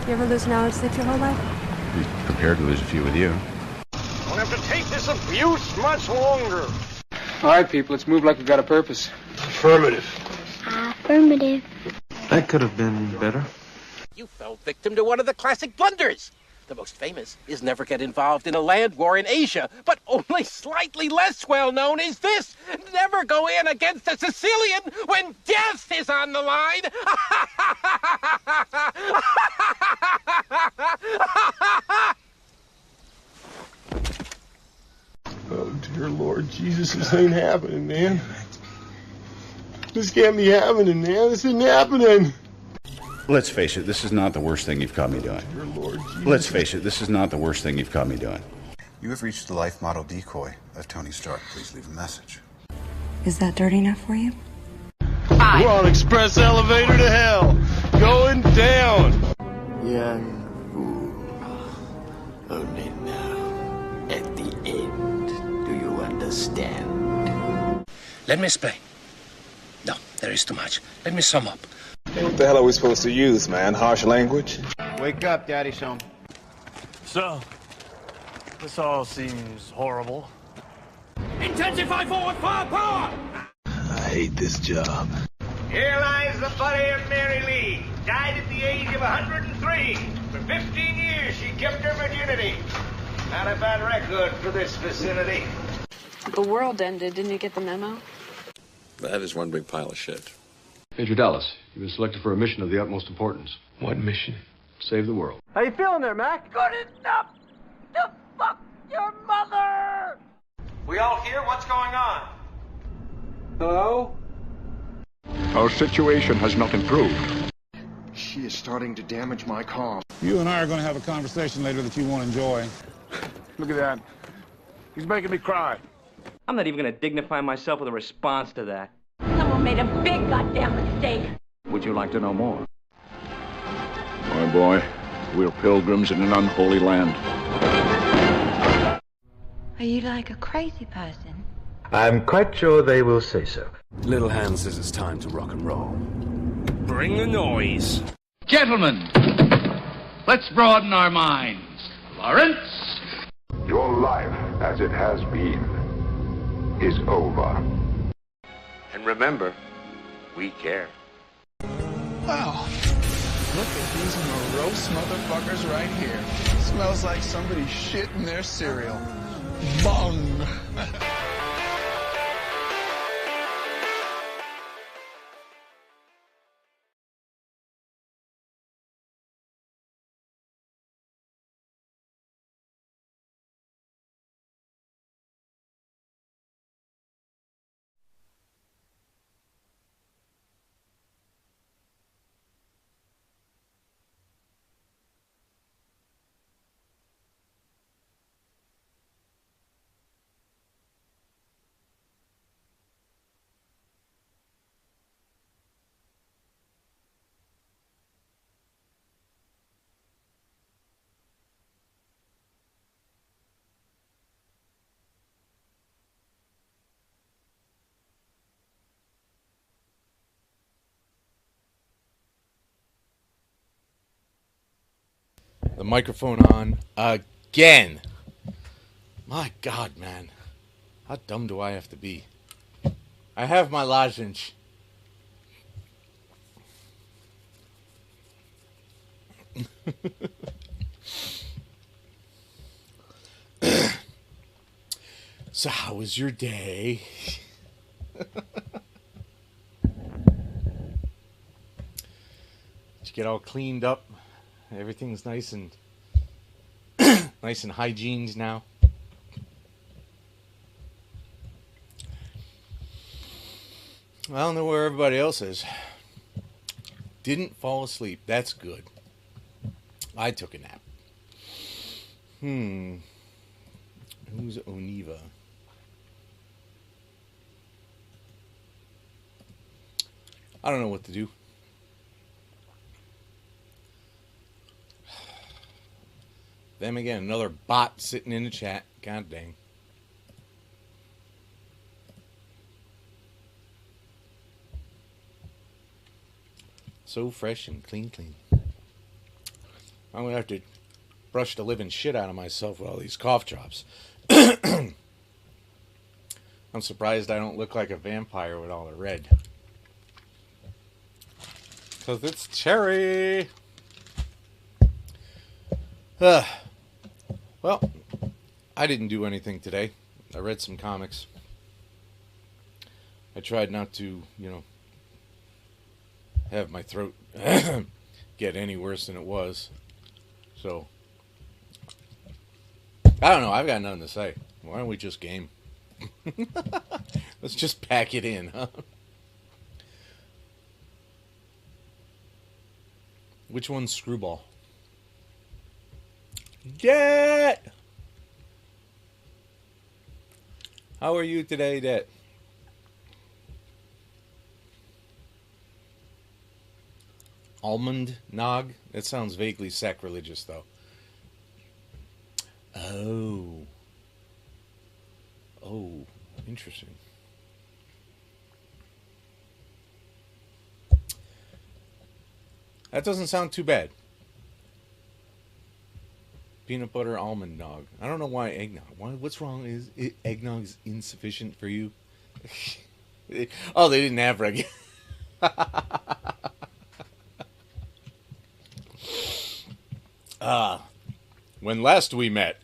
You ever lose an hour's sleep your whole life? Be prepared to lose a few with you. Don't have to take this abuse much longer. All right, people, let's move like we've got a purpose. Affirmative. Affirmative. That could have been better. You fell victim to one of the classic blunders. The most famous is never get involved in a land war in Asia, but only slightly less well known is this: never go in against a Sicilian when death is on the line. Oh, dear Lord Jesus, this ain't happening, man. This can't be happening, man. This isn't happening. Let's face it, this is not the worst thing you've caught me doing. Dear Lord Jesus. Let's face it, this is not the worst thing you've caught me doing. You have reached the life model decoy of Tony Stark. Please leave a message. Is that dirty enough for you? We're on express elevator to hell. Going down. Young fool. Only now, at the end, do you understand? Let me explain. No, there is too much. Let me sum up. Hey, what the hell are we supposed to use, man? Harsh language? Wake up, Daddy's home. So, this all seems horrible. Intensify forward firepower! I hate this job. Here lies the body of Mary Lee. Died at the age of 103. For 15 years, she kept her virginity. Not a bad record for this vicinity. The world ended. Didn't you get the memo? That is one big pile of shit. Major Dallas, you've been selected for a mission of the utmost importance. What mission? Save the world. How you feeling there, Mac? Good enough to fuck your mother! We all hear what's going on. Hello? Our situation has not improved. She is starting to damage my comm. You and I are going to have a conversation later that you won't enjoy. Look at that. He's making me cry. I'm not even going to dignify myself with a response to that. Someone made a big goddamn mistake. Would you like to know more? My boy, we're pilgrims in an unholy land. Are you like a crazy person? I'm quite sure they will say so. Little Hand says it's time to rock and roll. Bring the noise. Gentlemen, let's broaden our minds. Lawrence? Your life, as it has been, is over. And remember, we care. Wow. Look at these morose motherfuckers right here. Smells like somebody shit in their cereal. Bong! The microphone on again. My God, man. How dumb do I have to be? I have my lozenge. So how was your day? Did you get all cleaned up? Everything's nice and nice and hygiened now. I don't know where everybody else is. Didn't fall asleep. That's good. I took a nap. Who's Oniva? I don't know what to do. Them again, another bot sitting in the chat. God dang. So fresh and clean. I'm going to have to brush the living shit out of myself with all these cough drops. I'm surprised I don't look like a vampire with all the red. Because it's cherry. Well, I didn't do anything today. I read some comics. I tried not to, have my throat get any worse than it was. So, I don't know. I've got nothing to say. Why don't we just game? Let's just pack it in, huh? Which one's Screwball? Det! How are you today, Det? Almond Nog? That sounds vaguely sacrilegious, though. Oh. Oh, interesting. That doesn't sound too bad. Peanut butter almond nog. I don't know why eggnog. What's wrong? Is eggnog's insufficient for you? Oh, they didn't have regular. When last we met,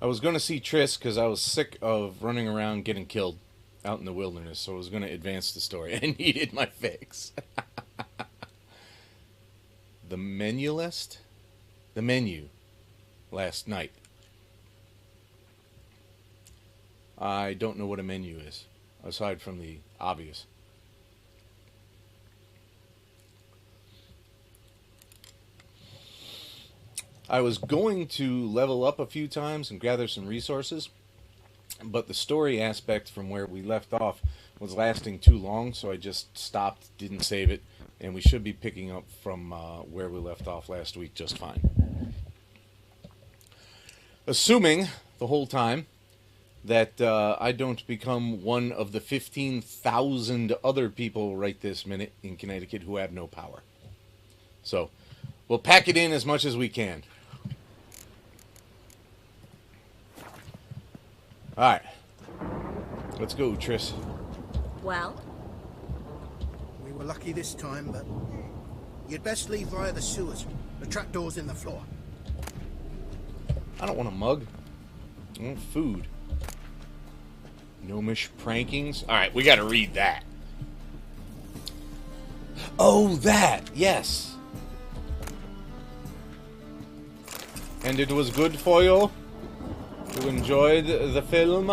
I was going to see Triss because I was sick of running around getting killed out in the wilderness, so I was going to advance the story. I needed my fix. The menu list? The menu last night. I don't know what a menu is, aside from the obvious. I was going to level up a few times and gather some resources, but the story aspect from where we left off was lasting too long, so I just stopped, didn't save it, and we should be picking up from where we left off last week just fine. Assuming the whole time that I don't become one of the 15,000 other people right this minute in Connecticut who have no power. So, we'll pack it in as much as we can. Alright. Let's go, Triss. Well? We were lucky this time, but you'd best leave via the sewers. The trapdoor's in the floor. I don't want a mug. I want food. Gnomish prankings. Alright, we gotta read that. Oh, that! Yes! And it was good for you? You enjoyed the film?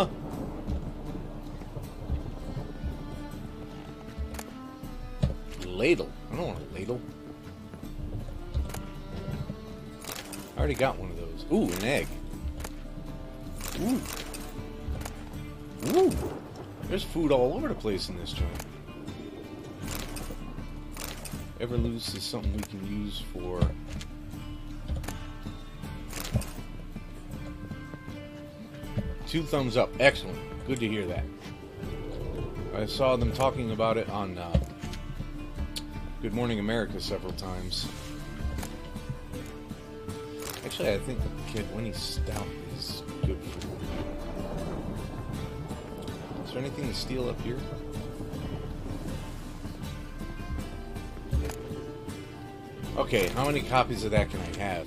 Ladle. I don't want a ladle. I already got one of those. Ooh, an egg. Ooh. Ooh. There's food all over the place in this joint. Everloose is something we can use for... Two thumbs up. Excellent. Good to hear that. I saw them talking about it on Good Morning America several times. Actually, I think the Kidwinnie Stout is good for... Is there anything to steal up here? Okay, how many copies of that can I have?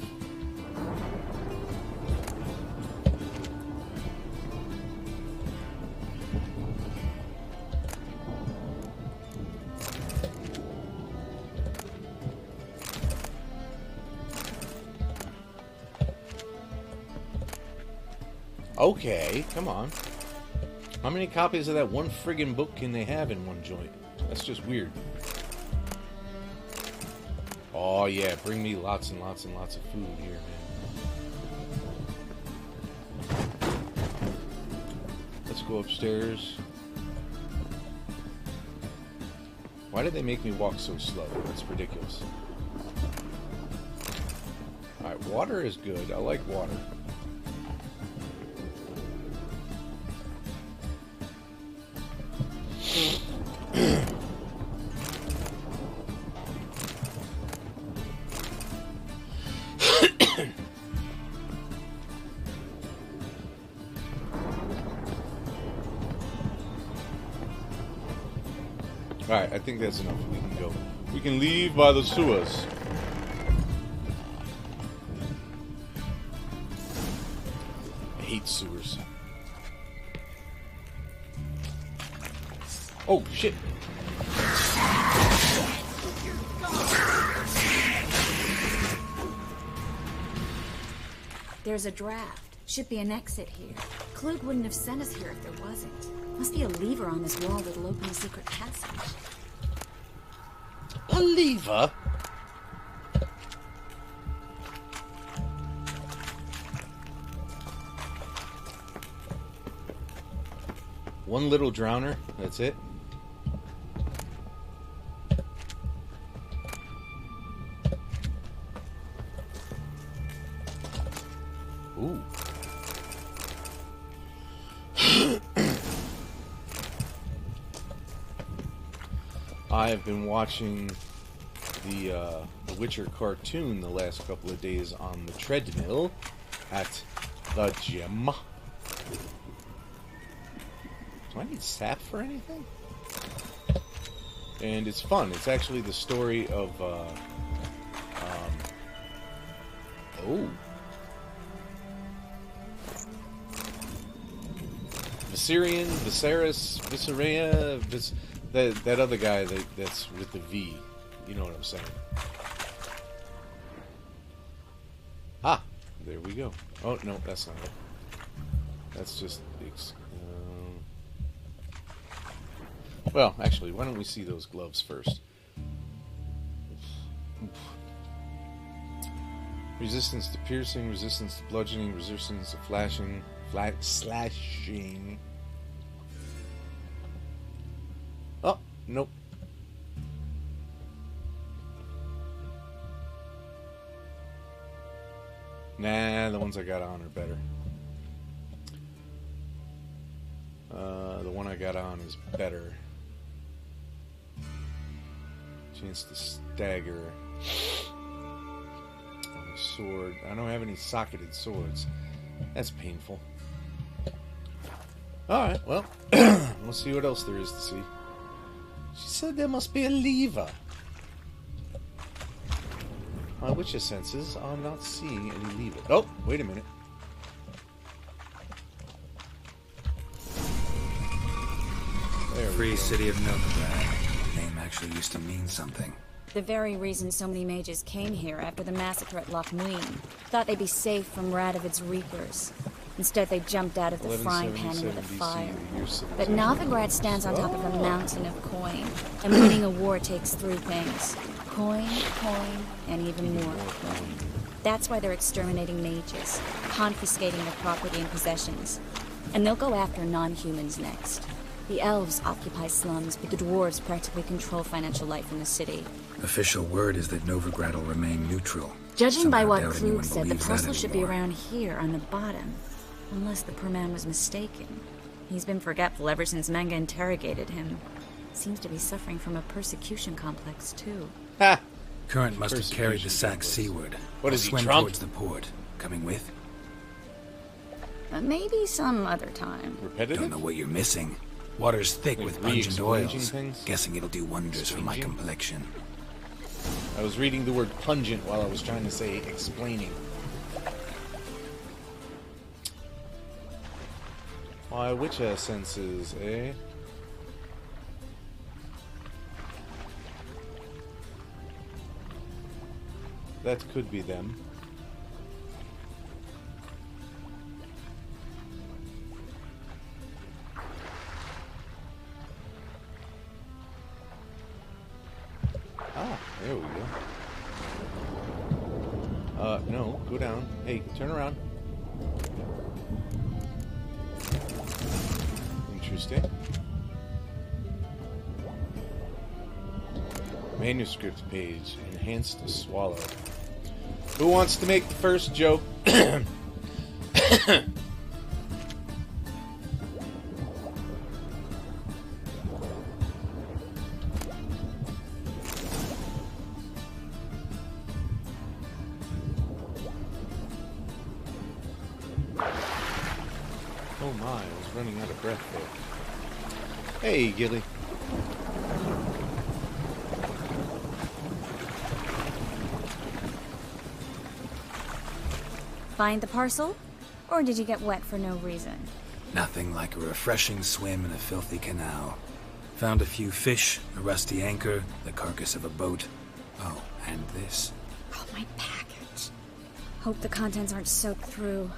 Okay, come on. How many copies of that one friggin' book can they have in one joint? That's just weird. Oh yeah, bring me lots and lots and lots of food here, man. Let's go upstairs. Why did they make me walk so slow? That's ridiculous. Alright, water is good. I like water. Alright, I think that's enough. We can go. We can leave by the sewers. I hate sewers. Oh, shit. There's a draft. Should be an exit here. Klug wouldn't have sent us here if there wasn't. Must be a lever on this wall that'll open a secret passage. A lever? One little drowner, that's it. Ooh. I've been watching the Witcher cartoon the last couple of days on the treadmill at the gym. Do I need sap for anything? And it's fun. It's actually the story of Viserys, that other guy that's with the V. You know what I'm saying. Ah, there we go. Oh, no, that's not it. That's just... well, actually, why don't we see those gloves first? Resistance to piercing, resistance to bludgeoning, resistance to slashing. Oh, nope. Nah, the ones I got on are better. The one I got on is better. Chance to stagger. Sword. I don't have any socketed swords. That's painful. Alright, well, we'll see what else there is to see. She said there must be a lever. My witcher senses are not seeing any lever. Oh, wait a minute. Free City of Novigrad. The name actually used to mean something. The very reason so many mages came here after the massacre at Loch Muin. Thought they'd be safe from Radovid's reapers. Instead, they jumped out of the frying pan into the fire. But Novigrad stands on top of a mountain of coin. And winning a war takes three things. Coin, and even more coin. That's why they're exterminating mages, confiscating their property and possessions. And they'll go after non-humans next. The elves occupy slums, but the dwarves practically control financial life in the city. Official word is that Novigrad will remain neutral. Judging by what Klug said, the parcel should be around here on the bottom. Unless the poor man was mistaken. He's been forgetful ever since Manga interrogated him. Seems to be suffering from a persecution complex, too. Ha! Current must have carried the sack seaward. What is he, swim drunk? Towards the port. Coming with? Maybe some other time. Repetitive? Don't know what you're missing. Water's thick with pungent oils. Guessing it'll do wonders for my complexion. I was reading the word pungent while I was trying to say explaining. My witcher senses, eh? That could be them. Ah, there we go. No, go down. Hey, turn around. Interesting. Manuscript page. Enhanced swallow. Who wants to make the first joke? Oh my, I was running out of breath there. Hey, Gilly. Find the parcel? Or did you get wet for no reason? Nothing like a refreshing swim in a filthy canal. Found a few fish, a rusty anchor, the carcass of a boat. Oh, and this. Oh, my package. Hope the contents aren't soaked through.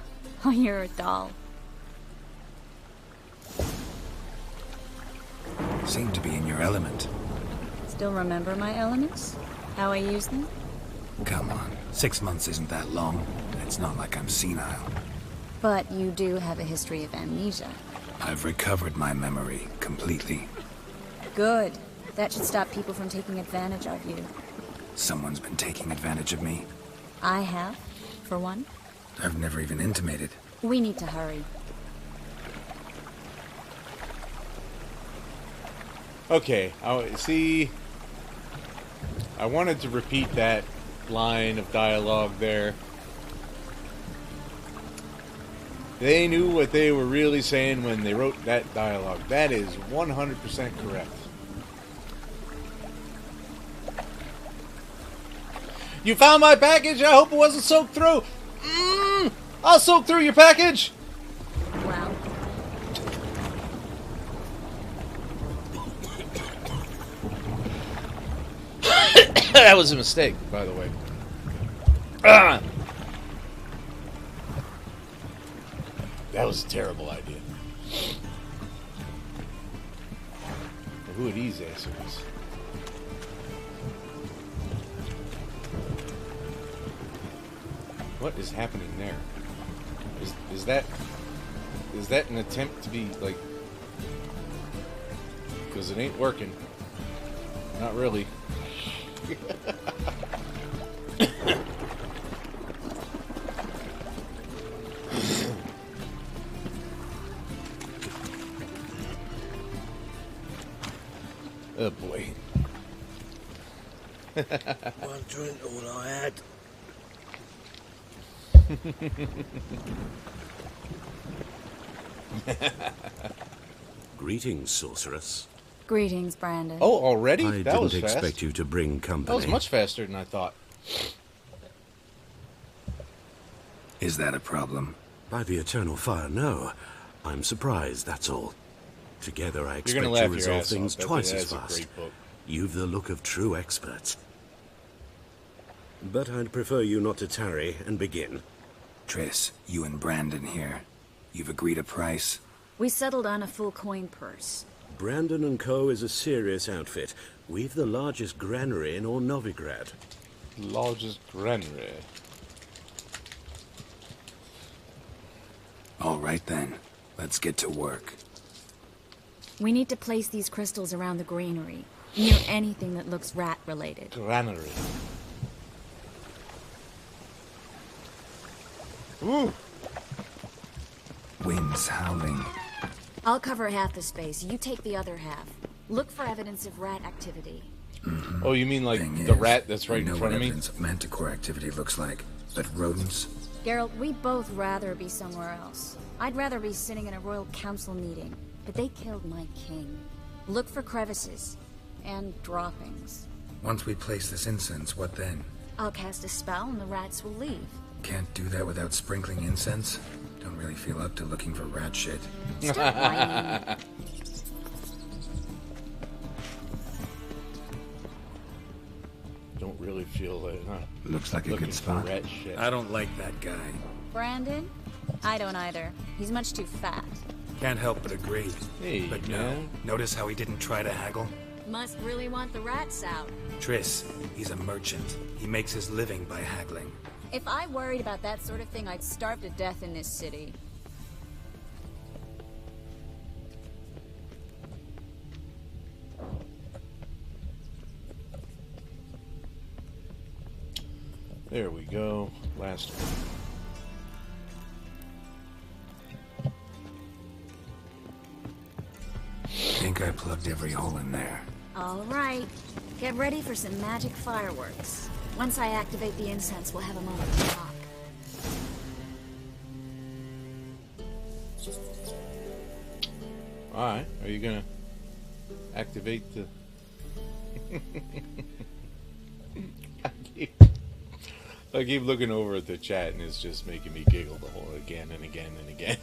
Oh, you're a doll. Seem to be in your element. Still remember my elements? How I use them? Come on, 6 months isn't that long. It's not like I'm senile. But you do have a history of amnesia. I've recovered my memory completely. Good. That should stop people from taking advantage of you. Someone's been taking advantage of me. I have, for one. I've never even intimated. We need to hurry. Okay, see, I wanted to repeat that line of dialogue there. They knew what they were really saying when they wrote that dialogue. That is 100% correct. You found my package? I hope it wasn't soaked through. I'll soak through your package. Wow. That was a mistake, by the way. That was a terrible idea. Who are these assholes? What is happening there? Is that an attempt to be like? Because it ain't working. Not really. Oh boy. One drink, all I had. Greetings, sorceress. Greetings, Brandon. Oh, already? I That was didn't fast. expect you to bring company. That was much faster than I thought. Is that a problem? By the eternal fire, no. I'm surprised, that's all. Together I expect laugh to your resolve ass things off. twice as That's a fast. great book. You've the look of true experts. But I'd prefer you not to tarry and begin. Triss, you and Brandon here. You've agreed a price? We settled on a full coin purse. Brandon & Co. is a serious outfit. We've the largest granary in all Novigrad. Largest granary. All right then. Let's get to work. We need to place these crystals around the granary, near anything that looks rat-related. Granary. Ooh. Wind's howling. I'll cover half the space. You take the other half. Look for evidence of rat activity. Mm-hmm. Oh, you mean like Thing the is, rat that's right I know in front what of me? evidence of manticore activity looks like, but rodents? Geralt, we'd both rather be somewhere else. I'd rather be sitting in a royal council meeting, but they killed my king. Look for crevices and droppings. Once we place this incense, what then? I'll cast a spell and the rats will leave. Can't do that without sprinkling incense? Don't really feel up to looking for rat shit. Stop whining. Don't really feel it, huh? Looks like a Looking good for spot. rat shit. I don't like that guy. Brandon? I don't either. He's much too fat. Can't help but agree. Hey, but man. no, notice how he didn't try to haggle? Must really want the rats out. Triss, he's a merchant. He makes his living by haggling. If I worried about that sort of thing, I'd starve to death in this city. There we go. Last one. Think I plugged every hole in there. All right. Get ready for some magic fireworks. Once I activate the incense, we'll have a moment to talk. Alright, are you gonna activate the... I keep looking over at the chat and it's just making me giggle the whole again and again and again.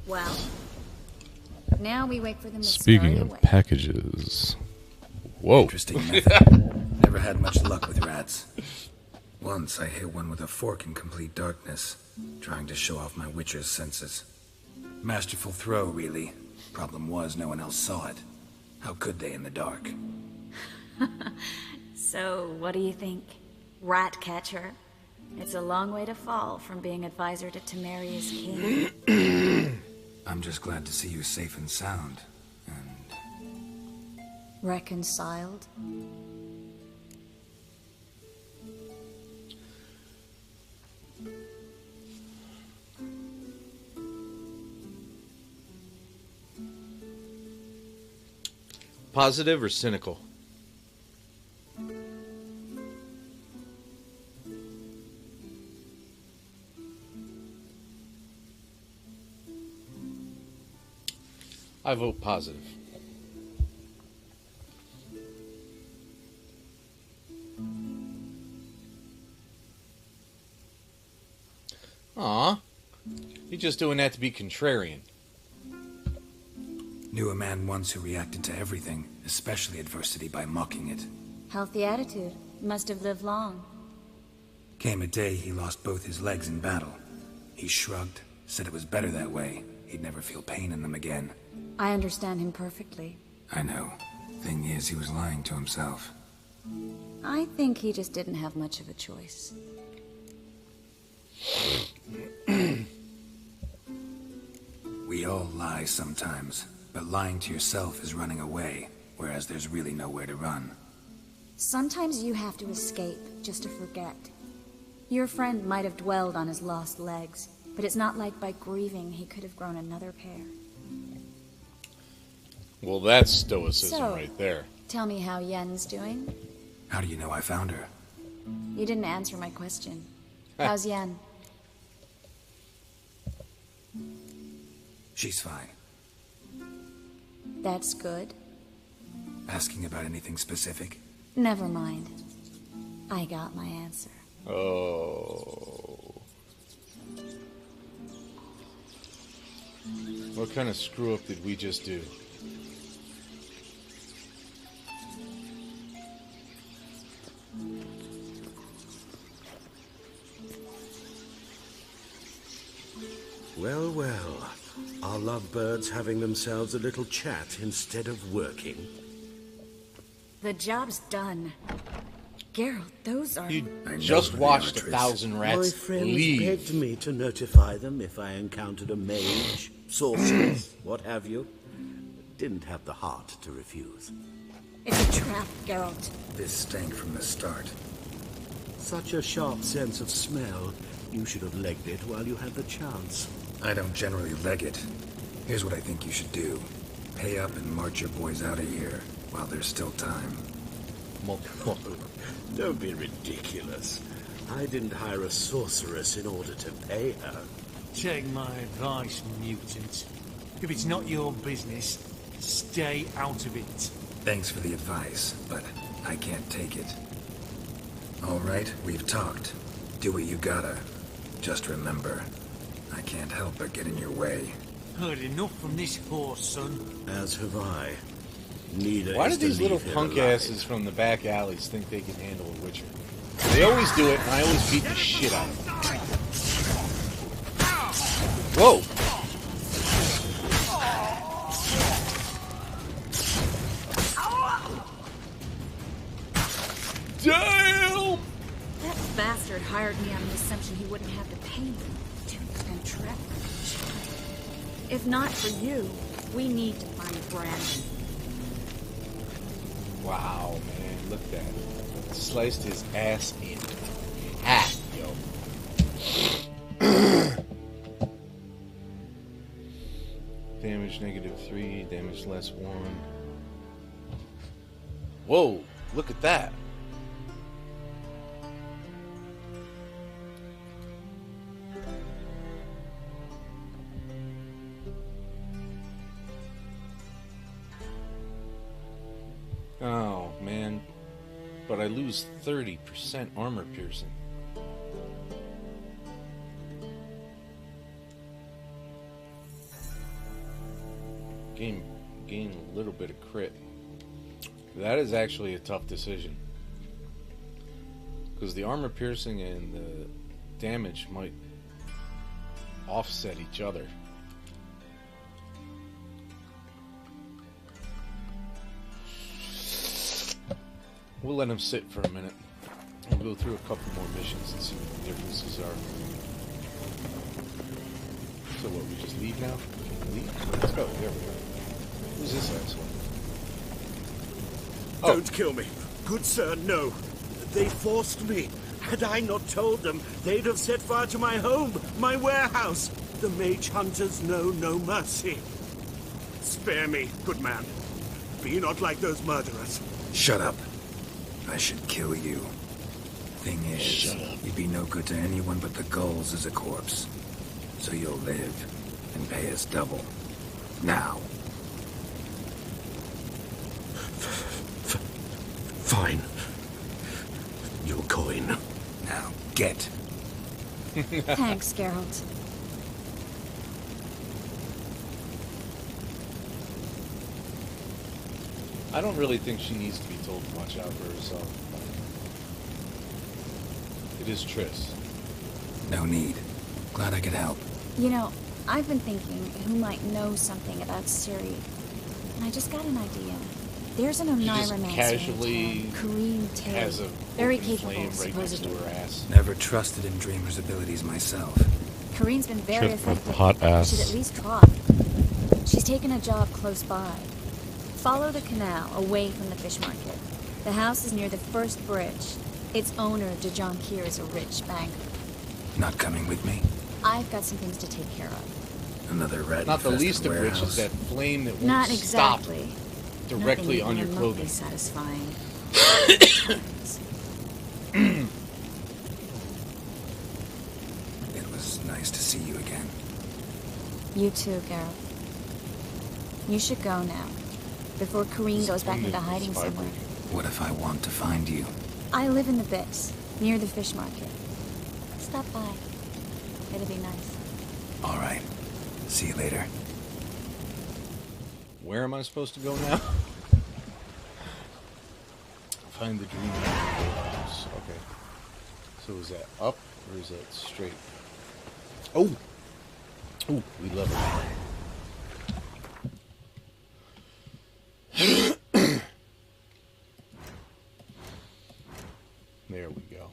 Well, now we wait for them to Speaking scurry of away. packages. Whoa. Interesting method. Never had much luck with rats. Once I hit one with a fork in complete darkness, trying to show off my witcher's senses. Masterful throw, really. Problem was, no one else saw it. How could they in the dark? So, what do you think? Rat catcher? It's a long way to fall from being advisor to Temeria's king. I'm just glad to see you safe and sound. Reconciled? Positive or cynical? I vote positive. Aw, you're just doing that to be contrarian. Knew a man once who reacted to everything, especially adversity, by mocking it. Healthy attitude. Must have lived long. Came a day he lost both his legs in battle. He shrugged, said it was better that way. He'd never feel pain in them again. I understand him perfectly. I know. Thing is, he was lying to himself. I think he just didn't have much of a choice. We all lie sometimes, but lying to yourself is running away, whereas there's really nowhere to run. Sometimes you have to escape just to forget. Your friend might have dwelled on his lost legs, but it's not like by grieving he could have grown another pair. Well, that's stoicism So, right there. Tell me how Yen's doing. How do you know I found her? You didn't answer my question. How's Yen? She's fine. That's good. Asking about anything specific? Never mind. I got my answer. Oh. What kind of screw up did we just do? Well, well. Are lovebirds having themselves a little chat instead of working? The job's done. Geralt, those are... You just watched 1,000 rats My friends leave. begged me to notify them if I encountered a mage, sorceress, what have you. Didn't have the heart to refuse. It's a trap, Geralt. This stank from the start. Such a sharp sense of smell. You should have legged it while you had the chance. I don't generally leg it. Here's what I think you should do. Pay up and march your boys out of here while there's still time. Don't be ridiculous. I didn't hire a sorceress in order to pay her. Take my advice, mutant. If it's not your business, stay out of it. Thanks for the advice, but I can't take it. All right, we've talked. Do what you gotta. Just remember, I can't help but get in your way. Heard enough from this horse, son. As have I. Neither Why is do to these little leave here punk alive. asses from the back alleys think they can handle a Witcher? They always do it, and I always beat the shit out of them. Whoa! Damn! That bastard hired me on the assumption he wouldn't have to pay me. And trap. If not for you, we need to find Brandon. Wow, man, look at that. Sliced his ass in half, yo. Damage -3, damage +1. Whoa, look at that. Oh, man. but I lose 30% armor piercing. Gain a little bit of crit. That is actually a tough decision. Because the armor piercing and the damage might offset each other. We'll let him sit for a minute. We'll go through a couple more missions and see what the differences are. So what, we just leave now? Leave? Let's go. There we go. Who's this asshole? Oh. Don't kill me. Good sir, no. They forced me. Had I not told them, they'd have set fire to my home, my warehouse. The mage hunters know no mercy. Spare me, good man. Be not like those murderers. Shut up. I should kill you. Thing is, you'd be no good to anyone but the gulls as a corpse. So you'll live and pay us double. Now. Fine. Your coin. Now, get. Thanks, Geralt. I don't really think she needs to be told to watch out for herself. It is Triss. No need. Glad I could help. You know, I've been thinking who might know something about Ciri. And I just got an idea. There's an Oneiromancer casually in town, Kareen Tay. has a very open capable, flame right next to supposedly. her ass. Never trusted in Dreamer's abilities myself. Kareen's been very Shit, effective. hot ass. She's at least tried. She's taken a job close by. Follow the canal away from the fish market. The house is near the first bridge. Its owner, Dejon Kier, is a rich banker. Not coming with me? I've got some things to take care of. Another rat. Not the least of which warehouse. is that flame that won't Not stop exactly. directly Nothing on your even clothing. remotely satisfying. It was nice to see you again. You too, Geralt. You should go now, before Kareen goes back into hiding somewhere. What if I want to find you? I live in the Bix, near the fish market. Stop by. It'll be nice. All right. See you later. Where am I supposed to go now? Find the dream house. Okay. So is that up or is that straight? Oh! Oh, we love it. There we go.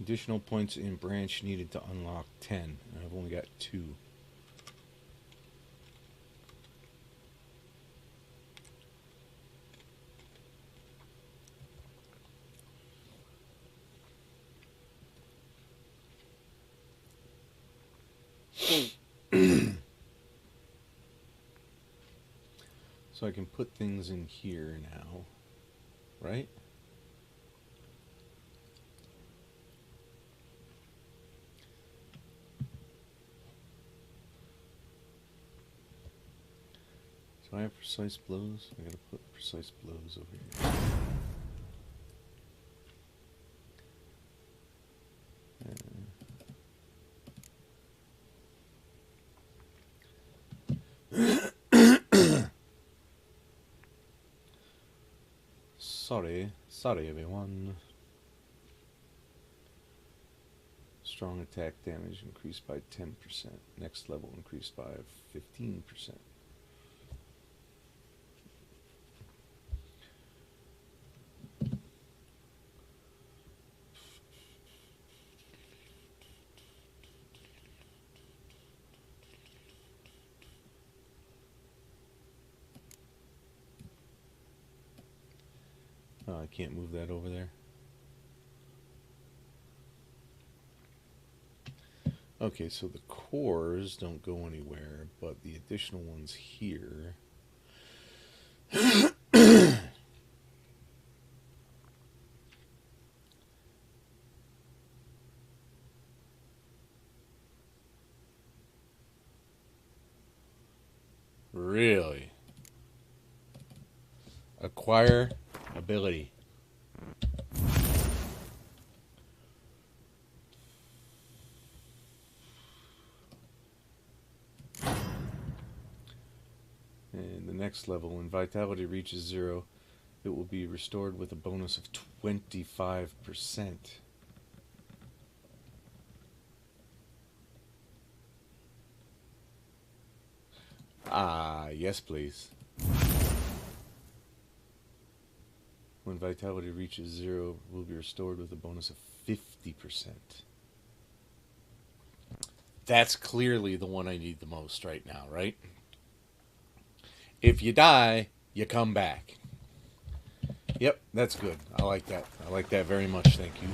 Additional points in branch needed to unlock 10. And I've only got 2. So I can put things in here now, right? Do I have precise blows? I gotta put precise blows over here. Sorry everyone. Strong attack damage increased by 10%. Next level increased by 15%. Oh, I can't move that over there. Okay, so the cores don't go anywhere, but the additional ones here. Really? Acquire ability. And the next level, when vitality reaches 0, it will be restored with a bonus of 25%. Ah, yes, please. When vitality reaches 0, will be restored with a bonus of 50%. That's clearly the one I need the most right now, right? If you die, you come back. Yep, that's good. I like that. I like that very much. Thank you.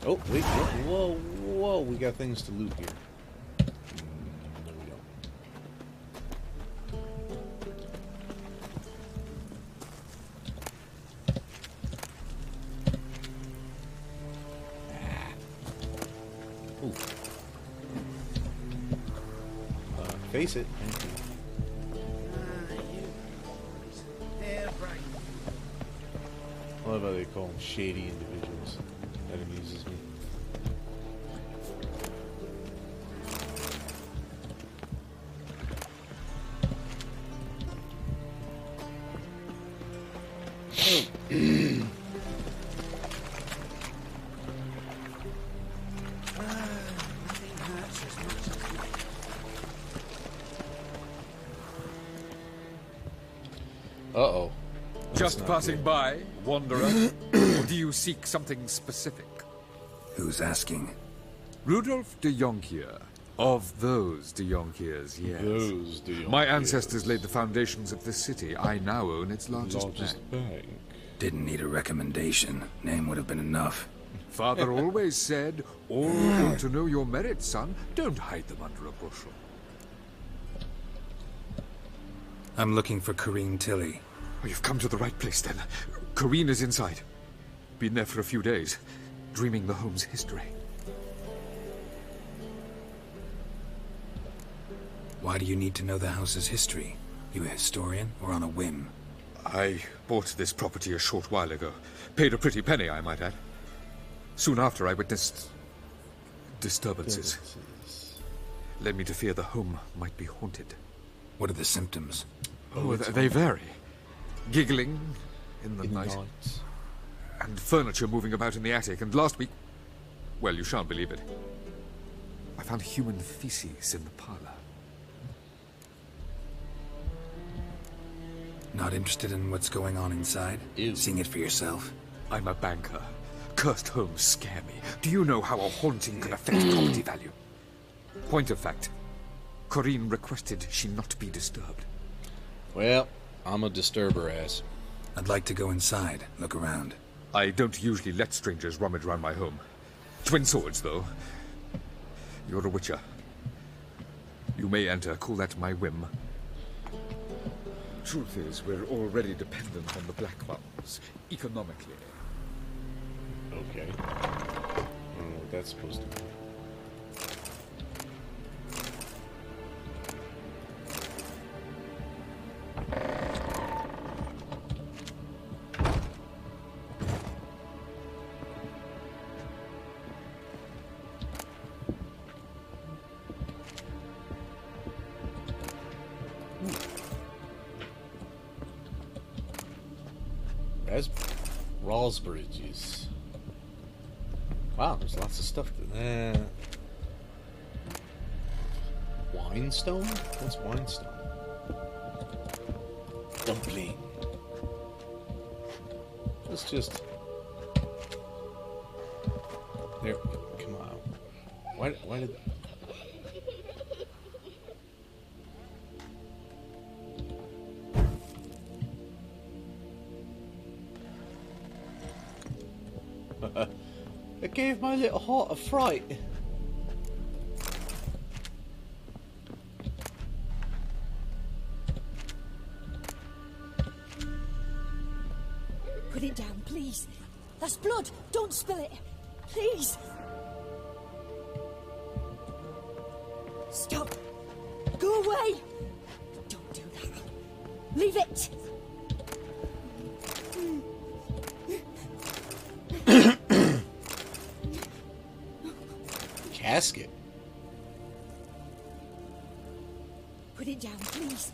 Oh, wait. Whoa, whoa. We got things to loot here. No, we don't. Ooh. Face it. Thank you. I love how they call them shady individuals. That amuses me. Uh-oh. Just passing by, wanderer? Or do you seek something specific? Who's asking? Rudolf de Jonkier. Of those de Jonkiers, yes. Those de Jonkiers. My ancestors laid the foundations of this city. I now own its largest bank. Didn't need a recommendation. Name would have been enough. Father always said, all want to know your merits, son. Don't hide them under a bushel. I'm looking for Corrine Tilly. Oh, you've come to the right place, then. Corrine is inside. Been there for a few days, dreaming the home's history. Why do you need to know the house's history? You a historian, or on a whim? I bought this property a short while ago. Paid a pretty penny, I might add. Soon after, I witnessed disturbances. Led me to fear the home might be haunted. What are the symptoms? Oh, they vary. Giggling in the night. And furniture moving about in the attic. And last week... well, you shan't believe it. I found human feces in the parlor. Not interested in what's going on inside? Ew. Seeing it for yourself? I'm a banker. Cursed homes scare me. Do you know how a haunting can affect property value? Point of fact. Corrine requested she not be disturbed. Well, I'm a disturber ass. I'd like to go inside, look around. I don't usually let strangers rummage around my home. Twin swords, though. You're a witcher. You may enter, call that my whim. Truth is, we're already dependent on the Black Ones, economically. Okay. I don't know what that's supposed to be. Raspberry juice. Wow, there's lots of stuff. Winestone? What's winestone? Dumpling. Let's just... there, come on. Why did... It gave my little heart a fright. Put it down, please. That's blood. Don't spill it. Please. Stop. Go away. Don't do that. Leave it. Casket. Put it down, please.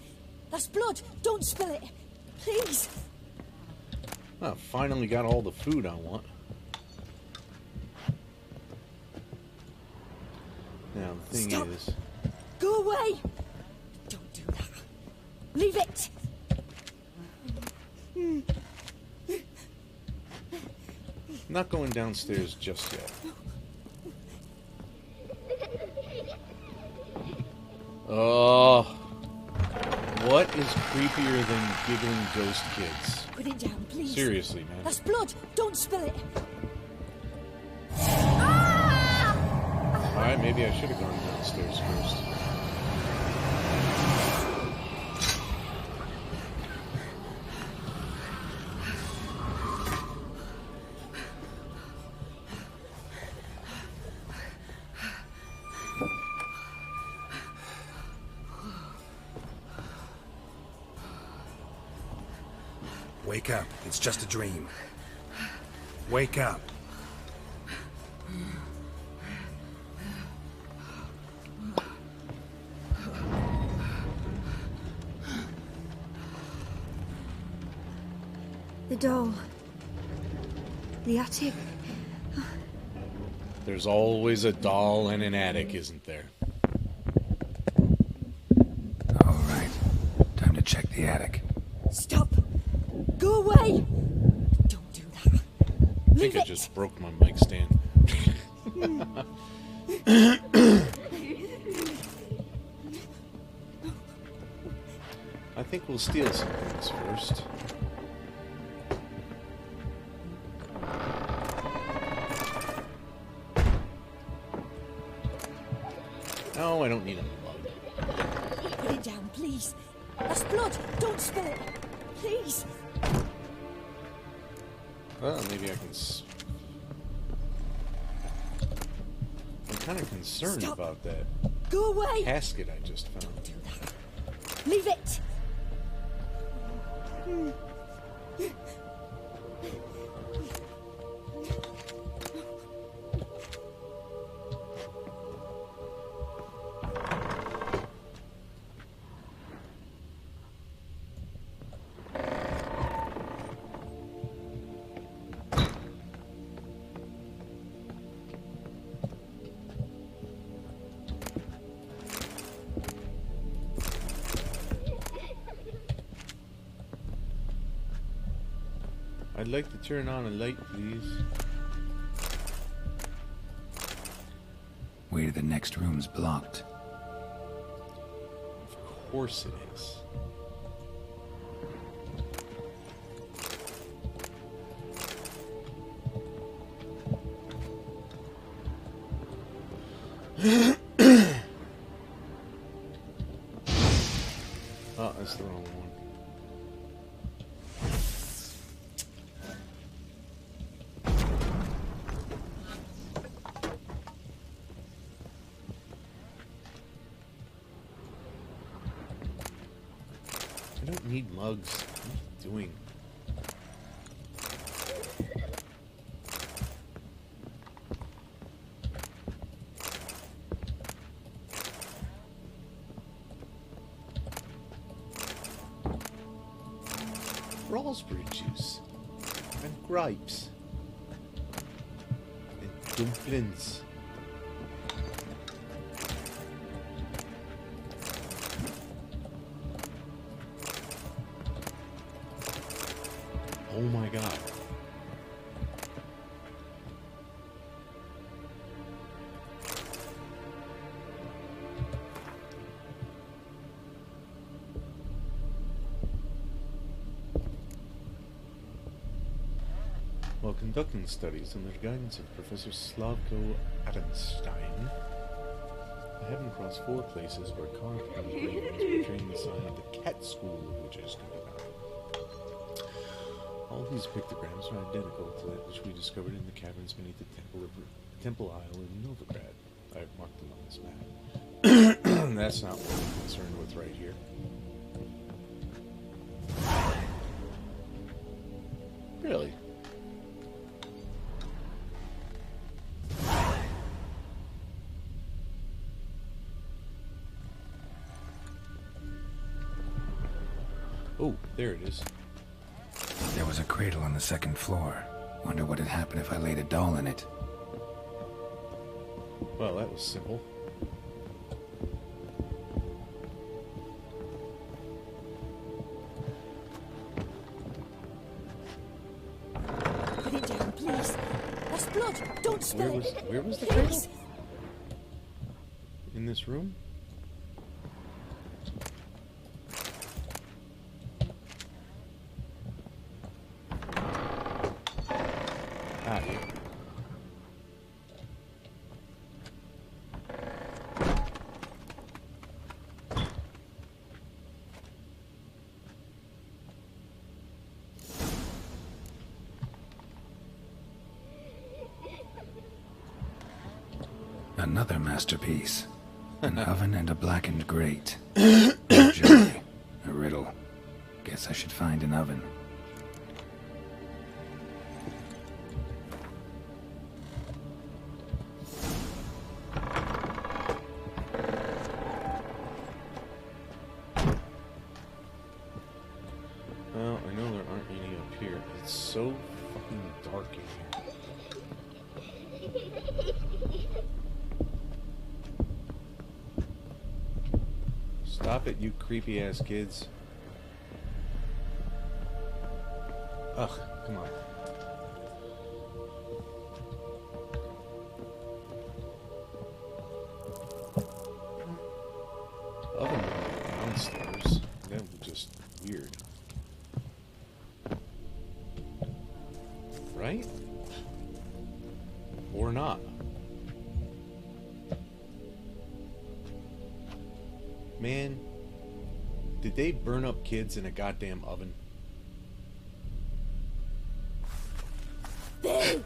That's blood. Don't spill it. Please. Oh, finally got all the food I want. Now, the thing Stop. is... Go away. Don't do that. Leave it. Not going downstairs just yet. Oh, what is creepier than giggling ghost kids? Put it down, please. Seriously, man. That's blood. Don't spill it. Alright, maybe I should have gone downstairs first. Wake up. It's just a dream. Wake up. The doll. The attic. There's always a doll in an attic, isn't there? All right. Time to check the attic. Stop. Go away. Don't do that. I think I just broke my mic stand. I think we'll steal some things first. No, I don't need a mug. Put it down, please. That's blood. Don't spill it. Please. Well, maybe I can... I'm kind of concerned about that Go away. casket I just found. Don't do that. Leave it. I'd like to turn on a light, please. Way to the next room's blocked. Of course it is. Oh, that's the wrong one. I don't need mugs. What are you doing? Raspberry juice and grapes and dumplings. Oh my god. While conducting studies under the guidance of Professor Slavko Adamstein, I haven't crossed 4 places where carved engravings portraying the sign of the Cat School of Witches can be found. All these pictograms are identical to that which we discovered in the caverns beneath the Temple Isle in Novigrad. I've marked them on this map. That's not what I'm concerned with right here. Really? Oh, there it is. There was a cradle on the 2nd floor. Wonder what had happened if I laid a doll in it. Well, that was simple. Put it down, please. That's blood. Don't spill it. Where was the Please. cradle? In this room? Ah, yeah. Another masterpiece. An oven and a blackened grate. No joy. A riddle. Guess I should find an oven. Well, I know there aren't any up here. It's so fucking dark in here. Stop it, you creepy ass kids. Ugh, come on. Oven downstairs. That was just weird. Right? Or not. Man, did they burn up kids in a goddamn oven? Boo!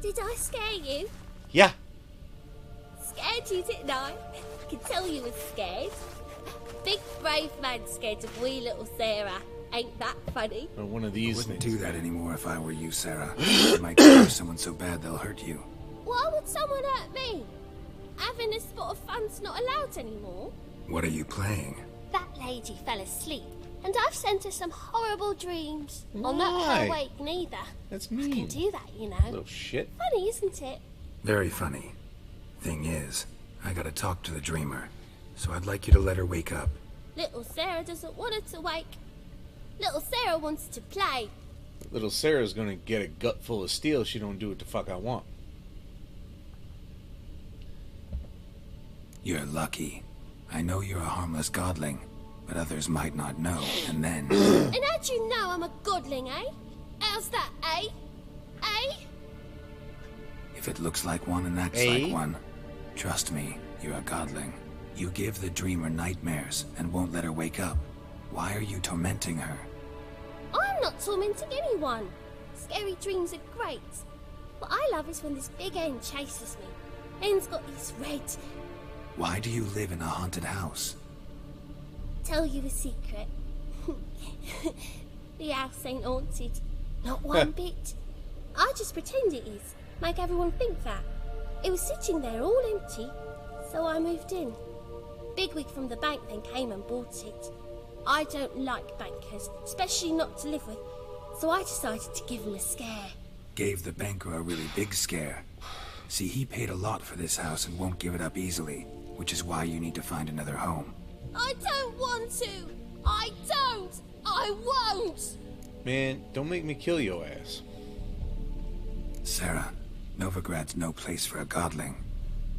Did I scare you? Yeah. Scared you, didn't I? I could tell you was scared. Big brave man scared of wee little Sarah. Ain't that funny? Or one of these I wouldn't things. do that anymore if I were you, Sarah. You might scare someone so bad they'll hurt you. Why would someone hurt me? Having a spot of fun's not allowed anymore. What are you playing? That lady fell asleep, and I've sent her some horrible dreams. I'll not Why? her awake neither. That's I can mean. do that, you know. Little shit. Funny, isn't it? Very funny. Thing is, I gotta talk to the dreamer, so I'd like you to let her wake up. Little Sarah doesn't want her to wake. Little Sarah wants to play. Little Sarah's gonna get a gut full of steel if she don't do what the fuck I want. You're lucky. I know you're a harmless godling, but others might not know, and then... And how'd you know I'm a godling, eh? How's that, eh? Eh? If it looks like one and acts Eh? like one, trust me, you're a godling. You give the dreamer nightmares and won't let her wake up. Why are you tormenting her? I'm not tormenting anyone. Scary dreams are great. What I love is when this big end chases me. End's got these red... Why do you live in a haunted house? Tell you a secret. The house ain't haunted. Not one bit. I just pretend it is. Make everyone think that. It was sitting there all empty, so I moved in. Bigwig from the bank then came and bought it. I don't like bankers, especially not to live with, so I decided to give him a scare. Gave the banker a really big scare. See, he paid a lot for this house and won't give it up easily, which is why you need to find another home. I don't want to! I don't! I won't! Man, don't make me kill your ass. Sarah, Novigrad's no place for a godling.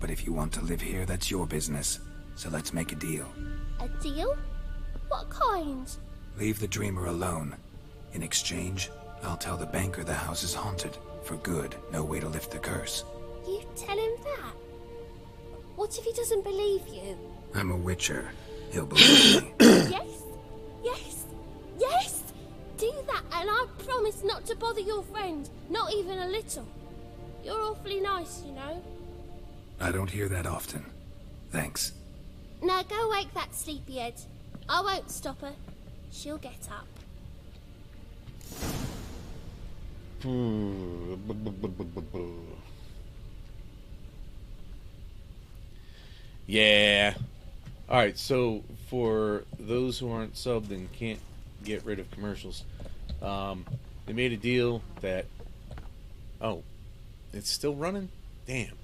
But if you want to live here, that's your business. So let's make a deal. A deal? What kind? Leave the dreamer alone. In exchange, I'll tell the banker the house is haunted. For good, no way to lift the curse. You tell him that? What if he doesn't believe you? I'm a witcher. He'll believe me. Yes? Yes? Yes! Do that and I promise not to bother your friend. Not even a little. You're awfully nice, you know. I don't hear that often. Thanks. Now go wake that sleepyhead. I won't stop her. She'll get up. Yeah. Alright, so for those who aren't subbed and can't get rid of commercials, they made a deal that... Oh, it's still running? Damn.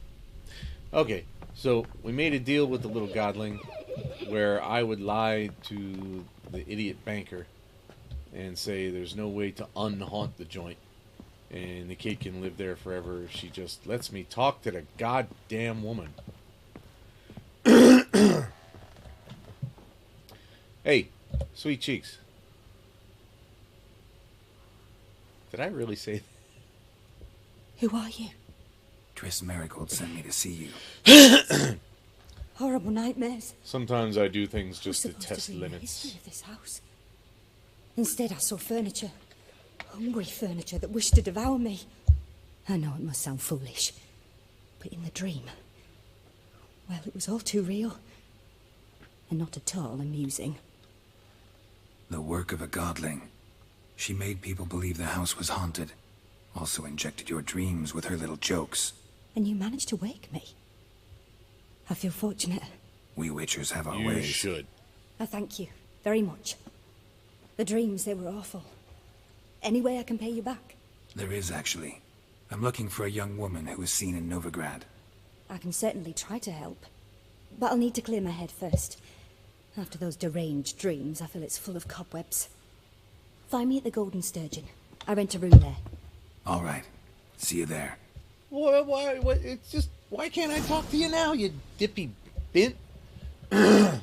Okay, so we made a deal with the little godling where I would lie to the idiot banker and say there's no way to unhaunt the joint. And the kid can live there forever if she just lets me talk to the goddamn woman. Hey, sweet cheeks. Did I really say that? Who are you? Triss Merigold sent me to see you. Horrible nightmares. Sometimes I do things just to test the limits. history of this house. Instead, I saw furniture. Hungry furniture that wished to devour me. I know it must sound foolish, but in the dream, well, it was all too real. And not at all amusing. The work of a godling. She made people believe the house was haunted. Also injected your dreams with her little jokes. And you managed to wake me. I feel fortunate. We witchers have our You ways. should. I thank you very much. The dreams, they were awful. Any way I can pay you back? There is, actually. I'm looking for a young woman who was seen in Novigrad. I can certainly try to help. But I'll need to clear my head first. After those deranged dreams, I feel it's full of cobwebs. Find me at the Golden Sturgeon. I rent a room there. All right. See you there. Why, it's just... Why can't I talk to you now, you dippy bint? I'll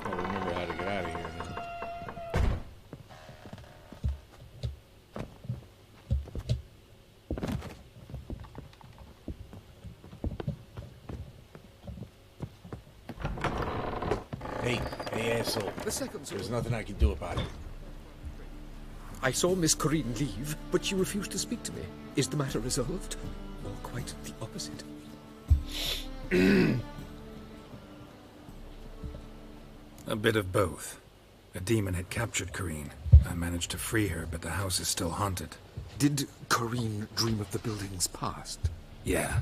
remember how to get out of here now. Hey, asshole. The second There's nothing I can do about it. I saw Miss Corinne leave, but she refused to speak to me. Is the matter resolved? Or quite the opposite? A bit of both. A demon had captured Corinne. I managed to free her, but the house is still haunted. Did Corinne dream of the building's past? Yeah.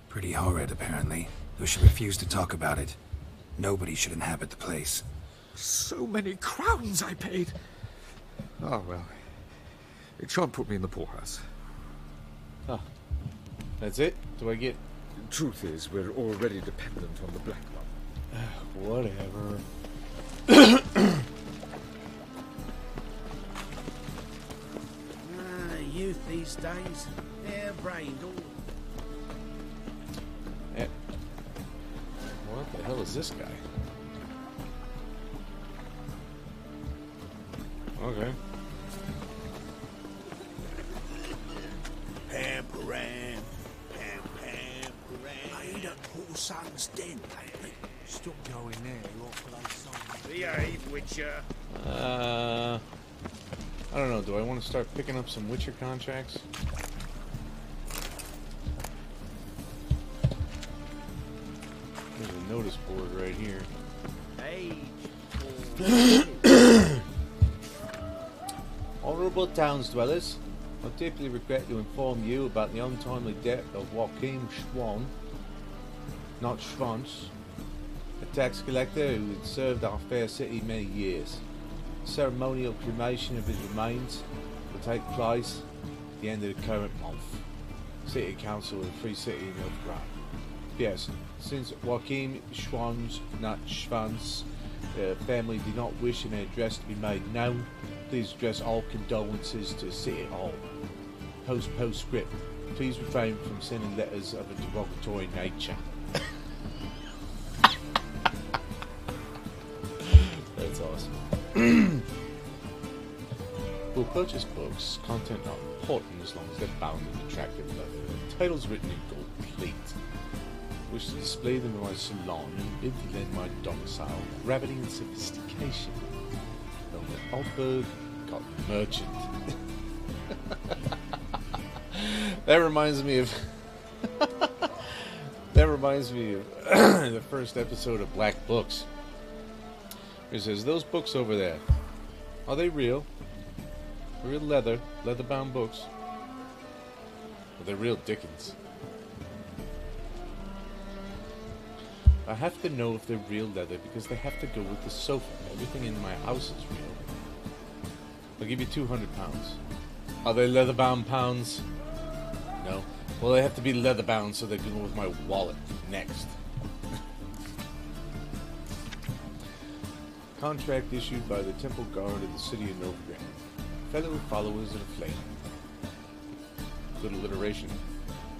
Pretty horrid, apparently. Though she refused to talk about it. Nobody should inhabit the place. So many crowns I paid. Oh, well. It shan't put me in the poorhouse. Huh. That's it? Do I get... Truth is, we're already dependent on the Black One. Whatever. Youth these days, hair-brained all. What the hell is this guy? Okay. Pam-param, pam-pam-param. I heard that poor son's den lately. Stop going there, you'll play something. Behave, Witcher. I don't know. Do I want to start picking up some Witcher contracts? There's a notice board right here. Honourable towns dwellers, I deeply regret to inform you about the untimely death of Joachim Schwann, not Schwanz, a tax collector who had served our fair city many years. Ceremonial cremation of his remains will take place at the end of the current month. City Council of the Free City of Novigrad. Yes, since Joachim Schwanz, not Schwanz, family did not wish an address to be made known, please address all condolences to City Hall. Postscript. Please refrain from sending letters of a derogatory nature. We'll purchase books. Content not important as long as they're bound in attractive leather. Titles written in gold plate. Wish to display them in my salon and bid to lend my domicile gravity and sophistication. Known at Altberg, got merchant. That reminds me of the first episode of Black Books. It says, those books over there, are they real? Real leather-bound books? Are they real Dickens? I have to know if they're real leather because they have to go with the sofa. Everything in my house is real. I'll give you 200 pounds. Are they leather-bound pounds? No. Well, they have to be leather-bound so they can go with my wallet next. Contract issued by the Temple Guard of the city of Novigrad. Fellow followers of the flame. Good alliteration.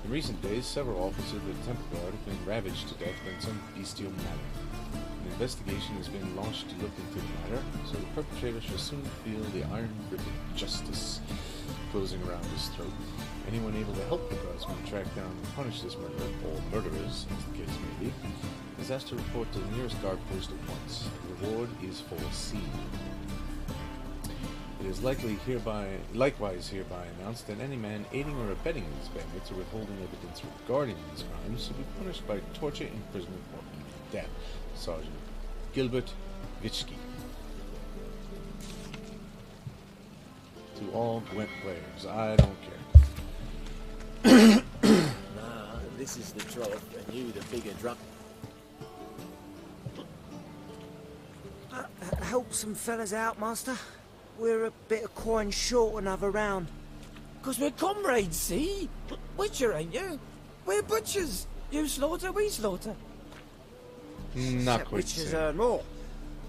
In recent days, several officers of the Temple Guard have been ravaged to death in some bestial manner. An investigation has been launched to look into the matter, so the perpetrator shall soon feel the iron grip of justice closing around his throat. Anyone able to help the guardsman track down and punish this murderer, or murderers, as the case may be, is asked to report to the nearest guard post at once. The reward is foreseen. It is likewise hereby announced that any man aiding or abetting these bandits or withholding evidence regarding these crimes shall be punished by torture, imprisonment, or even death. Sergeant Gilbert Vitchke. To all Gwent players, I don't care. Nah, this is the trough, and you the bigger drum. Help some fellas out, Master. We're a bit of coin short another round. 'Cause we're comrades, see? Witcher, ain't you? We're butchers. You slaughter, we slaughter. Not quite. Witchers earn more.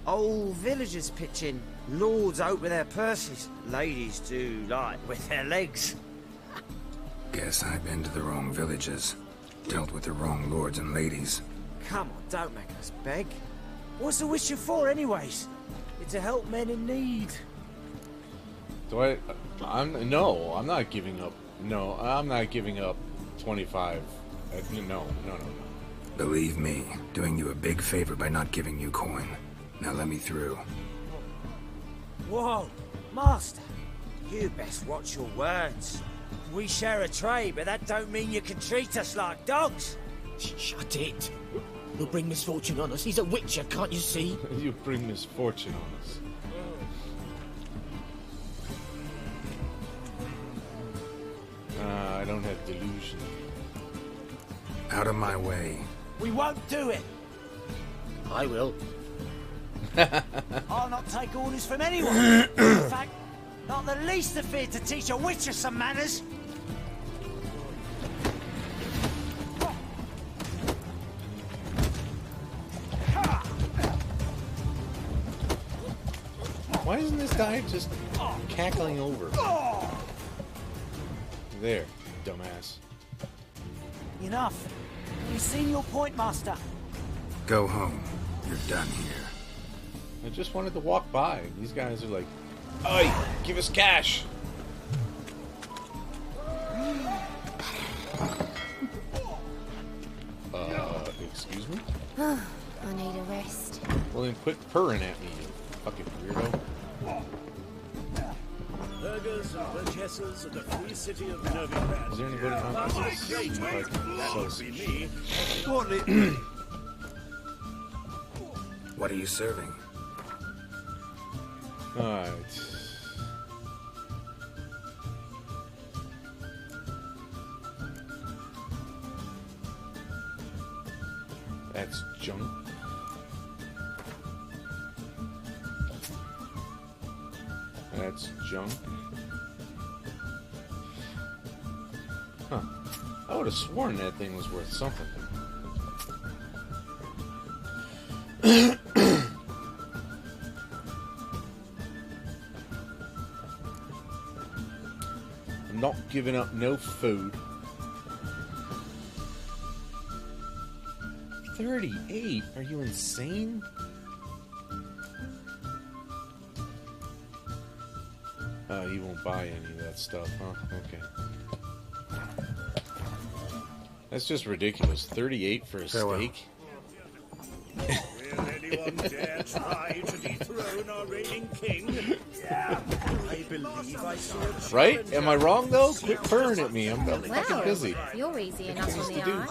Old villagers pitch in. Lords out with their purses. Ladies do like with their legs. Guess I've been to the wrong villages. Dealt with the wrong lords and ladies. Come on, don't make us beg. What's a witcher for, anyways? It's to help men in need. I'm not giving up. No, I'm not giving up 25. No. Believe me, doing you a big favor by not giving you coin. Now let me through. Whoa, Master. You best watch your words. We share a trade, but that don't mean you can treat us like dogs. Shut it. You'll bring misfortune on us. He's a witcher, can't you see? You bring misfortune on us. I don't have delusion. Out of my way. We won't do it. I will. I'll not take orders from anyone. In fact, not the least afraid to teach a witcher some manners. Why isn't this guy just cackling over? There, dumbass. Enough. You've seen your point, Master. Go home. You're done here. I just wanted to walk by. These guys are like, "Oi, give us cash." Excuse me? I need a rest. Well, then quit purring at me, you fucking weirdo. Burghers and burgesses of the free city of Novigrad. Is there anybody on this? Be me. What are you serving? Alright. That's junk. That's junk. Huh. I would have sworn that thing was worth something. I'm not giving up no food. 38? Are you insane? He won't buy any of that stuff, huh? Okay. That's just ridiculous. 38 for a steak? Will anyone dare try to dethrone our reigning king? Yeah, I believe I saw a Right? Am I wrong, though? Quit purring at me. I'm fucking busy. You're easy enough on the eye.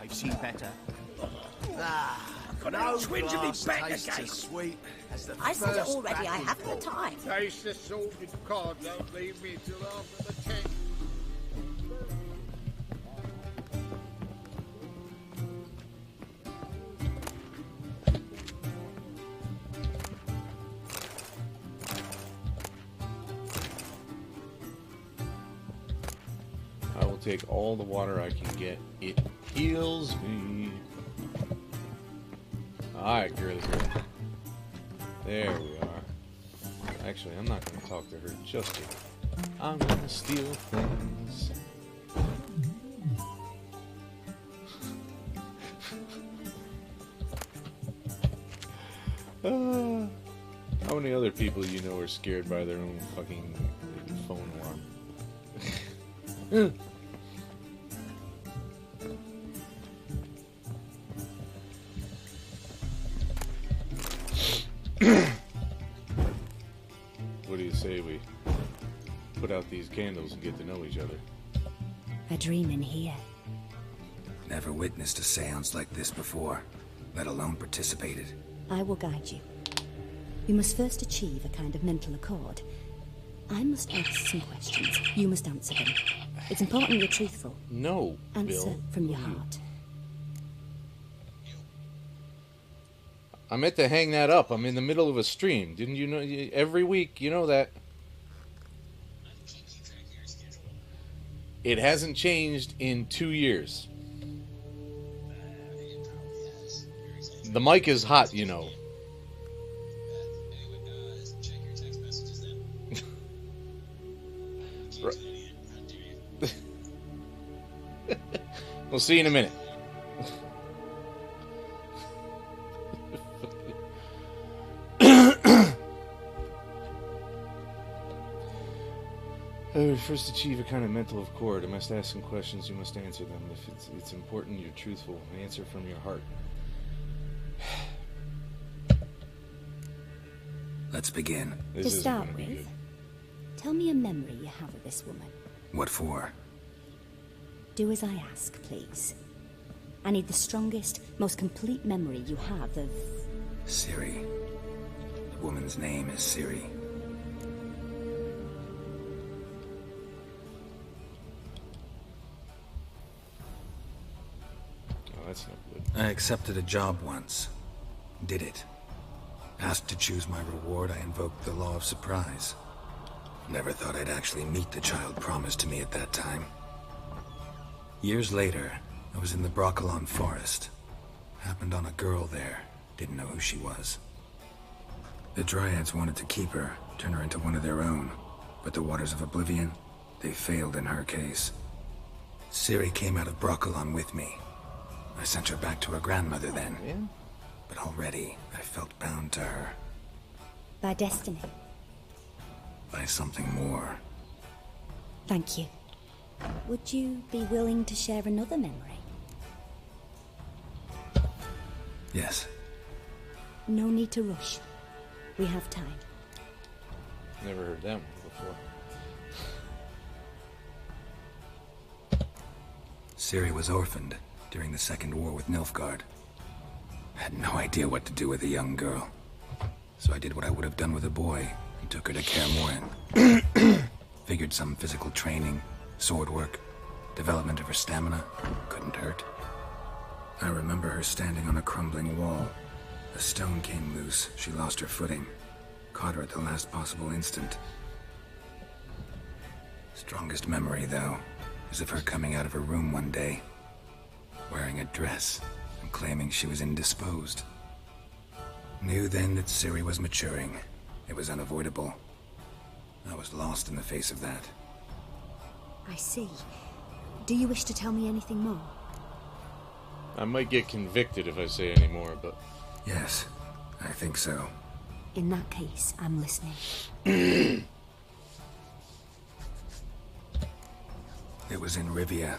I've seen better. Got no twinge of me back again. Sweet as the I said it already, I haven't the time. Taste the salted cod, don't leave me till after the 10th. I will take all the water I can get. It heals me. Alright, girly girl. There we are. Actually, I'm not going to talk to her just yet. I'm going to steal things. How many other people you know are scared by their own fucking phone alarm? What do you say we put out these candles and get to know each other? A dream in here. Never witnessed a seance like this before, let alone participated. I will guide you. You must first achieve a kind of mental accord. I must ask some questions. You must answer them. It's important you're truthful. No, Answer Bill. from your heart. I meant to hang that up. I'm in the middle of a stream. Didn't you know? Every week, you know that. It hasn't changed in 2 years. The mic is hot, you know. We'll see you in a minute. First achieve a kind of mental accord. I must ask some questions, you must answer them. If it's important, you're truthful. Answer from your heart. Let's begin. To start with, tell me a memory you have of this woman. What for? Do as I ask, please. I need the strongest, most complete memory you have of... Ciri. The woman's name is Ciri. Oh, that's not good. I accepted a job once. Did it. Asked to choose my reward, I invoked the law of surprise. Never thought I'd actually meet the child promised to me at that time. Years later, I was in the Broccolon forest. Happened on a girl there. Didn't know who she was. The Dryads wanted to keep her, turn her into one of their own. But the Waters of Oblivion, they failed in her case. Ciri came out of Broccolon with me. I sent her back to her grandmother then. Yeah. But already, I felt bound to her. By destiny. By something more. Thank you. Would you be willing to share another memory? Yes. No need to rush. We have time. Never heard that one before. Ciri was orphaned during the Second War with Nilfgaard. Had no idea what to do with a young girl. So I did what I would have done with a boy and took her to Kaer Morhen. Figured some physical training, sword work, development of her stamina couldn't hurt. I remember her standing on a crumbling wall. A stone came loose, she lost her footing. Caught her at the last possible instant. Strongest memory, though, is of her coming out of her room one day, wearing a dress and claiming she was indisposed. Knew then that Ciri was maturing. It was unavoidable. I was lost in the face of that. I see. Do you wish to tell me anything more? I might get convicted if I say any more, but... Yes, I think so. In that case, I'm listening. It was in Rivia.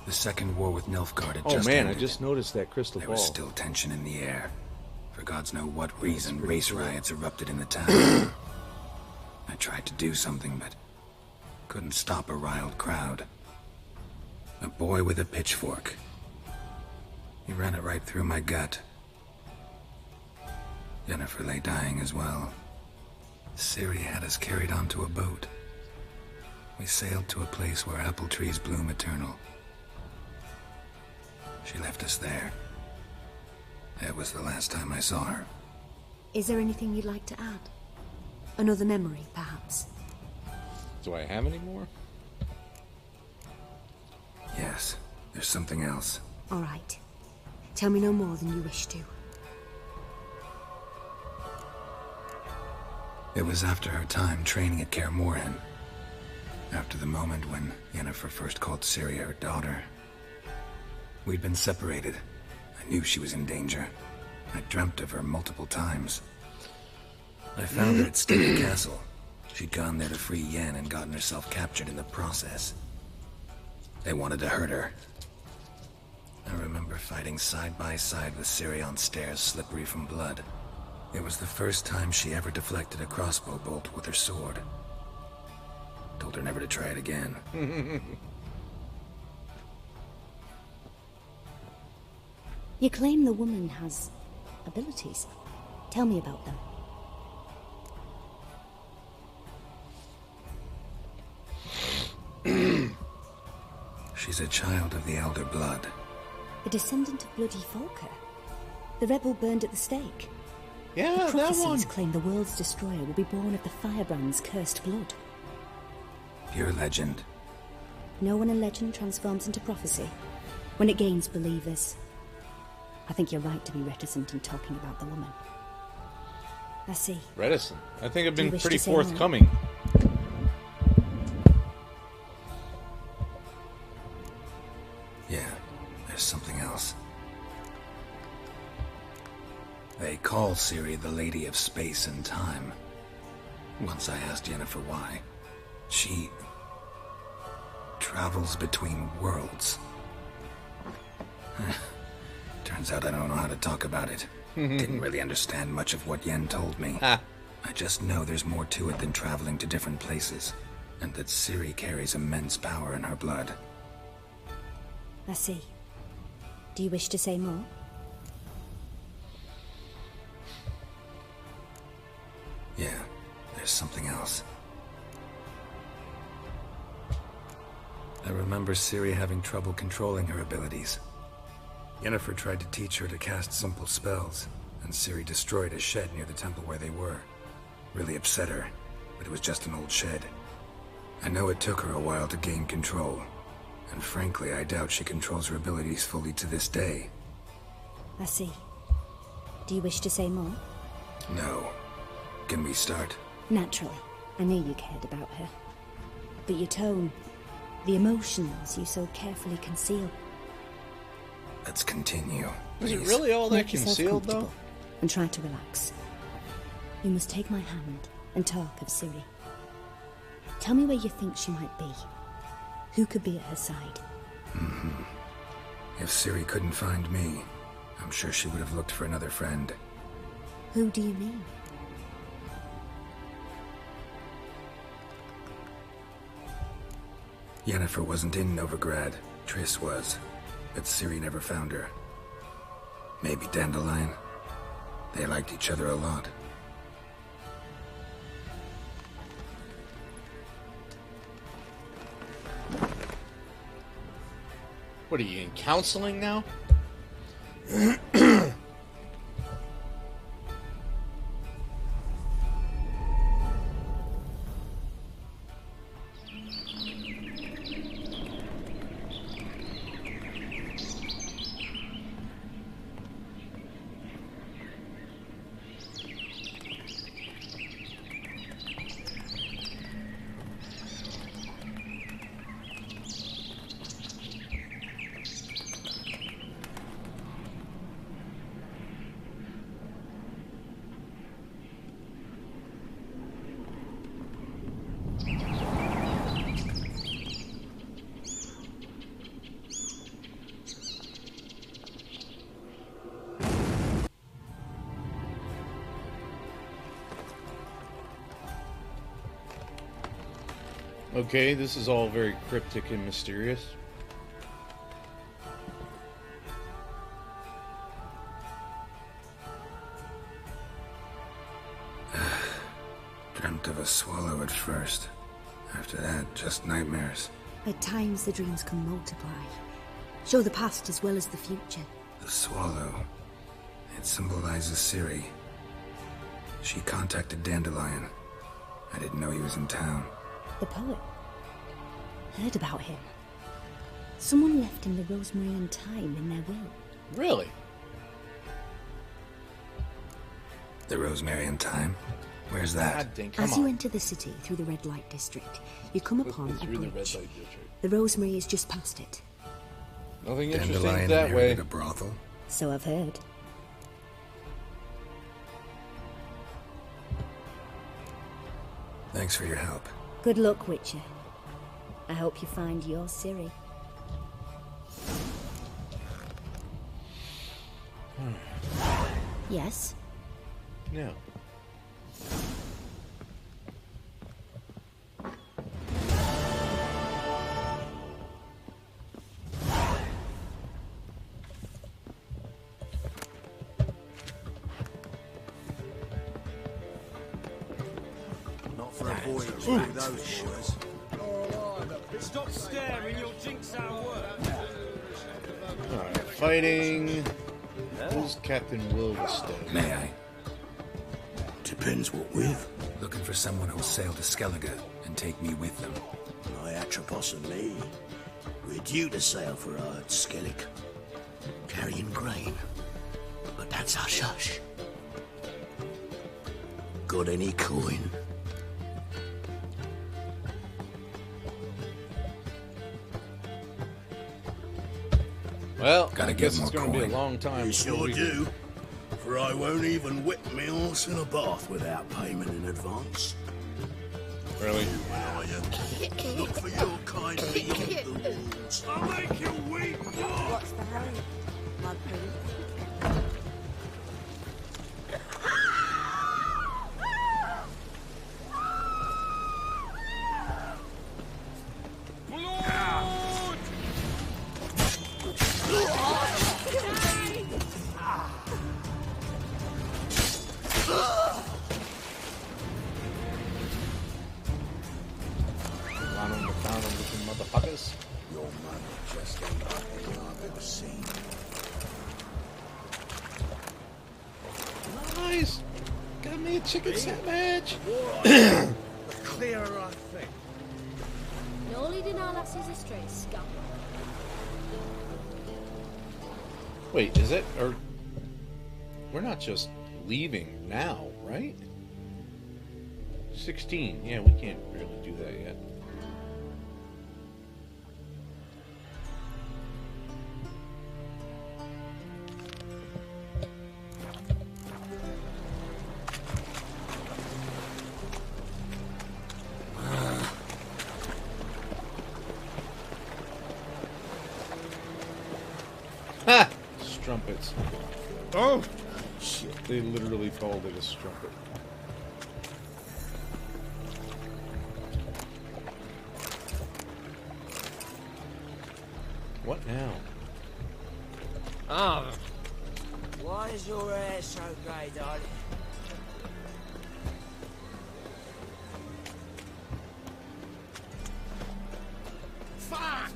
The second war with Nilfgaard had Oh just man, ended. I just noticed that crystal There ball. was still tension in the air. For gods know what reason, race riots erupted in the town. I tried to do something, but couldn't stop a riled crowd. A boy with a pitchfork. He ran it right through my gut. Yennefer lay dying as well. Ciri had us carried onto a boat. We sailed to a place where apple trees bloom eternal. She left us there. That was the last time I saw her. Is there anything you'd like to add? Another memory, perhaps? Do I have any more? Yes, there's something else. All right. Tell me no more than you wish to. It was after her time training at Kaer Morhen. After the moment when Yennefer first called Ciri her daughter. We'd been separated. I knew she was in danger. I dreamt of her multiple times. I found her at Stygia Castle. She'd gone there to free Yen and gotten herself captured in the process. They wanted to hurt her. I remember fighting side by side with Ciri on stairs slippery from blood. It was the first time she ever deflected a crossbow bolt with her sword. Told her never to try it again. You claim the woman has abilities. Tell me about them. She's a child of the Elder Blood. A descendant of bloody Falker. The rebel burned at the stake. Yeah, the that prophecies one. claim the world's destroyer will be born of the Firebrand's cursed blood. Pure legend. Know when a legend transforms into prophecy? When it gains believers. I think you're right to be reticent in talking about the woman. I see. Reticent. I think I've Do you been wish pretty to say more? forthcoming. Yeah, there's something else. They call Ciri the Lady of Space and Time. Once I asked Yennefer why. She travels between worlds. Turns out I don't know how to talk about it. Didn't really understand much of what Yen told me. I just know there's more to it than traveling to different places, and that Ciri carries immense power in her blood. I see. Do you wish to say more? Yeah, there's something else. I remember Ciri having trouble controlling her abilities. Yennefer tried to teach her to cast simple spells, and Ciri destroyed a shed near the temple where they were. Really upset her, but it was just an old shed. I know it took her a while to gain control, and frankly, I doubt she controls her abilities fully to this day. I see. Do you wish to say more? No. Can we start? Naturally. I knew you cared about her. But your tone, the emotions you so carefully conceal. Let's continue. Is it please. really all that Make yourself concealed, though? comfortable and try to relax. You must take my hand and talk of Ciri. Tell me where you think she might be. Who could be at her side? If Ciri couldn't find me, I'm sure she would have looked for another friend. Who do you mean? Yennefer wasn't in Novigrad. Triss was. But Ciri never found her. Maybe Dandelion. They liked each other a lot. What are you in counseling now? Okay, this is all very cryptic and mysterious. Dreamt of a swallow at first. After that, just nightmares. At times the dreams can multiply. Show the past as well as the future. The swallow. It symbolizes Ciri. She contacted Dandelion. I didn't know he was in town. The poet. Heard about him. Someone left him the rosemary and thyme in their will. Really? The rosemary and thyme? Where's that? As you enter the city through the red light district, you come upon a bridge. The rosemary is just past it. Nothing interesting Dandelion that way. inherited a brothel? So I've heard. Thanks for your help. Good luck, Witcher. I hope you find your Ciri. Yes? No. Not for a voyage through those shores. Stop staring, you'll jinx our work. Alright, fighting. Who's Captain Wilverstone? May I? Depends what with. Looking for someone who'll sail to Skellige and take me with them. Atropos and me. We're due to sail for Skellig, carrying grain. But that's hush-hush. Got any coin? Well, Gotta I get guess it's more going to be a coin. long time. You before sure we- do. For I won't even whip me horse in a bath without payment in advance. Really? Look for your kind beyond the walls. I'll make you weep. What's the hurry? Mug Ronald McDonald looking motherfuckers. Your mother just ain't like any I've ever seen. Nice! Got me a chicken sandwich! The clearer I think. You're leading our lasses astray, scum. Wait, is it? Or. We're not just leaving now, right? 16. Yeah, we can't really do that yet. Ha! Strumpets. Oh! Shit, they literally called it a strumpet. What now? Ah. Why is your hair so grey, darling? Fuck!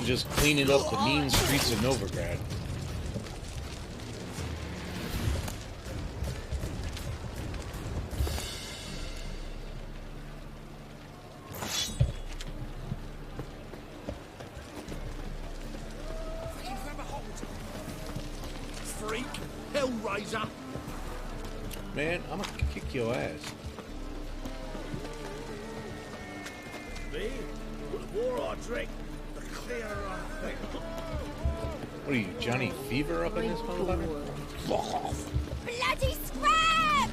Just cleaning up the mean streets of Novigrad. Freak! Hellraiser! Man, I'm gonna kick your ass. Me? The more I drink, the clearer I think. What are you, Johnny Fever up in this motherfucker? Fuck off! Bloody scram!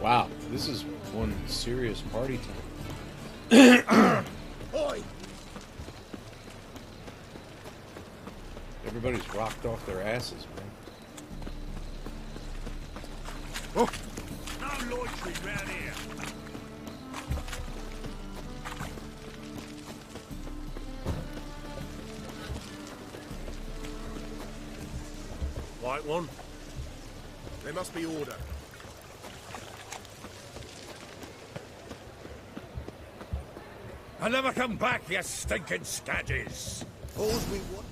Wow, this is one serious party time. Oi! Everybody's rocked off their asses, man. Oh! No loitering round here. Right one. There must be order. I'll never come back, you stinking scadges. Pause we what?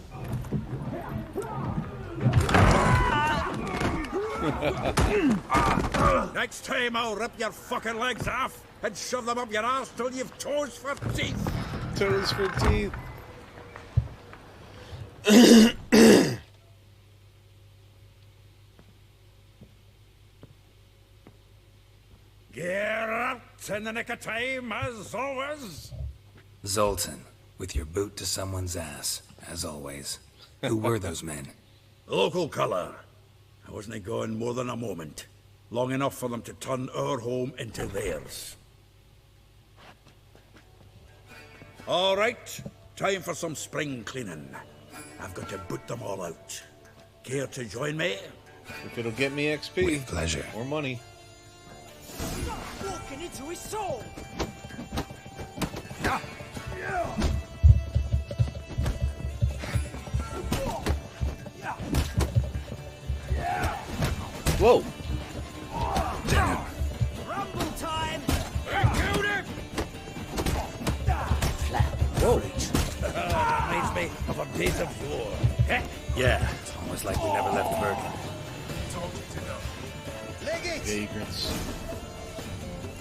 Next time I'll rip your fucking legs off and shove them up your arse till you've toes for teeth. Toes for teeth. Get out in the nick of time, as always. Zoltan, with your boot to someone's ass, as always. Who were those men? Local colour. I wasn't going more than a moment. Long enough for them to turn our home into theirs. All right, time for some spring cleaning. I've got to boot them all out. Care to join me? If it'll get me XP. With pleasure. Or money. Walking into his soul. Whoa! Rumble time! Whoa! Reminds me of a days of yore. Yeah, it's almost like we never left Bergen. Vagrants.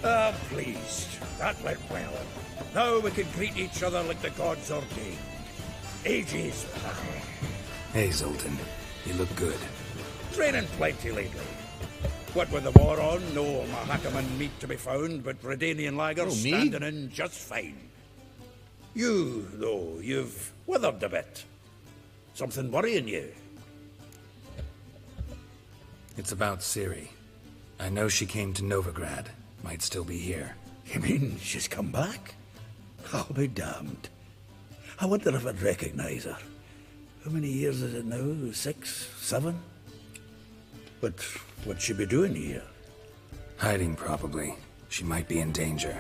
I'm pleased. That went well. Now we can greet each other like the gods ordained. Ages, pal. Hey, Zoltan. You look good. Training plenty lately. What with the war on, no Mahakaman meat to be found, but Redanian lager standing in just fine. You, though, you've withered a bit. Something worrying you? It's about Ciri. I know she came to Novigrad. Might still be here. You mean she's come back? I'll be damned. I wonder if I'd recognize her. How many years is it now? 6, 7? But what'd she be doing here? Hiding, probably. She might be in danger.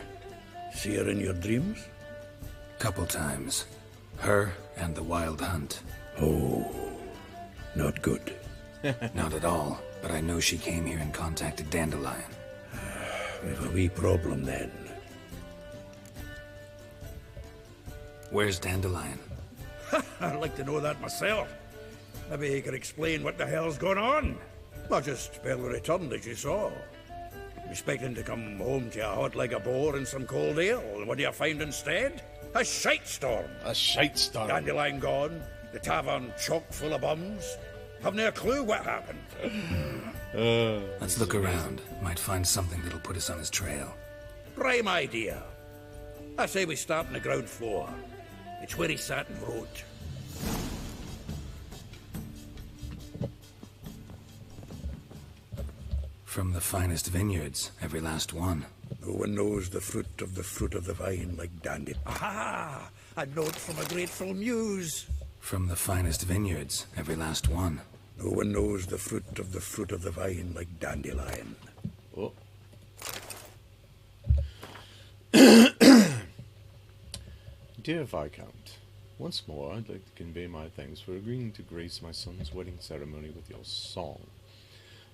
See her in your dreams? Couple times. Her and the Wild Hunt. Oh, not good. Not at all, but I know she came here and contacted Dandelion. We've a wee problem then. Where's Dandelion? I'd like to know that myself. Maybe he could explain what the hell's going on. Or just barely returned, as you saw. Expecting to come home to a hot leg of boar and some cold ale. And what do you find instead? A shite storm. A shite storm. Dandelion gone. The tavern chock full of bums. Haven't a clue what happened. Let's look around. Might find something that'll put us on his trail. Prime idea. I say we start on the ground floor. It's where he sat and wrote. From the finest vineyards, every last one. No one knows the fruit of the vine like Dandy. Aha! A note from a grateful muse. From the finest vineyards, every last one. No one knows the fruit of the vine like Dandelion. Oh. Dear Viscount, once more I'd like to convey my thanks for agreeing to grace my son's wedding ceremony with your song.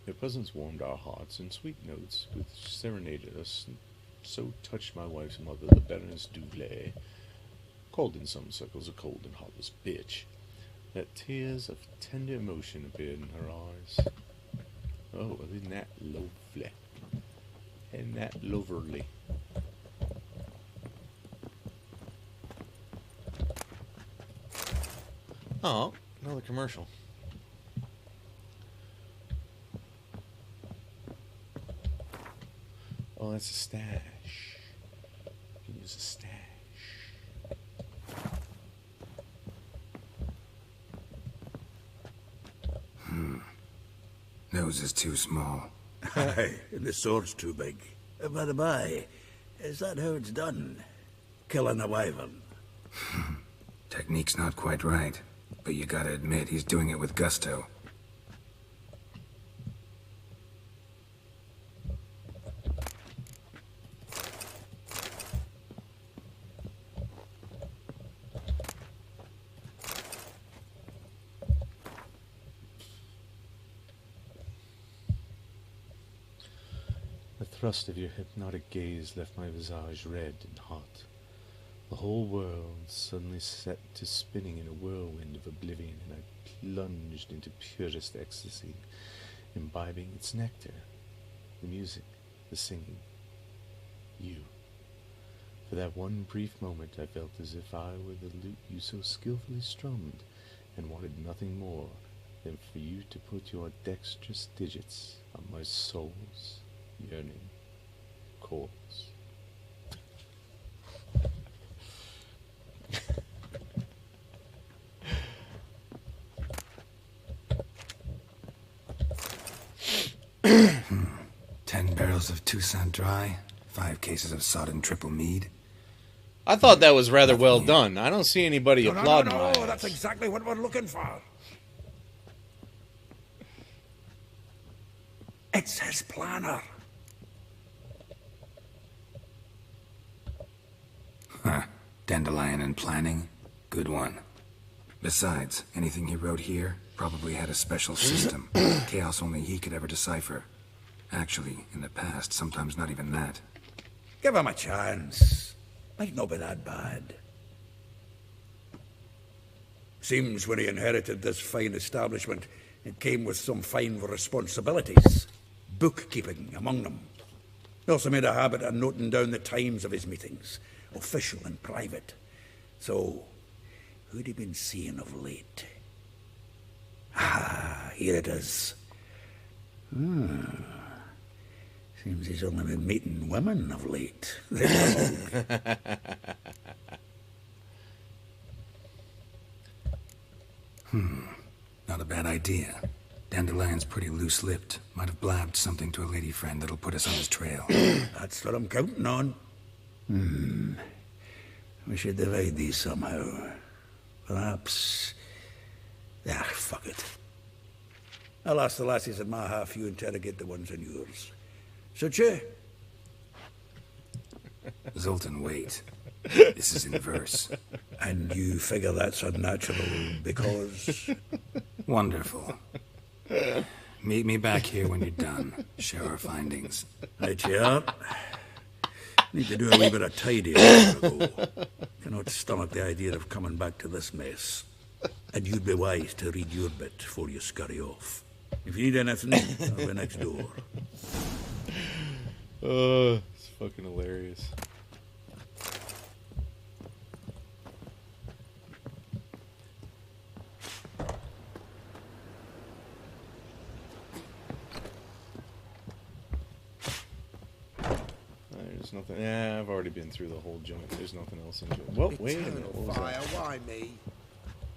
Your presence warmed our hearts, and sweet notes which serenaded us so touched my wife's mother, the Baroness Douvlay, called in some circles a cold and heartless bitch, that tears of tender emotion appeared in her eyes. Oh, isn't that lovely? Isn't that loverly? Oh, another commercial. Oh, that's a stash. You can use a stash. Nose is too small. Aye, and the sword's too big. By the by, is that how it's done? Killing a wyvern? Technique's not quite right, but you gotta admit he's doing it with gusto. The thrust of your hypnotic gaze left my visage red and hot. The whole world suddenly set to spinning in a whirlwind of oblivion, and I plunged into purest ecstasy, imbibing its nectar, the music, the singing, you. For that one brief moment I felt as if I were the lute you so skillfully strummed, and wanted nothing more than for you to put your dexterous digits on my soul's yearning chords. Ten barrels of Toussaint Dry, 5 cases of sodden triple mead. I thought that was rather well done. I don't see anybody applauding my No, ass. that's exactly what we're looking for. It's his planner. Huh. Dandelion and planning? Good one. Besides, anything he wrote here probably had a special system. Chaos only he could ever decipher. Actually, in the past, sometimes not even that. Give him a chance. Might not be that bad. Seems when he inherited this fine establishment, it came with some fine responsibilities. Bookkeeping among them. He also made a habit of noting down the times of his meetings, official and private. So, who'd he been seeing of late? Ah, here it is. Seems he's only been meeting women of late. Not a bad idea. Dandelion's pretty loose-lipped. Might have blabbed something to a lady friend that'll put us on his trail. That's what I'm counting on. We should divide these somehow. Perhaps... Ah, fuck it. I'll ask the lassies in my half, you interrogate the ones in yours. Such a... Zoltan, wait. This is in verse. And you figure that's unnatural because... Wonderful. Meet me back here when you're done. Share our findings. Right, yeah. Need to do a wee bit of tidying before I go. Cannot stomach the idea of coming back to this mess. And you'd be wise to read your bit before you scurry off. If you need anything, I'll be next door. It's fucking hilarious. There's nothing. Yeah, I've already been through the whole joint. There's nothing else in it. Whoa, wait a minute. What was that? Why me?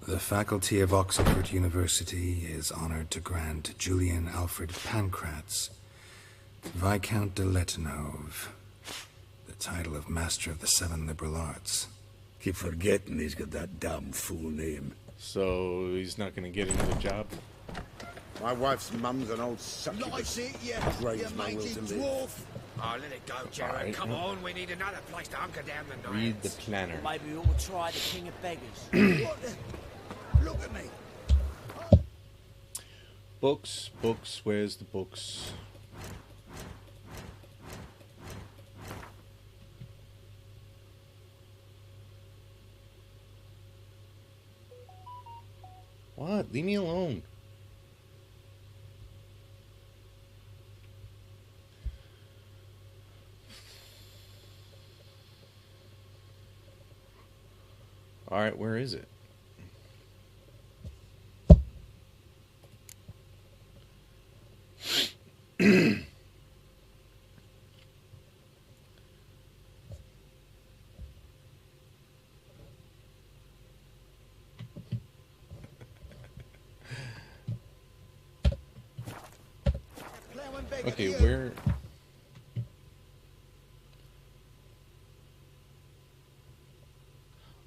The faculty of Oxford University is honored to grant Julian Alfred Pancratz, Viscount de Letonov, the title of Master of the Seven Liberal Arts. Keep forgetting he's got that damn full name. So he's not going to get another job? My wife's mum's an old succubus. Nice it, yeah. Graves You my will mangy to live. dwarf. Oh, let it go, Jared. Alright. Come on, we need another place to hunker down the night. Read the planner. Maybe we ought to try the King of Beggars. What the... Look at me. Books, books, where's the books? What? Leave me alone. Alright, where is it? Okay, where...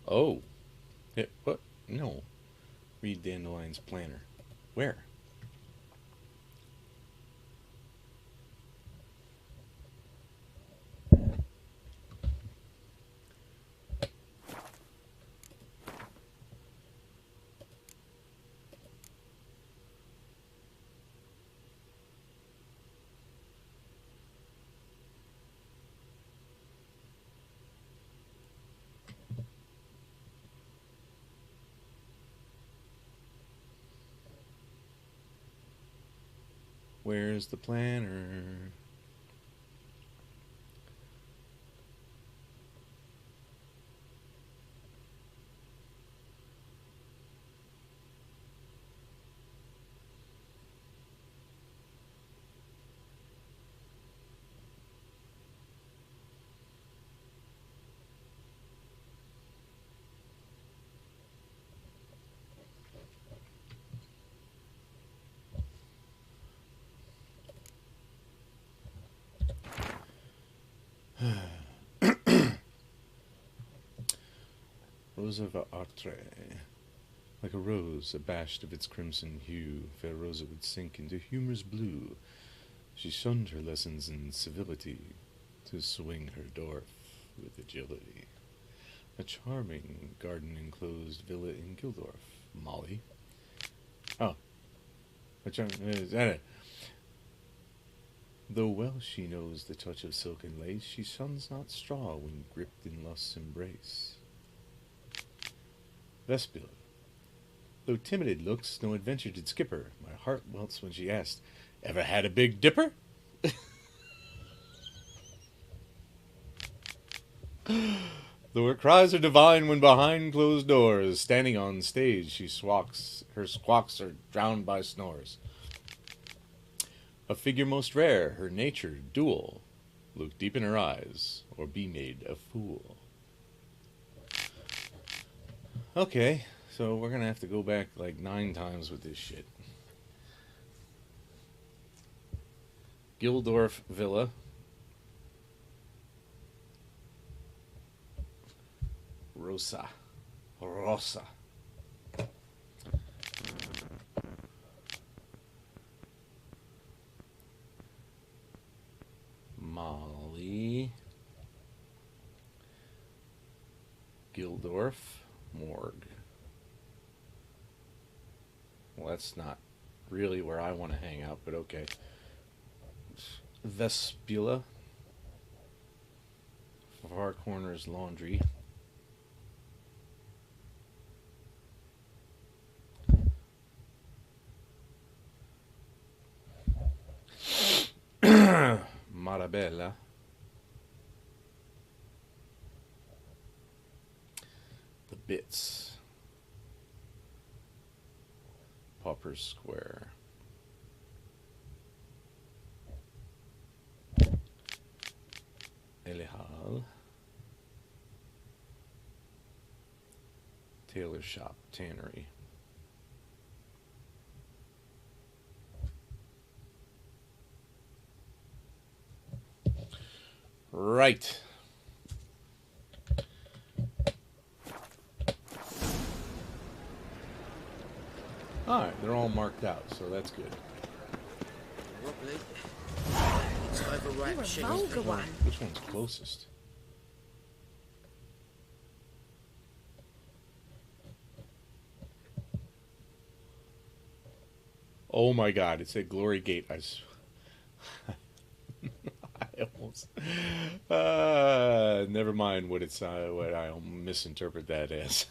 Oh. What? No. Read Dandelion's planner. Where? Where's the planner? Rosa of Artre. Like a rose, abashed of its crimson hue, fair Rosa would sink into humor's blue. She shunned her lessons in civility, to swing her dwarf with agility. A charming garden-enclosed villa in Gildorf, Molly. Oh. Though well she knows the touch of silk and lace, she shuns not straw when gripped in lust's embrace. Vespula. Though timid it looks, no adventure did skip her. My heart melts when she asked, "Ever had a Big Dipper?" Though her cries are divine when behind closed doors, standing on stage she swalks, her squawks are drowned by snores. A figure most rare, her nature dual, look deep in her eyes, or be made a fool. Okay, so we're gonna have to go back like 9 times with this shit. Gildorf Villa. Rosa. Molly. Gildorf. Morgue. Well, that's not really where I want to hang out, but okay. Vespula. Far Corners Laundry. Marabella. The Bits. Pauper's Square. Elihal. Tailor Shop, Tannery. Right. Alright, they're all marked out, so that's good. It's overripe shit. Which one's closest? Oh my god, it said Glory Gate. I almost... never mind what it's what I misinterpret that as.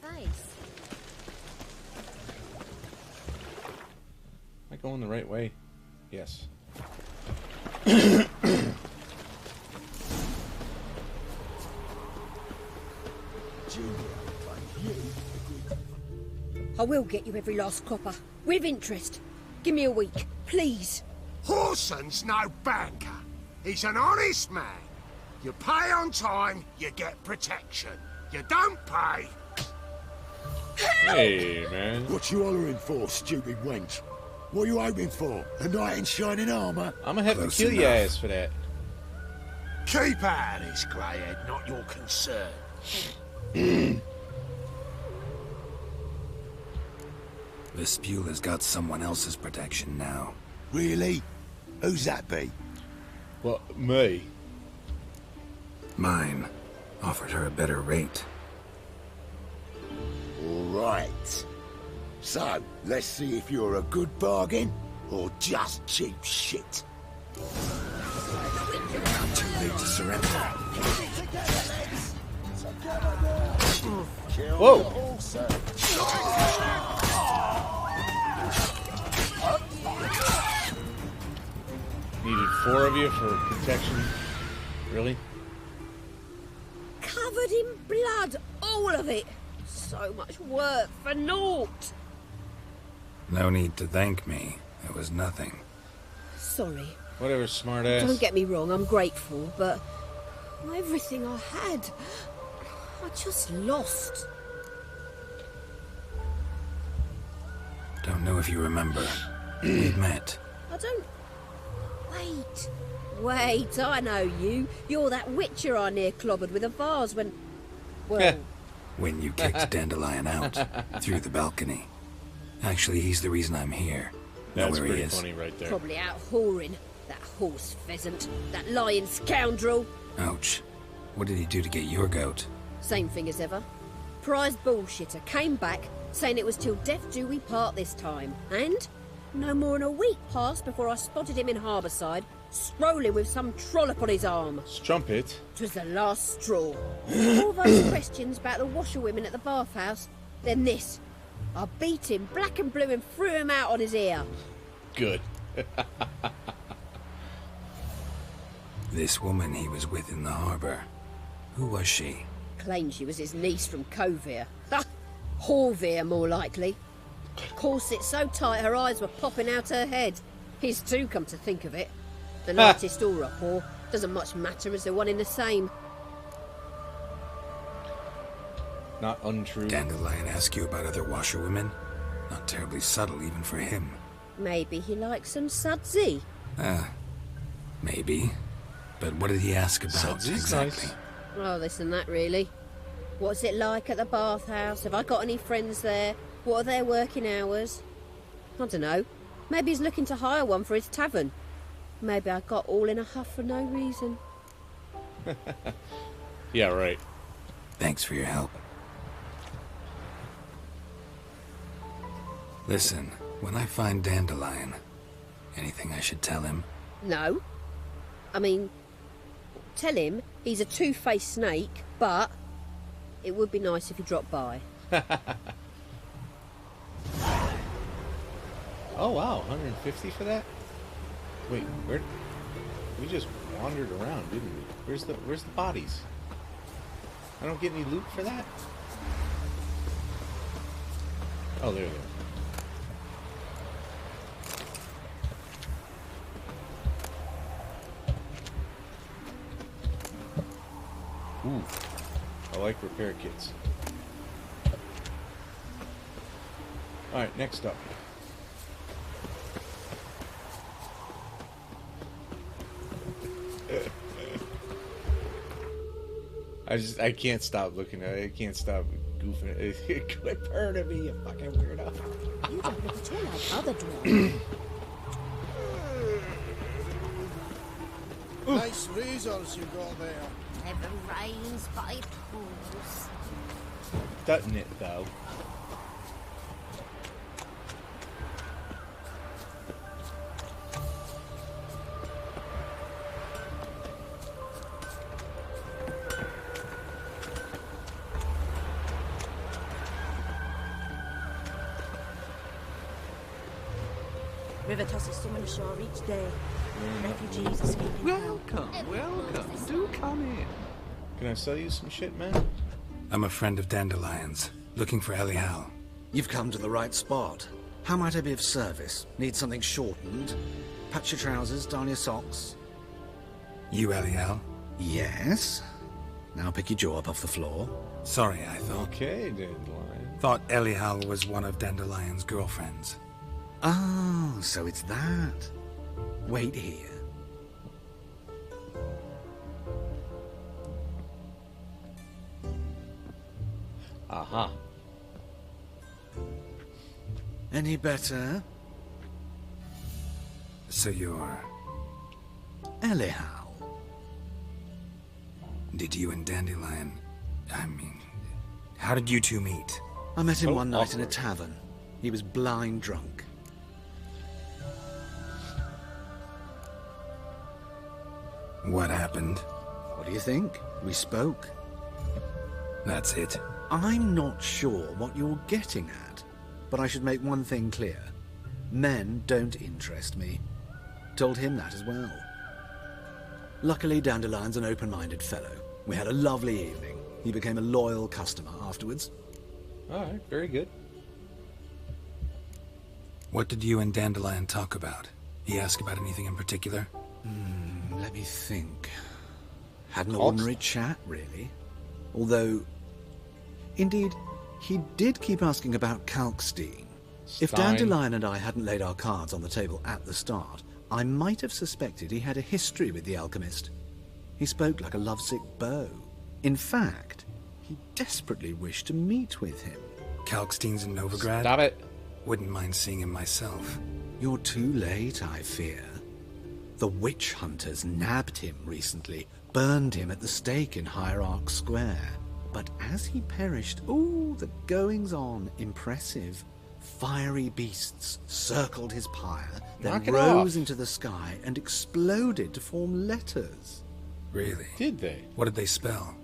Nice. Am I going the right way? Yes. I will get you every last copper, with interest. Give me a week, please. Horson's no banker. He's an honest man. You pay on time, you get protection. You don't pay... Hey, man. What you hollering for, stupid wench? What you hoping for? A knight in shining armour? I'm gonna have to kill your ass for that. Keep out of this, Greyhead, not your concern. Vespula's got someone else's protection now. Really? Who's that be? Well, me. Mine. Offered her a better rate. All right. So, let's see if you're a good bargain or just cheap shit. I'm too late to surrender. Whoa! Needed 4 of you for protection. Really? Covered in blood, all of it. So much work for naught. No need to thank me. It was nothing. Sorry. Whatever, smartass. Don't get me wrong, I'm grateful, but everything I had, I just lost. Don't know if you remember. We met. I don't... Wait, I know you. You're that witcher I near clobbered with a vase when... Well... When you kicked Dandelion out, through the balcony. Actually, he's the reason I'm here. That's know where he pretty is. funny right there. Probably out whoring. That horse pheasant. That lying scoundrel. Ouch. What did he do to get your goat? Same thing as ever. Prize bullshitter came back, saying it was till death do we part this time. And no more than a week passed before I spotted him in Harbourside, strolling with some trollop on his arm. Strumpet? 'Twas the last straw. All those questions about the washerwomen at the bathhouse, then this. I beat him black and blue and threw him out on his ear. Good. This woman he was with in the harbour. Who was she? Claimed she was his niece from Kovir. Ha! Horvir, more likely. Corset so tight her eyes were popping out her head. His too, come to think of it. An artist or a whore doesn't much matter as they're one in the same. Not untrue. Dandelion ask you about other washerwomen? Not terribly subtle even for him. Maybe he likes some sudsy. Maybe. But what did he ask about Sudsy's exactly? nice. Oh, this and that, really. What's it like at the bathhouse? Have I got any friends there? What are their working hours? I don't know. Maybe he's looking to hire one for his tavern. Maybe I got all in a huff for no reason. Yeah, right. Thanks for your help. Listen, when I find Dandelion, anything I should tell him? No. I mean, tell him he's a two-faced snake, but it would be nice if he dropped by. Oh wow, 150 for that? Wait, where? We just wandered around, didn't we? Where's the bodies? I don't get any loot for that? Oh, there they are. Ooh, I like repair kits. Alright, next up. I can't stop looking at it. I can't stop goofing. Quit purring at me, you fucking weirdo. You don't look at all like other dwarves. Nice results you got there. Never rains by pools. Doesn't it, though? River tosses someone ashore each day. Refugees escaping. Welcome. Do come in. Can I sell you some shit, man? I'm a friend of Dandelion's, looking for Elial. You've come to the right spot. How might I be of service? Need something shortened? Patch your trousers, darn your socks? You Elial? Yes. Now pick your jaw up off the floor. Sorry, I thought. Okay, Dandelion. Thought Elihal was one of Dandelion's girlfriends. Oh, so it's that. Wait here. Aha. Any better? So you're... Elihal. Did you and Dandelion... I mean... How did you two meet? I met him one night in a tavern. He was blind drunk. What happened? What do you think? We spoke. That's it. I'm not sure what you're getting at, but I should make one thing clear. Men don't interest me. Told him that as well. Luckily, Dandelion's an open-minded fellow. We had a lovely evening. He became a loyal customer afterwards. Alright, very good. What did you and Dandelion talk about? He asked about anything in particular? Let me think. Had an ordinary chat, really. Although, indeed, he did keep asking about Kalkstein. If Dandelion and I hadn't laid our cards on the table at the start, I might have suspected he had a history with the alchemist. He spoke like a lovesick beau. In fact, he desperately wished to meet with him. Kalkstein's in Novigrad? Stop it. Wouldn't mind seeing him myself. You're too late, I fear. The witch hunters nabbed him recently, burned him at the stake in Hierarch Square. But as he perished, the goings-on, impressive. Fiery beasts circled his pyre, then rose into the sky and exploded to form letters. Really? Did they? What did they spell?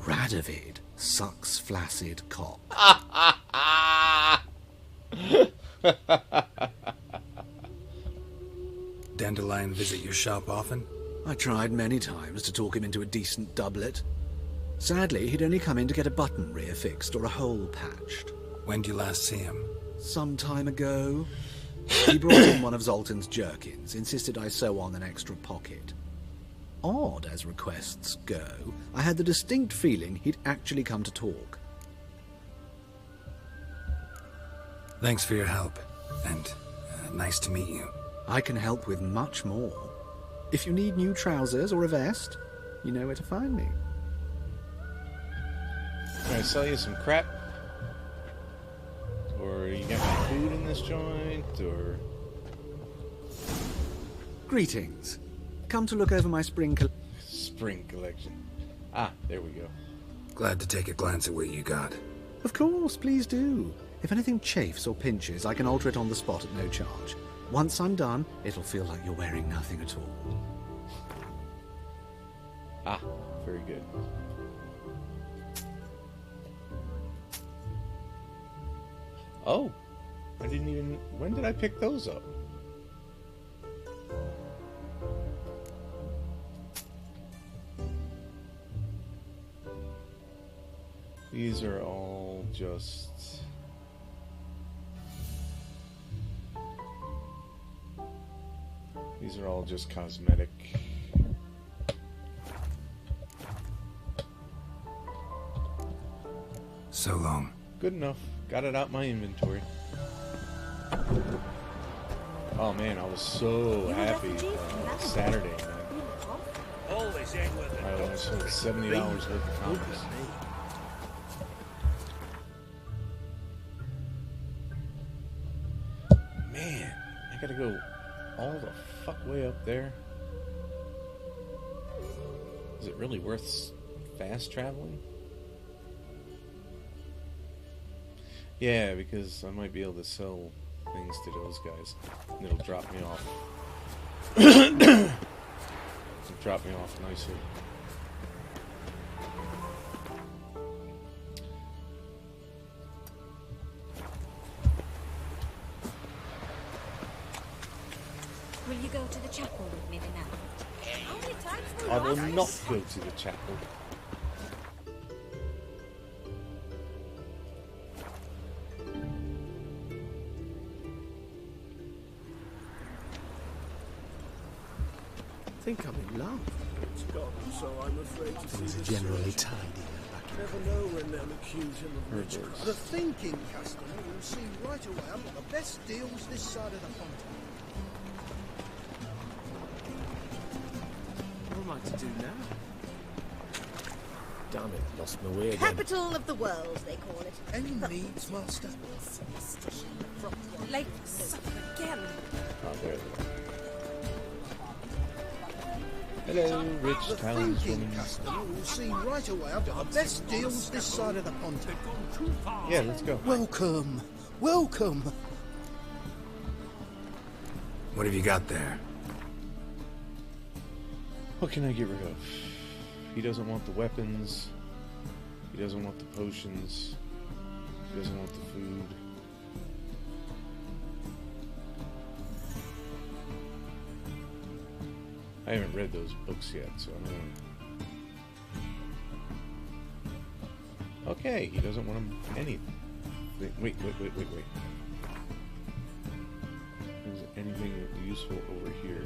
Radovid sucks flaccid cock. Dandelion visit your shop often? I tried many times to talk him into a decent doublet. Sadly, he'd only come in to get a button reaffixed or a hole patched. When did you last see him? Some time ago. He brought in one of Zoltan's jerkins, insisted I sew on an extra pocket. Odd as requests go, I had the distinct feeling he'd actually come to talk. Thanks for your help, and nice to meet you. I can help with much more. If you need new trousers or a vest, you know where to find me. Can I sell you some crap? Or you got my food in this joint, or... Greetings. Come to look over my spring collection. Ah, there we go. Glad to take a glance at what you got. Of course, please do. If anything chafes or pinches, I can alter it on the spot at no charge. Once I'm done, it'll feel like you're wearing nothing at all. Ah, very good. Oh, I didn't even... When did I pick those up? These are all just... These are all just cosmetic. So long. Good enough. Got it out my inventory. Oh man, I was so happy Saturday, man. I only sold $70 worth of comics. Man, I gotta go all the fuck way up there. Is it really worth fast traveling? Yeah, because I might be able to sell things to those guys, and it'll drop me off. It'll drop me off nicely. Will you go to the chapel with me tonight? I will not go to the chapel. I think I'm in love. It's gone, so I'm afraid to see Things are the generally search. tidy back Never know when they'll accuse him of witchcraft. The thinking customer will see right away I've got the best deals this side of the pond. What am I to do now? Damn it, lost my way again. Capital of the world, they call it. Any needs, master? Late supper again. Oh, there they are. Hello, rich townswoman. Customer will see right away I've got the best deals this side of the pond. Yeah, let's go. Welcome. Welcome. What have you got there? What can I get rid of? He doesn't want the weapons. He doesn't want the potions. He doesn't want the food. I haven't read those books yet, so I don't know. Okay, he doesn't want anything. Wait. Is there anything useful over here?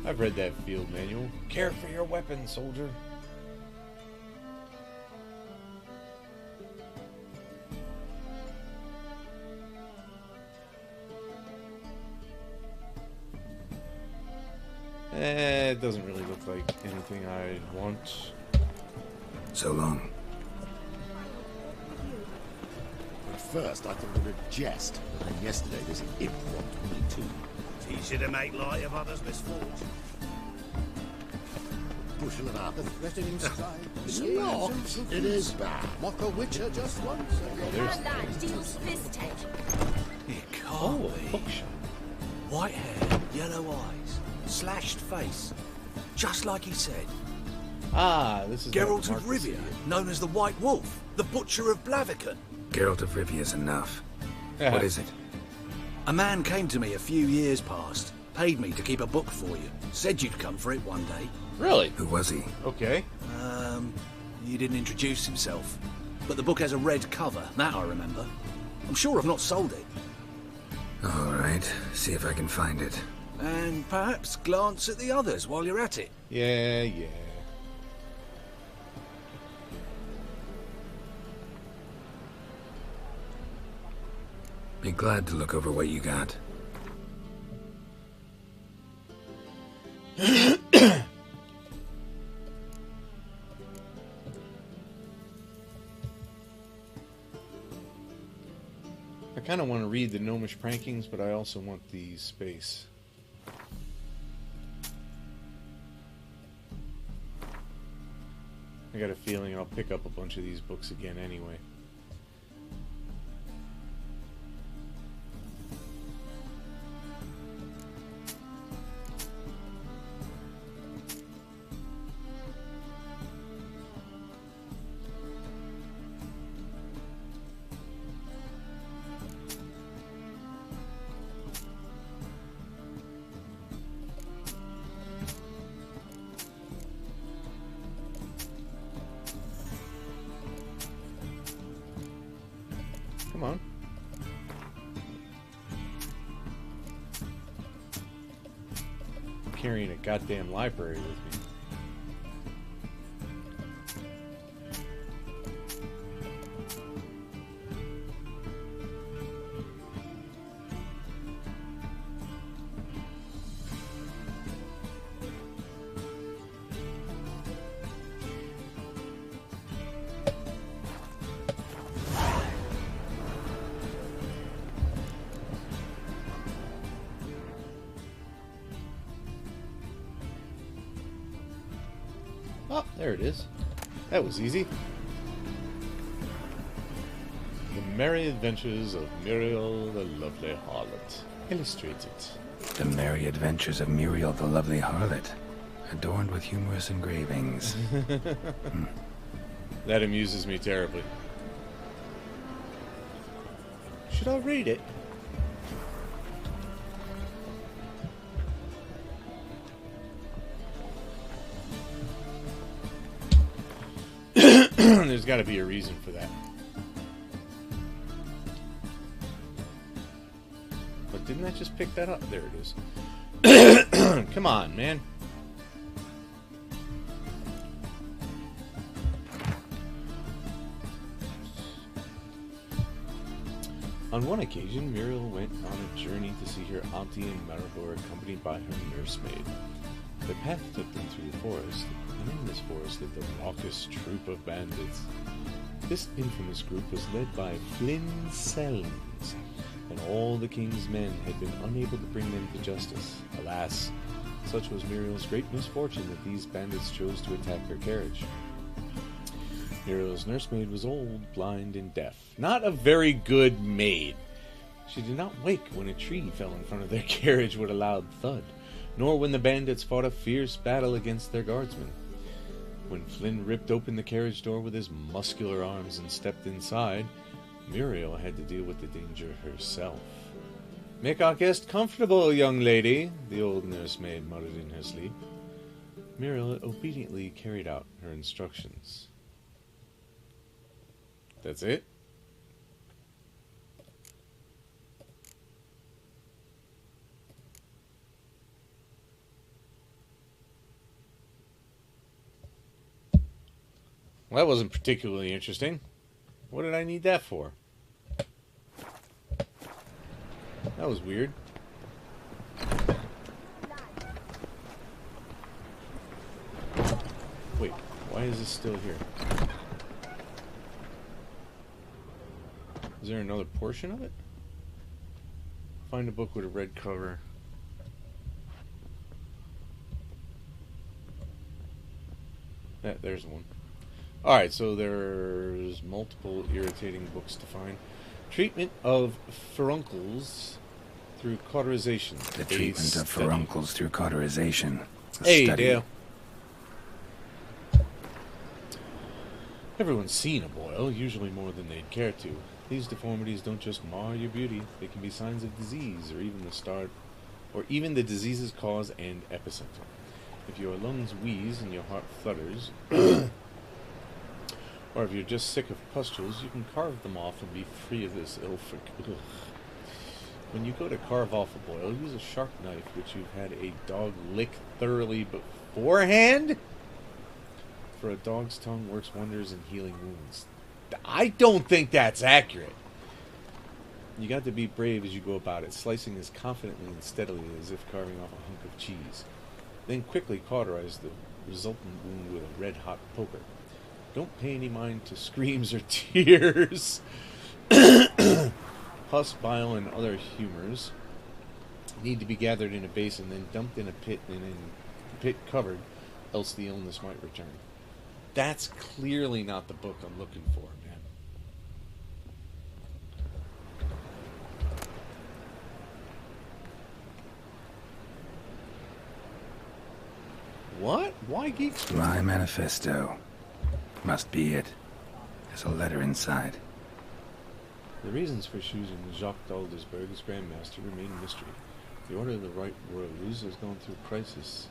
I've read that field manual. Care for your weapon, soldier. It doesn't really look like anything I'd want. So long. At first, I thought it was a jest, but then yesterday this imp robbed me too. It's easy to make light of others' misfortune. Bushel of apples. Let him inside. It's not. It is bad. Mock a witcher just once. That lad deals fistic. It can't be. Bookshop. White hair, yellow eyes, slashed face. Just like he said. Ah, this is Geralt of Rivia, known as the White Wolf, the Butcher of Blaviken. Geralt of Rivia's enough. What is it? A man came to me a few years past, paid me to keep a book for you, said you'd come for it one day. Really? Who was he? Okay. He didn't introduce himself, but the book has a red cover, that I remember. I'm sure I've not sold it. All right, see if I can find it. And perhaps glance at the others while you're at it. Yeah. Be glad to look over what you got. I kind of want to read the Gnomish Prankings, but I also want the space. I got a feeling I'll pick up a bunch of these books again anyway. Come on. I'm carrying a goddamn library with me. Oh, there it is. That was easy. The Merry Adventures of Muriel the Lovely Harlot. Illustrated. The Merry Adventures of Muriel the Lovely Harlot, adorned with humorous engravings. That amuses me terribly. Should I read it? There's got to be a reason for that. But didn't I just pick that up? There it is. Come on, man. On one occasion, Muriel went on a journey to see her auntie in Maribor, accompanied by her nursemaid. The path took them through the forest, and in this forest lived a raucous troop of bandits. This infamous group was led by Flynn Selms, and all the king's men had been unable to bring them to justice. Alas, such was Muriel's great misfortune that these bandits chose to attack her carriage. Muriel's nursemaid was old, blind, and deaf. Not a very good maid. She did not wake when a tree fell in front of their carriage with a loud thud, nor when the bandits fought a fierce battle against their guardsmen. When Flynn ripped open the carriage door with his muscular arms and stepped inside, Muriel had to deal with the danger herself. "Make our guest comfortable, young lady," the old nursemaid muttered in her sleep. Muriel obediently carried out her instructions. That's it? Well, that wasn't particularly interesting. What did I need that for? That was weird. Wait, why is this still here? Is there another portion of it? Find a book with a red cover. There's one. Alright, so there's multiple irritating books to find. Treatment of furuncles through cauterization. The treatment of furuncles through cauterization. Hey, Dale. Everyone's seen a boil, usually more than they'd care to. These deformities don't just mar your beauty, they can be signs of disease, or even the disease's cause and epicenter. If your lungs wheeze and your heart flutters, or if you're just sick of pustules, you can carve them off and be free of this ill freak. When you go to carve off a boil, use a sharp knife which you've had a dog lick thoroughly beforehand. For a dog's tongue works wonders in healing wounds. I don't think that's accurate. You got to be brave as you go about it, slicing as confidently and steadily as if carving off a hunk of cheese. Then quickly cauterize the resultant wound with a red-hot poker. Don't pay any mind to screams or tears. Pus, bile, and other humors need to be gathered in a basin, then dumped in a pit, and in a pit covered, else the illness might return. That's clearly not the book I'm looking for, man. What? Why Geek Squad? My manifesto. Must be it. There's a letter inside. The reasons for choosing Jacques d'Aldersberg as Grand Master remain a mystery. The Order of the Right Rose has gone through crisis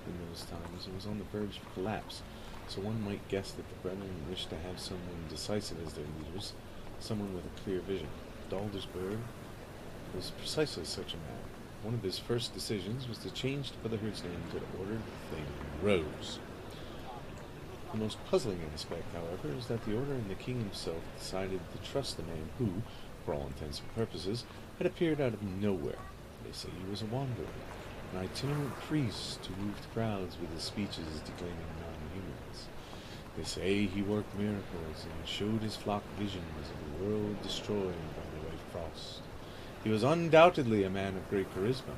in those times and was on the verge of collapse, so one might guess that the Brethren wished to have someone decisive as their leaders, someone with a clear vision. D'Aldersberg was precisely such a man. One of his first decisions was to change the Brotherhood's name to the Order of the Flaming Rose. The most puzzling aspect, however, is that the Order and the King himself decided to trust the man who, for all intents and purposes, had appeared out of nowhere. They say he was a wanderer, an itinerant priest who moved crowds with his speeches declaiming non-humans. They say he worked miracles and showed his flock visions of a world destroyed by the White Frost. He was undoubtedly a man of great charisma,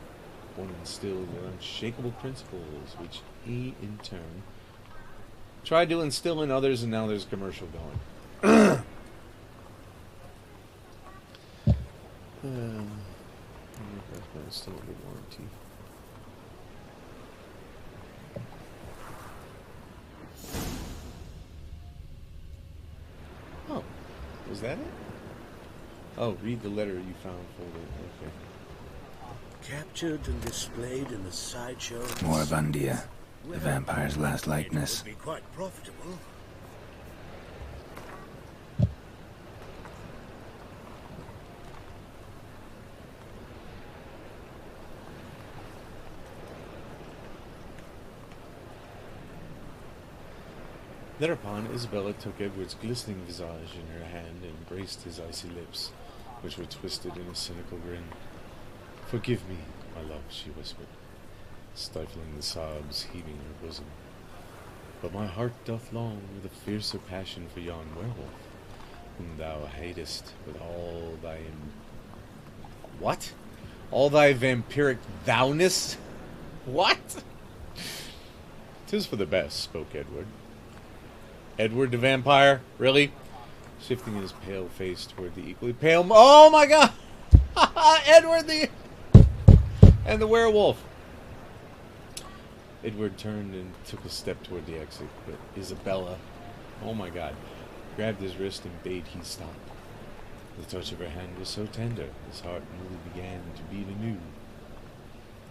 one instilled with unshakable principles, which he, in turn, tried to instill in others, and now there's a commercial going. Still under warranty. Oh, was that it? Oh, read the letter you found folder. Okay. Captured and displayed in the sideshow. Moribundia, the vampire's last likeness. It would be quite profitable. Thereupon Isabella took Edward's glistening visage in her hand and embraced his icy lips, which were twisted in a cynical grin. "Forgive me, my love," she whispered, stifling the sobs heaving her bosom. "But my heart doth long with a fiercer passion for yon werewolf, whom thou hatest with all thy what? All thy vampiric thowness? What? "'Tis for the best," spoke Edward. Edward the vampire? Really? Shifting his pale face toward the equally pale... Oh my god! Edward the... and the werewolf! Edward turned and took a step toward the exit, but Isabella... oh my god... grabbed his wrist and bade he stop. The touch of her hand was so tender, his heart newly began to beat anew.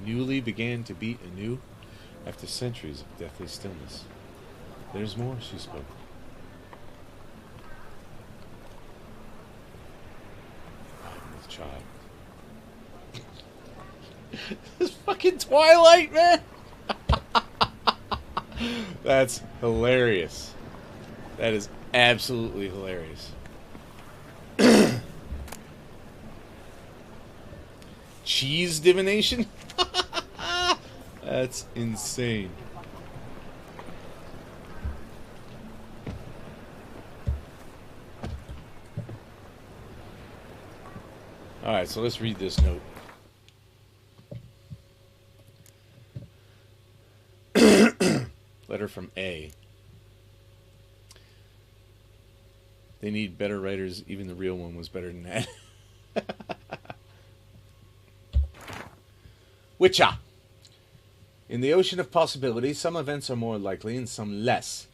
Newly began to beat anew? After centuries of deathly stillness. "There's more," she spoke. I'm with child. This fucking Twilight, man! That's hilarious. That is absolutely hilarious. Cheese divination? That's insane. Alright, so let's read this note. Letter from A. They need better writers. Even the real one was better than that. Witcher. In the ocean of possibilities, some events are more likely and some less.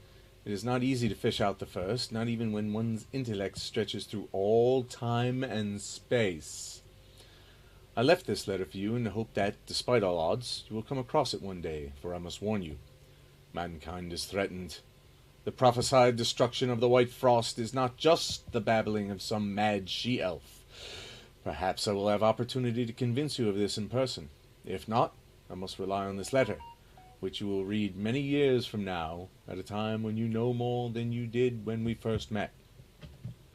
It is not easy to fish out the first, not even when one's intellect stretches through all time and space. I left this letter for you in the hope that, despite all odds, you will come across it one day, for I must warn you. Mankind is threatened. The prophesied destruction of the White Frost is not just the babbling of some mad she-elf. Perhaps I will have opportunity to convince you of this in person. If not, I must rely on this letter, which you will read many years from now, at a time when you know more than you did when we first met.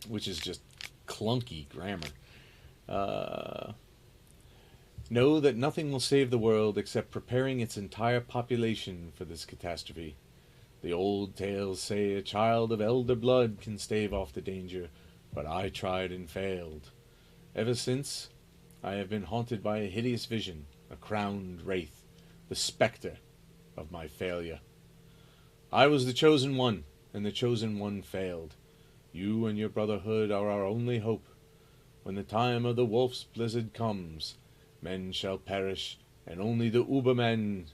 Which is just clunky grammar. Know that nothing will save the world except preparing its entire population for this catastrophe. The old tales say a child of elder blood can stave off the danger, but I tried and failed. Ever since, I have been haunted by a hideous vision, a crowned wraith, the spectre of my failure. I was the chosen one, and the chosen one failed. You and your brotherhood are our only hope. When the time of the wolf's blizzard comes, men shall perish, and only the Ubermen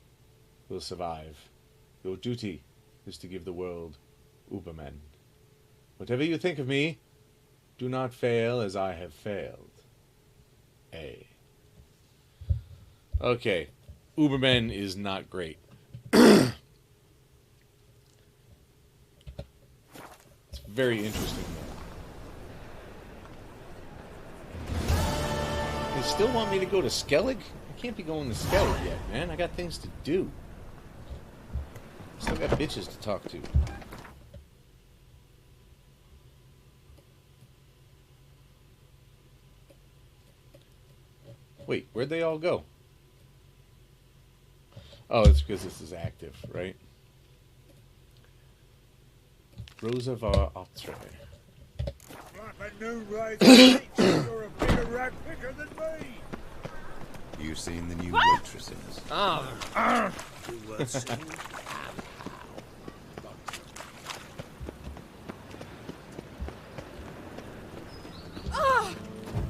will survive. Your duty is to give the world Ubermen. Whatever you think of me, do not fail as I have failed. A. Okay, Ubermen is not great. It's very interesting, though. They still want me to go to Skellig? I can't be going to Skellig yet, man. I got things to do. Still got bitches to talk to. Wait, where'd they all go? Oh, it's because this is active, right? Rosa var Optre. You're a bigger rat picker than me. You seen the new waitresses? You were seen.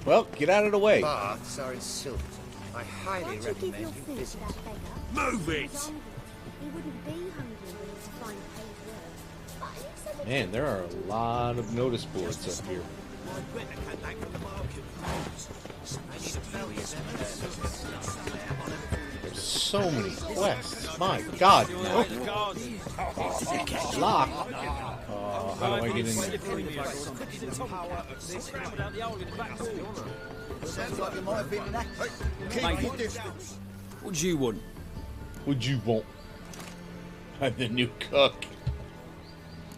Well, get out of the way. Baths are in Silverton. I highly recommend you visit. Move it! He wouldn't be hungry when he's fine paid work. Man, there are a lot of notice boards up here. There's so many quests. My God, no. Lock. How do I get in there? Sounds like you might have been an actor. Keep your distance. What do you want? What do you want? I'm the new cook.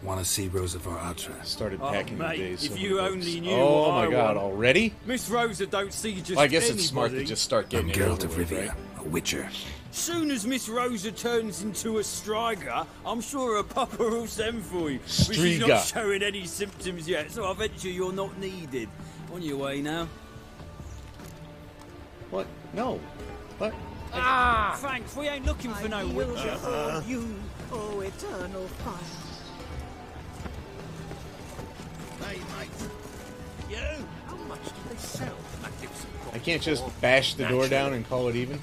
Want to see Rosa Atra? Started packing the days. If you only knew. Oh my God! Already? Miss Rosa don't see just. Well, I guess anybody. it's smart to just start getting. I'm Geralt of Rivia, a Witcher. Soon as Miss Rosa turns into a Striga, I'm sure her papa will send for you. But she's not showing any symptoms yet, so I venture you're not needed. On your way now. What? No. What? Ah! Thanks, we ain't looking for no Witcher. You, oh eternal fire. Hey, mate. You? How much do they sell? I can't just bash the door down and call it even.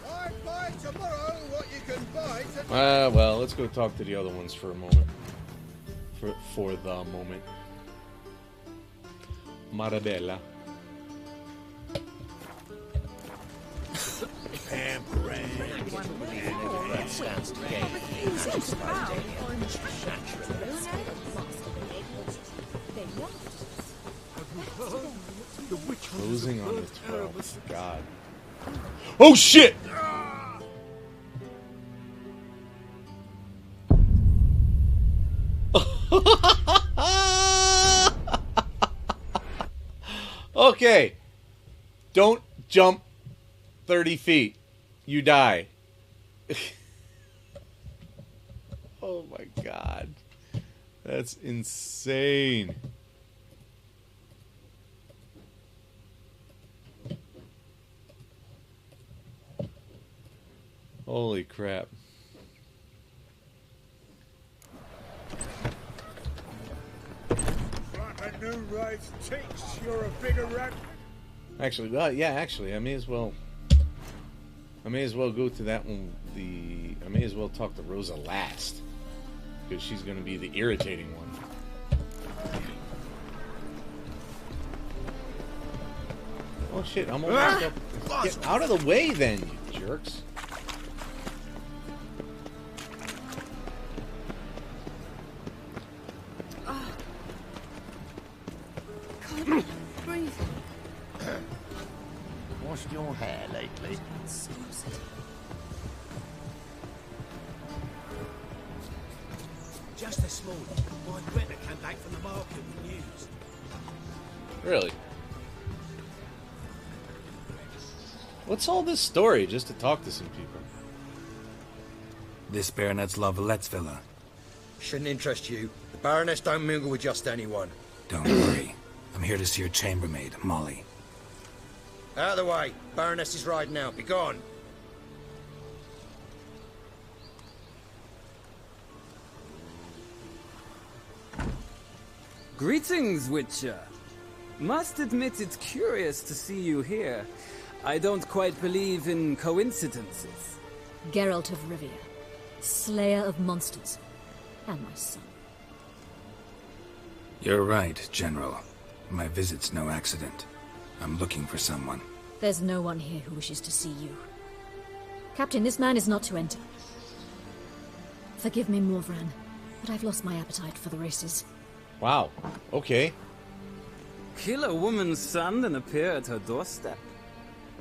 I buy tomorrow what you can buy today. Well, let's go talk to the other ones for a moment. For the moment. Marabella. That stands to gain. Closing on the 12th. God. Oh shit! Okay. Don't jump 30 feet. You die. Oh my God. That's insane. Holy crap. Like a new rice takes, you're a bigger rat. Actually, yeah, actually, I may as well go to that one. I may as well talk to Rosa last, because she's going to be the irritating one. Oh shit! I'm almost up. Get out of the way, then, you jerks! Can't breathe. Washed your hair lately? Just this morning, my Greta came back from the market with news. Really? What's all this story? Just to talk to some people. This Baronet's La Vallette's villa. Shouldn't interest you. The Baroness don't mingle with just anyone. Don't worry. I'm here to see your chambermaid, Molly. Out of the way. Baroness is riding out. Be gone. Greetings, Witcher. Must admit it's curious to see you here. I don't quite believe in coincidences. Geralt of Rivia, slayer of monsters, and my son. You're right, General. My visit's no accident. I'm looking for someone. There's no one here who wishes to see you. Captain, this man is not to enter. Forgive me, Morvran, but I've lost my appetite for the races. Wow. Okay. Kill a woman's son and appear at her doorstep?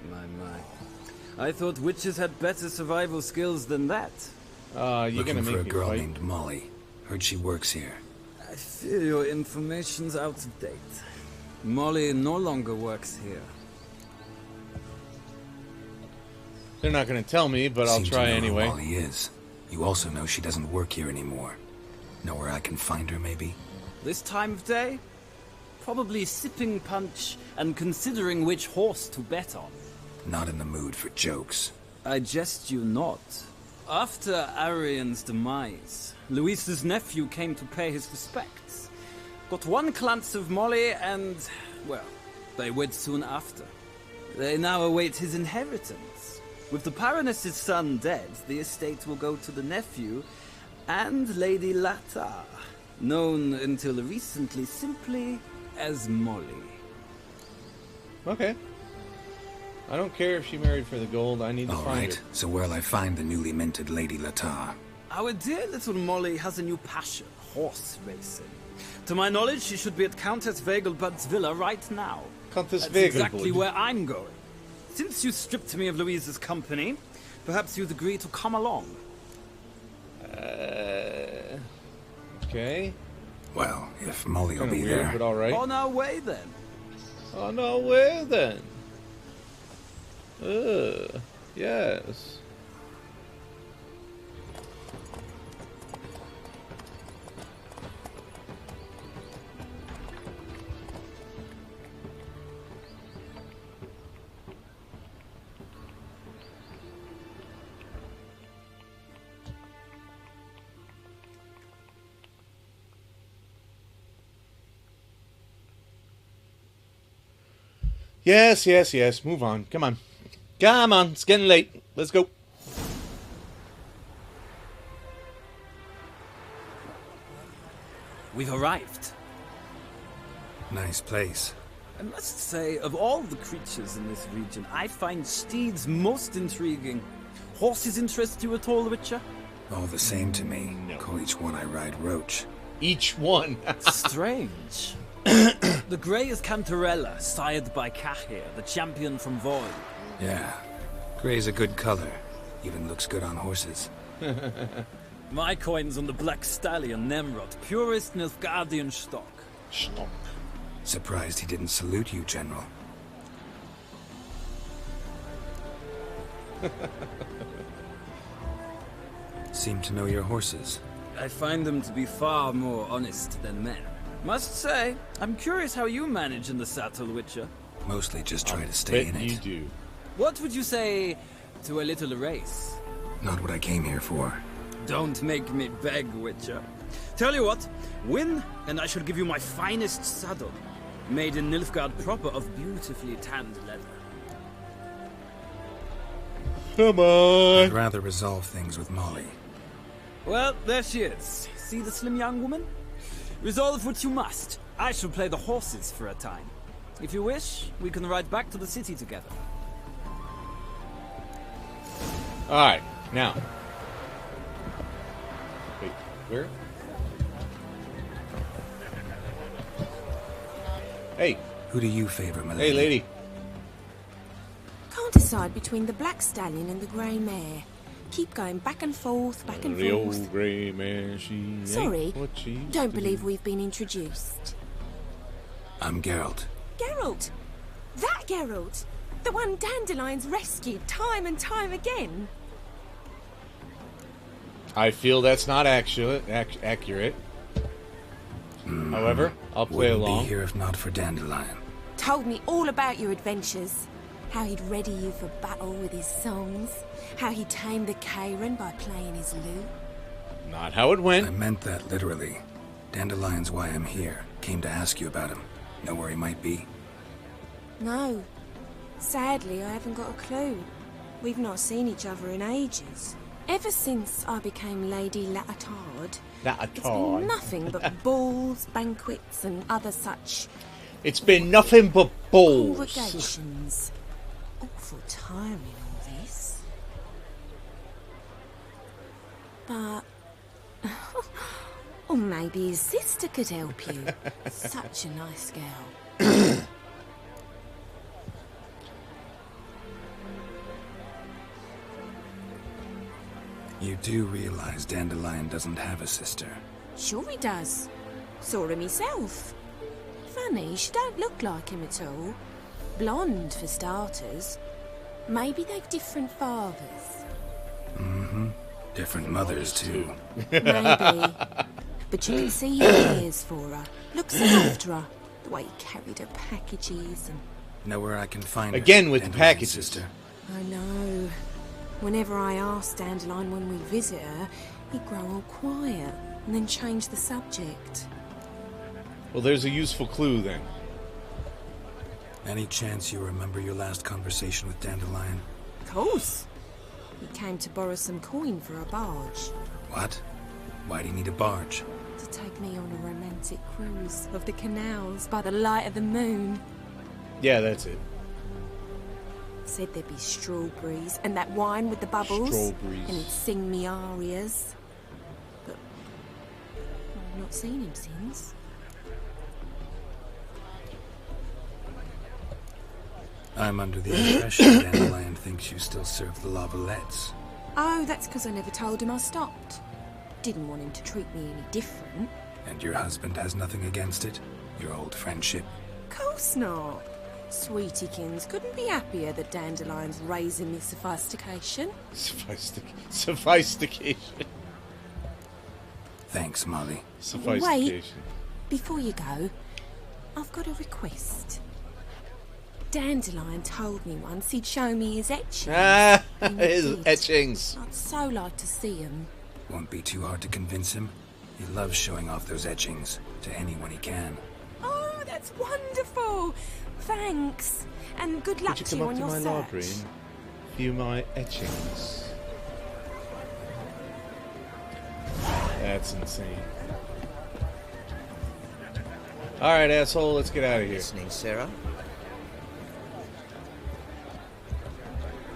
My. I thought witches had better survival skills than that. You're looking gonna for make a me girl fight? named Molly. Heard she works here. I fear your information's out of date. Molly no longer works here. They're not going to tell me, but I'll Seem to try know who anyway. Molly is. You also know she doesn't work here anymore. Know where I can find her, maybe? This time of day? Probably sipping punch and considering which horse to bet on. Not in the mood for jokes. I jest you not. After Arian's demise, Luis's nephew came to pay his respects. Got one glance of Molly and, well, they wed soon after. They now await his inheritance. With the Baroness's son dead, the estate will go to the nephew and Lady Lata, known until recently simply as Molly. Okay. I don't care if she married for the gold. I need to find her. So where'll I find the newly minted Lady Latar? Our dear little Molly has a new passion, horse racing. To my knowledge, she should be at Countess Vegelbud's villa right now. Countess That's Vegelbud. exactly where I'm going. Since you stripped me of Louise's company, perhaps you'd agree to come along. Okay. Well, if Molly will be weird, there. But all right. On our way, then. On our way, then. Yes. Yes. Move on. Come on. Come on. It's getting late. Let's go. We've arrived. Nice place. I must say, of all the creatures in this region, I find steeds most intriguing. Horses interest you at all, Witcher? All the same to me. Call each one I ride Roach. Each one? Strange. The grey is Cantarella, sired by Cahir, the champion from Void. Yeah. Grey's a good color. Even looks good on horses. My coin's on the Black Stallion, Nemrod, purest Nilfgaardian stock. Surprised he didn't salute you, General. Seem to know your horses. I find them to be far more honest than men. Must say, I'm curious how you manage in the saddle, Witcher. Mostly just try to stay in it. You do. What would you say to a little race? Not what I came here for. Don't make me beg, Witcher. Tell you what, win, and I shall give you my finest saddle. Made in Nilfgaard proper of beautifully tanned leather. Come on. I'd rather resolve things with Molly. Well, there she is. See the slim young woman? Resolve what you must. I shall play the horses for a time. If you wish, we can ride back to the city together. Alright, now. Wait, where? Hey. Who do you favor, my lady? Hey, lady. Can't decide between the Black Stallion and the Grey Mare. Keep going back and forth, back and The forth. old grey mare, she Sorry, ain't what she used don't to believe be. we've been introduced. I'm Geralt. Geralt! That Geralt! The one Dandelion's rescued time and time again! I feel that's not accurate. However, I'll play Wouldn't along. be here if not for Dandelion. Told me all about your adventures. How he'd ready you for battle with his songs. How he tamed the Kairan by playing his lute. Not how it went. I meant that literally. Dandelion's why I'm here. Came to ask you about him. Know where he might be? No. Sadly, I haven't got a clue. We've not seen each other in ages. Ever since I became Lady Latard, it's been nothing but balls, banquets, and other such It's been nothing but balls. congregations. Awful tiring, all this. But... or maybe his sister could help you. Such a nice girl. You do realize Dandelion doesn't have a sister. Sure he does. Saw him himself. Funny, she don't look like him at all. Blonde, for starters. Maybe they've different fathers. Mm-hmm. Different mothers, too. Maybe. But you can see he cares for her. Looks after her. The way he carried her packages and... Know where I can find her. Again with the Dandelion's packages. sister. I know. Whenever I asked Dandelion when we visit her, he'd grow all quiet and then change the subject. Well, there's a useful clue then. Any chance you remember your last conversation with Dandelion? Of course. He came to borrow some coin for a barge. What? Why do you need a barge? To take me on a romantic cruise of the canals by the light of the moon. Yeah, that's it. Said there'd be strawberries and that wine with the bubbles. Strawberries. And he'd sing me arias. But I've not seen him since. I'm under the impression Dandelion thinks you still serve the Lavalettes. Oh, that's because I never told him I stopped. Didn't want him to treat me any different. And your husband has nothing against it? Your old friendship? Course not. Sweetiekins couldn't be happier that Dandelion's raising me sophistication. Sophistication. Thanks, Molly. Sophistication. Wait, before you go, I've got a request. Dandelion told me once he'd show me his etchings. Ah, his etchings. I'd so like to see them. Won't be too hard to convince him. He loves showing off those etchings to anyone he can. Oh, that's wonderful. Thanks. And good luck Would to you you come on up to your my search. library and view my etchings? That's insane. Alright, asshole, let's get out of here. Listening, Sarah?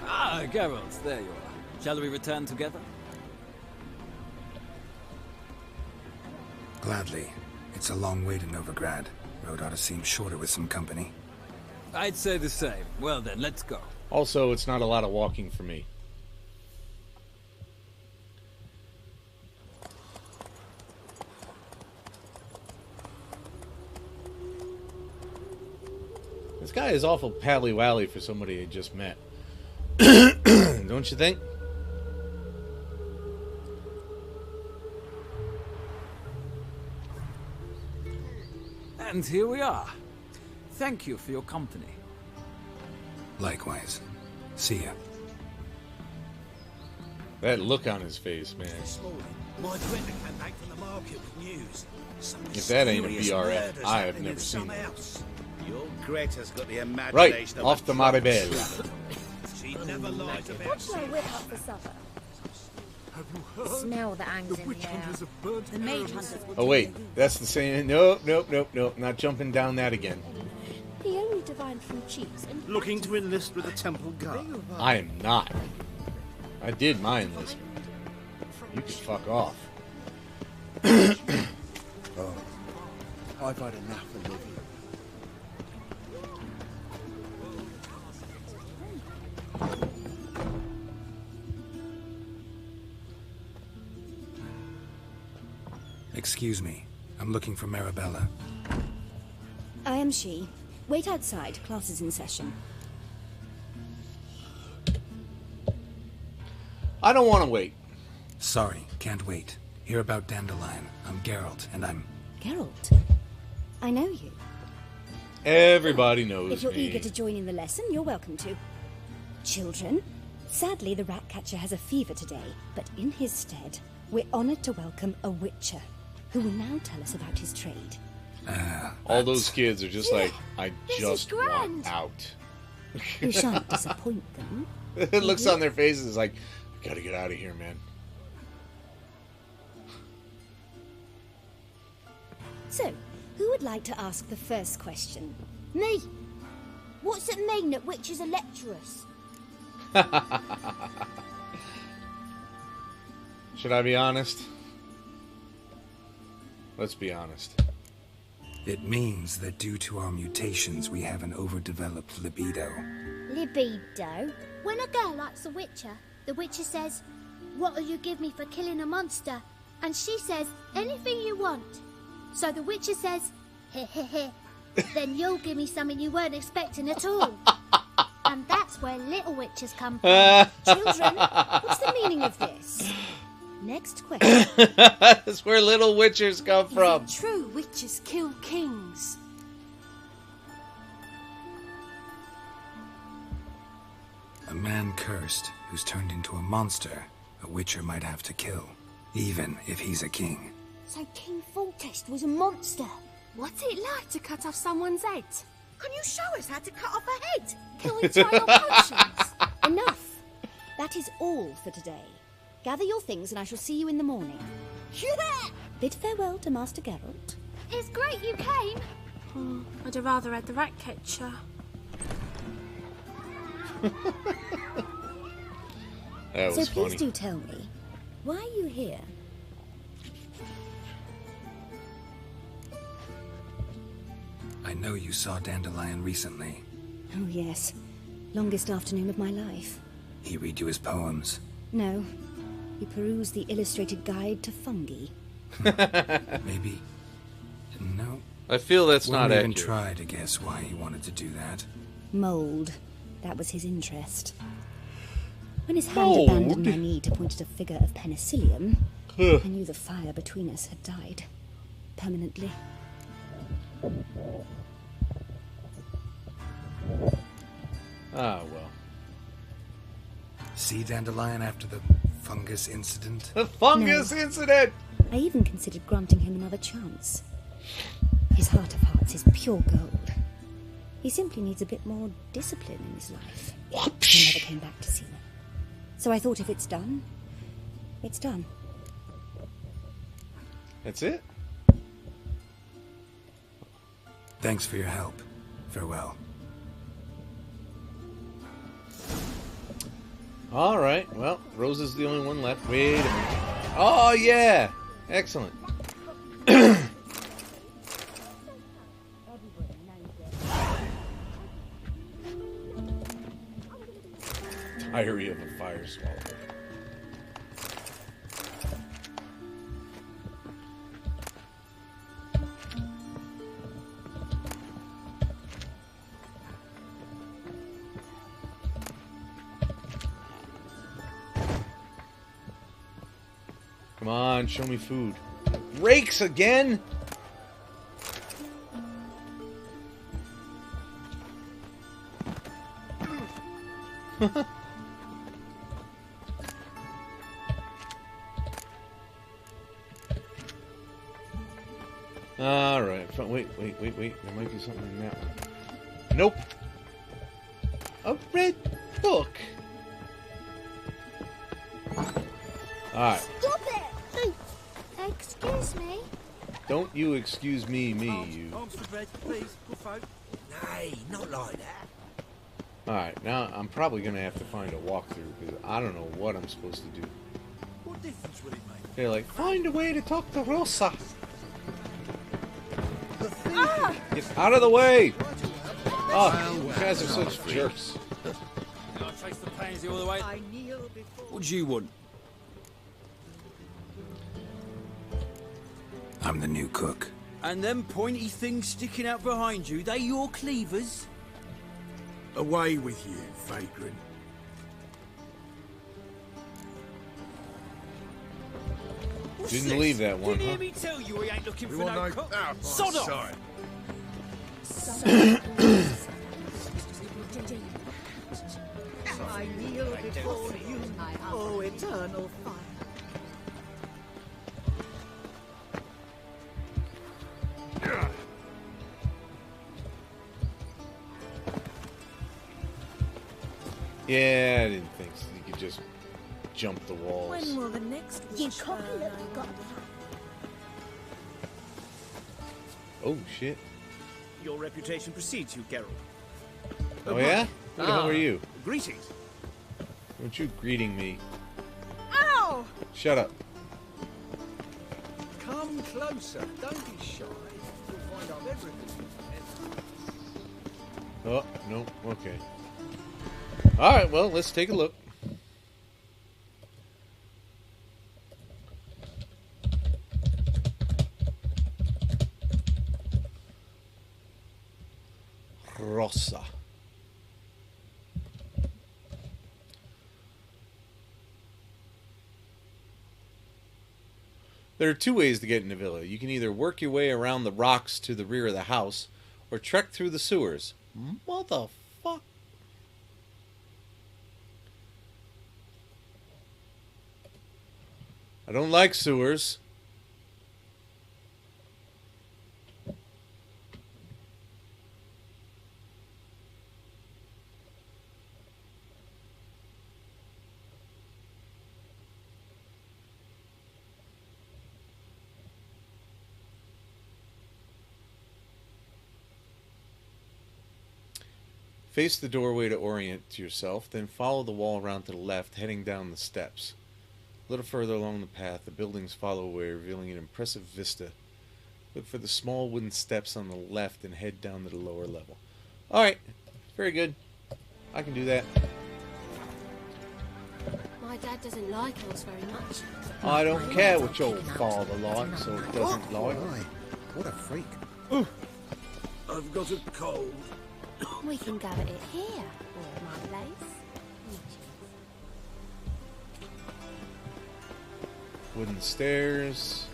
Ah, Geralt, there you are. Shall we return together? Gladly. It's a long way to Novigrad. Road ought to seem shorter with some company. I'd say the same. Well then, let's go. Also, it's not a lot of walking for me. This guy is awful pally-wally for somebody I just met. Don't you think? And here we are. Thank you for your company. Likewise. See ya. That look on his face, man. This morning, my friend came back from the market with news. Some If that ain't a mysterious BRF, murders I have happening never in seen some that. house. Your Greta's got the imagination Right, of off a the troll. Maribel. She never lied about What's my whip up for supper? Smell the angst in the air. The mage hunters will Oh wait, that's the same. Nope, nope, nope, nope. Not jumping down that again. He only divined from cheese and Looking to enlist with the Temple Guard. I am not. I did my enlistment. You can fuck off. Oh, I've had enough of living. Excuse me. I'm looking for Marabella. I am she. Wait outside. Class is in session. I don't want to wait. Sorry, can't wait. Hear about Dandelion. I'm Geralt, and I'm... Geralt, I know you. Everybody knows If you're me. eager to join in the lesson, you're welcome to. Children, sadly the rat catcher has a fever today, but in his stead, we're honoured to welcome a witcher, who will now tell us about his trade. All those kids are just like, I this just is grand. want out. You shan't disappoint them. It looks on their faces like, I gotta get out of here, man. So, who would like to ask the first question? me. What's it mean that witches are lecturers? Should I be honest? Let's be honest. It means that due to our mutations, we have an overdeveloped libido. Libido? When a girl likes a witcher, the witcher says, "What'll you give me for killing a monster?" And she says, "Anything you want." So the witcher says, "Heh heh heh." Then you'll give me something you weren't expecting at all. And that's where little witches come from. Children, what's the meaning of this? Next question. That's where little witchers come from. True witches kill kings. A man cursed who's turned into a monster, a witcher might have to kill, even if he's a king. So King Foltest was a monster. What's it like to cut off someone's head? Can you show us how to cut off a head? Can we try our potions? Enough. That is all for today. Gather your things and I shall see you in the morning. Bid farewell to Master Geralt. It's great you came. Oh, I'd have rather had the rat catcher. That So was please funny. do tell me, why are you here? I know you saw Dandelion recently. Oh, yes. Longest afternoon of my life. He read you his poems. No. He perused the illustrated guide to fungi. Maybe. No. I feel that's not Wouldn't even accurate. try to guess why he wanted to do that. Mould. That was his interest. When his hand Mould? abandoned my knee to point at a figure of penicillium, I knew the fire between us had died. Permanently. Ah, well. See Dandelion after the fungus incident? The fungus incident! I even considered granting him another chance. His heart of hearts is pure gold. He simply needs a bit more discipline in his life. He never came back to see me. So I thought if it's done, it's done. That's it? Thanks for your help. Farewell. Alright, well, Rose is the only one left. Wait a minute. Oh, yeah! Excellent. Diary of a Fire Swallow. Come on, show me food. Rakes again? Alright, wait. There might be something in that one. Nope. A red book. Alright. Stop it! Excuse me? Don't you excuse me, you. Arms for bread, please. Good folk. Nay, not like that. Alright, now I'm probably going to have to find a walkthrough, because I don't know what I'm supposed to do. What difference will it make? They're like, find a way to talk to Rosa. Get out of the way! Oh, you guys are such jerks. I'll trace the pansy all the way. What do you want? I'm the new cook. And them pointy things sticking out behind you, they your cleavers? Away with you, vagrant. Didn't leave that one, Didn't huh? hear me tell you we ain't looking We for want no no- cook. Oh, Sod off! sorry. I kneel before you, oh eternal fire. Yeah, I didn't think so. You could just jump the walls. When will the next You wish copy burn, that I I've got. wonder? Oh, shit. Your reputation precedes you, Geralt. Oh, yeah? Who the hell are you? Greetings. Don't you greeting me. Ow! Shut up. Come closer. Don't be shy. You'll find out everything. Oh, no. Okay. Alright, well, let's take a look. Rosa. There are two ways to get into Villa. You can either work your way around the rocks to the rear of the house, or trek through the sewers. Motherfuck. I don't like sewers. Face the doorway to orient yourself, then follow the wall around to the left, heading down the steps. A little further along the path, the buildings follow away, revealing an impressive vista. Look for the small wooden steps on the left and head down to the lower level. Alright, very good. I can do that. My dad doesn't like us very much. I don't care what your father likes or doesn't like. What a freak. I've got a cold. We can go at it here, or at my place. Wooden stairs.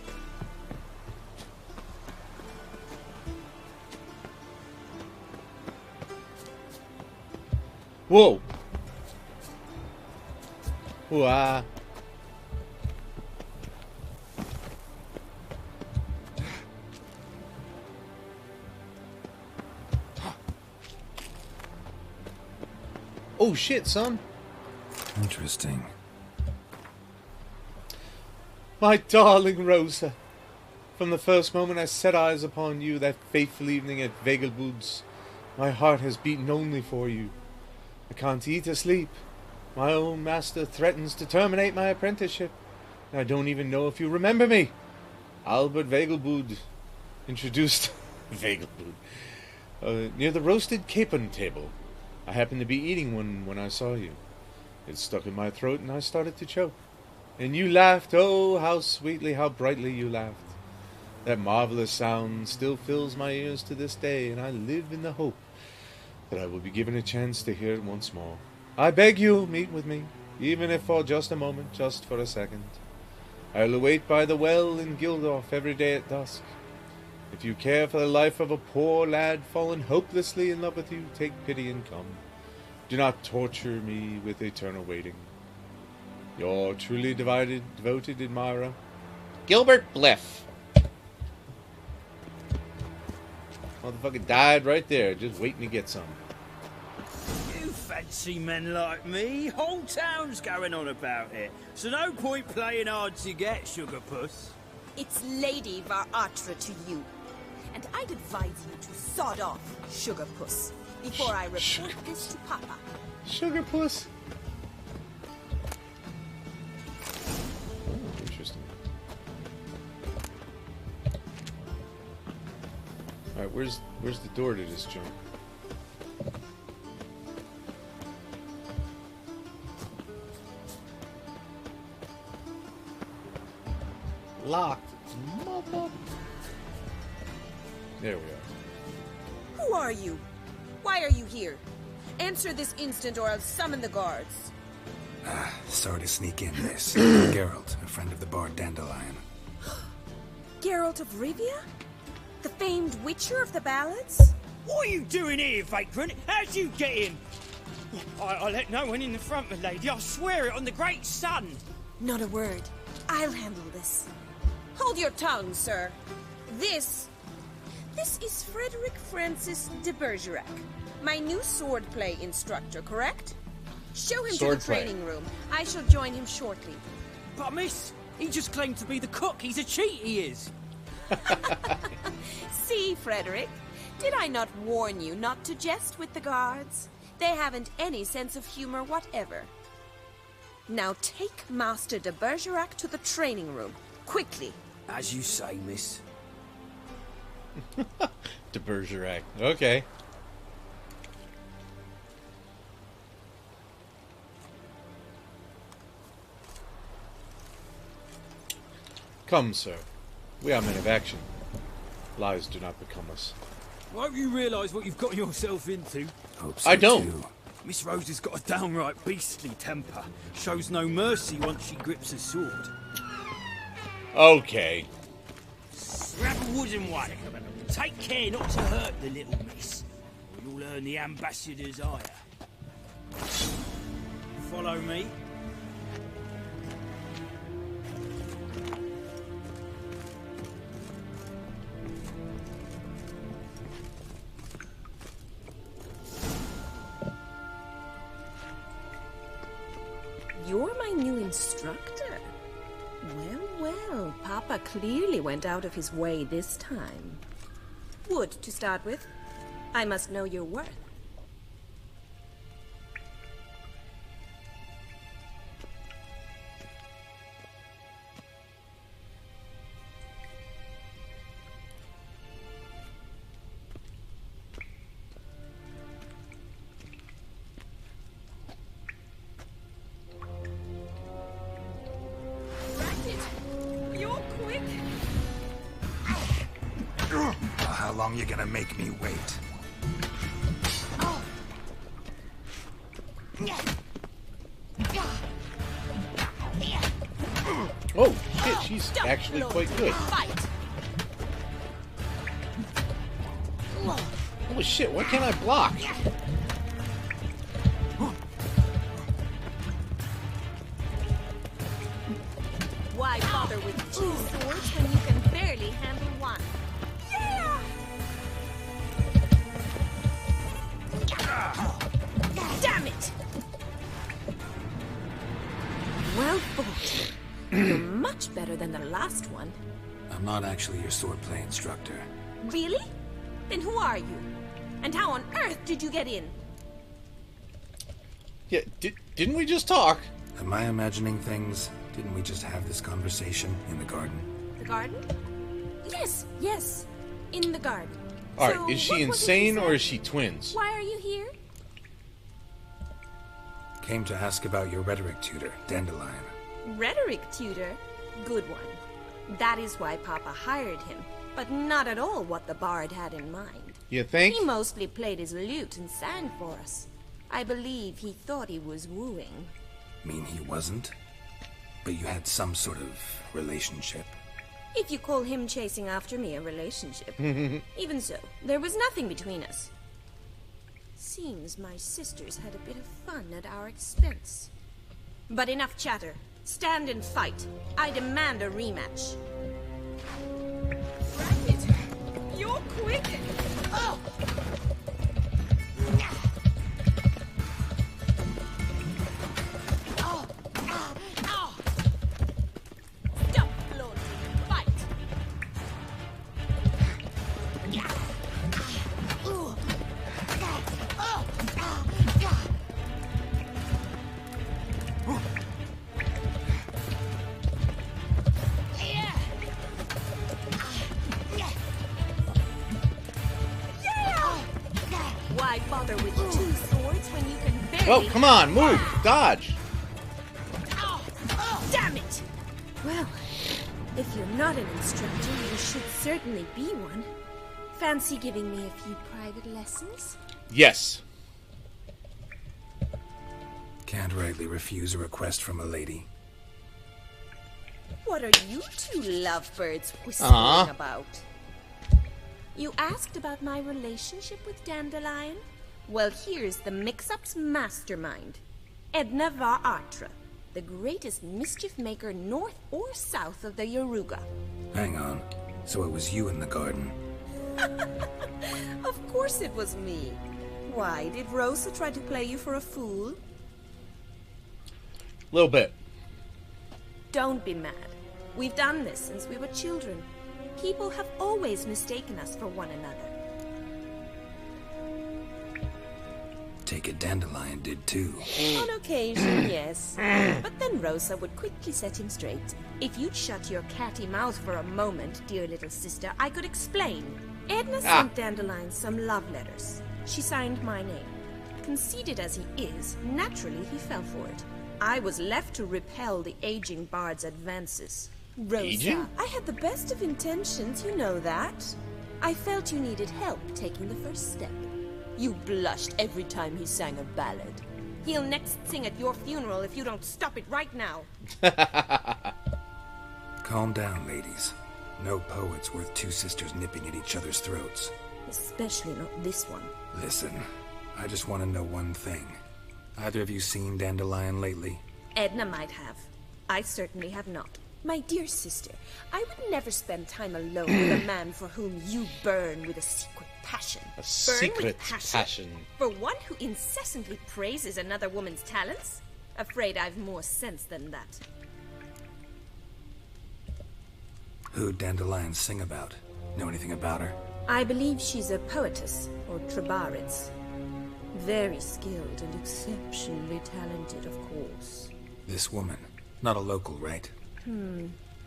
Whoa! Whoa! Oh shit, son. Interesting. My darling Rosa, from the first moment I set eyes upon you that fateful evening at Vegelbud's, my heart has beaten only for you. I can't eat or sleep. My own master threatens to terminate my apprenticeship. I don't even know if you remember me. Albert Vegelbud introduced Vegelbud near the roasted capon table. I happened to be eating one when I saw you. It stuck in my throat and I started to choke. And you laughed, oh, how sweetly, how brightly you laughed. That marvelous sound still fills my ears to this day, and I live in the hope that I will be given a chance to hear it once more. I beg you, meet with me, even if for just a moment, just for a second. I'll await by the well in Gildorf every day at dusk. If you care for the life of a poor lad fallen hopelessly in love with you, take pity and come. Do not torture me with eternal waiting. Your truly devoted admirer, Gilbert Bliff. Motherfucker died right there, just waiting to get some. You fancy men like me? Whole town's going on about it. So no point playing hard to get, Sugar Puss. It's Lady Var-Atra to you. And I'd advise you to sod off, Sugar Puss, before I report this to Papa. Sugar Puss? Interesting. Alright, where's the door to this joint? Locked. Mother. There we are. Who are you? Why are you here? Answer this instant or I'll summon the guards. Sorry to sneak in, miss. Geralt, a friend of the bard Dandelion. Geralt of Rivia? The famed witcher of the ballads? What are you doing here, vagrant? How'd you get in? I let no one in the front, my lady. I swear it on the great sun. Not a word. I'll handle this. Hold your tongue, sir. This is Frederick Francis de Bergerac, my new swordplay instructor, correct? Show him to the training room. I shall join him shortly. But miss, he just claimed to be the cook. He's a cheat, he is. See, Frederick, did I not warn you not to jest with the guards? They haven't any sense of humor whatever. Now take Master de Bergerac to the training room, quickly. As you say, miss. De Bergerac. Okay. Come, sir. We are men of action. Lies do not become us. Won't you realise what you've got yourself into? Hope so I don't. Too. Miss Rose has got a downright beastly temper. Shows no mercy once she grips a sword. Okay. Grab a wooden one. Take care not to hurt the little miss, or you'll earn the ambassador's ire. Follow me. You're my new instructor. Well, Papa clearly went out of his way this time. Wood, to start with. I must know your worth. long you gonna make me wait? Oh, shit, she's actually quite good. Holy shit, why can't I block? Why bother with two swords when you can barely handle one? Yeah! Damn it! Well fought. You're much better than the last one. I'm not actually your swordplay instructor. Really? Then who are you? And how on earth did you get in? Yeah, didn't we just talk? Am I imagining things? Didn't we just have this conversation in the garden? The garden? Yes, yes. In the garden. Alright, So, is she what was it insane you or said? is she twins? Why are you here? Came to ask about your rhetoric tutor, Dandelion. Rhetoric tutor? Good one. That is why Papa hired him, but not at all what the bard had in mind. You think? He mostly played his lute and sang for us. I believe he thought he was wooing. Mean he wasn't? But you had some sort of relationship. If you call him chasing after me a relationship. Even so, there was nothing between us. Seems my sisters had a bit of fun at our expense. But enough chatter. Stand and fight. I demand a rematch. Racket! You're quick! Oh! Stop floating. Fight! Why bother with two swords when you can barely... Oh, come on, move! Dodge! Damn it! Well, if you're not an instructor, you should certainly be one. Fancy giving me a few private lessons? Yes. Can't rightly refuse a request from a lady. What are you two lovebirds whispering about? You asked about my relationship with Dandelion? Well, here's the mix-up's mastermind. Edna Va Atra, the greatest mischief maker north or south of the Yaruga. Hang on. So it was you in the garden? Of course it was me. Why, did Rosa try to play you for a fool? Little bit. Don't be mad. We've done this since we were children. People have always mistaken us for one another. Take it Dandelion did too. On occasion, yes. But then Rosa would quickly set him straight. If you'd shut your catty mouth for a moment, dear little sister, I could explain. Edna sent Dandelion some love letters. She signed my name. Conceited as he is, naturally he fell for it. I was left to repel the aging bard's advances. Rosa, Aging? I had the best of intentions, you know that. I felt you needed help taking the first step. You blushed every time he sang a ballad. He'll next sing at your funeral if you don't stop it right now. Calm down, ladies. No poet's worth two sisters nipping at each other's throats. Especially not this one. Listen, I just want to know one thing. Either of you seen Dandelion lately? Edna might have. I certainly have not. My dear sister, I would never spend time alone with a man for whom you burn with a secret passion. A secret passion. For one who incessantly praises another woman's talents? Afraid I've more sense than that. Who'd Dandelion sing about? Know anything about her? I believe she's a poetess, or Trebaritz. Very skilled and exceptionally talented, of course. This woman. Not a local, right?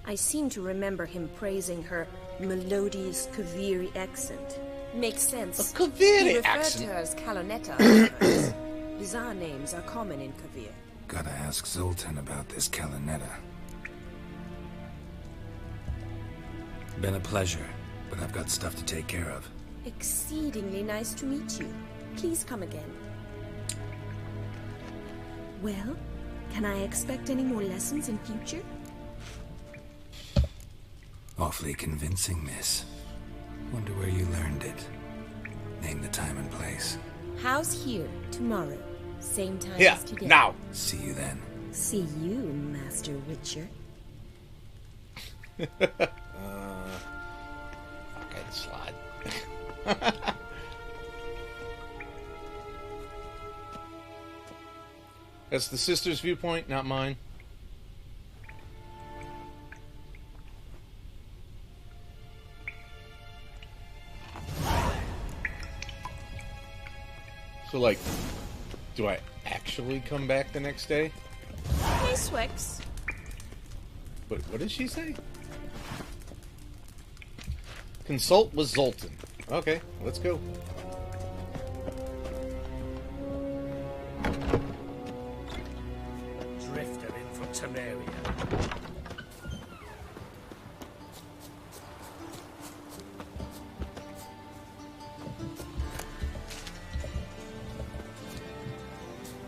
I seem to remember him praising her melodious Kaviri accent. Makes sense. A Kaviri He referred accent? to her as Kalonetta. Bizarre names are common in Kavir. Gotta ask Zoltan about this Kalonetta. Been a pleasure, but I've got stuff to take care of. Exceedingly nice to meet you. Please come again. Well, can I expect any more lessons in future? Awfully convincing, miss. Wonder where you learned it. Name the time and place. House here, tomorrow. Same time Yeah, as today. now. See you then. See you, Master Witcher. Okay, slide. That's the sister's viewpoint, not mine. So, like, do I actually come back the next day? Hey, Swex. What did she say? Consult with Zoltan. Okay, let's go. Drifter in from Temeria.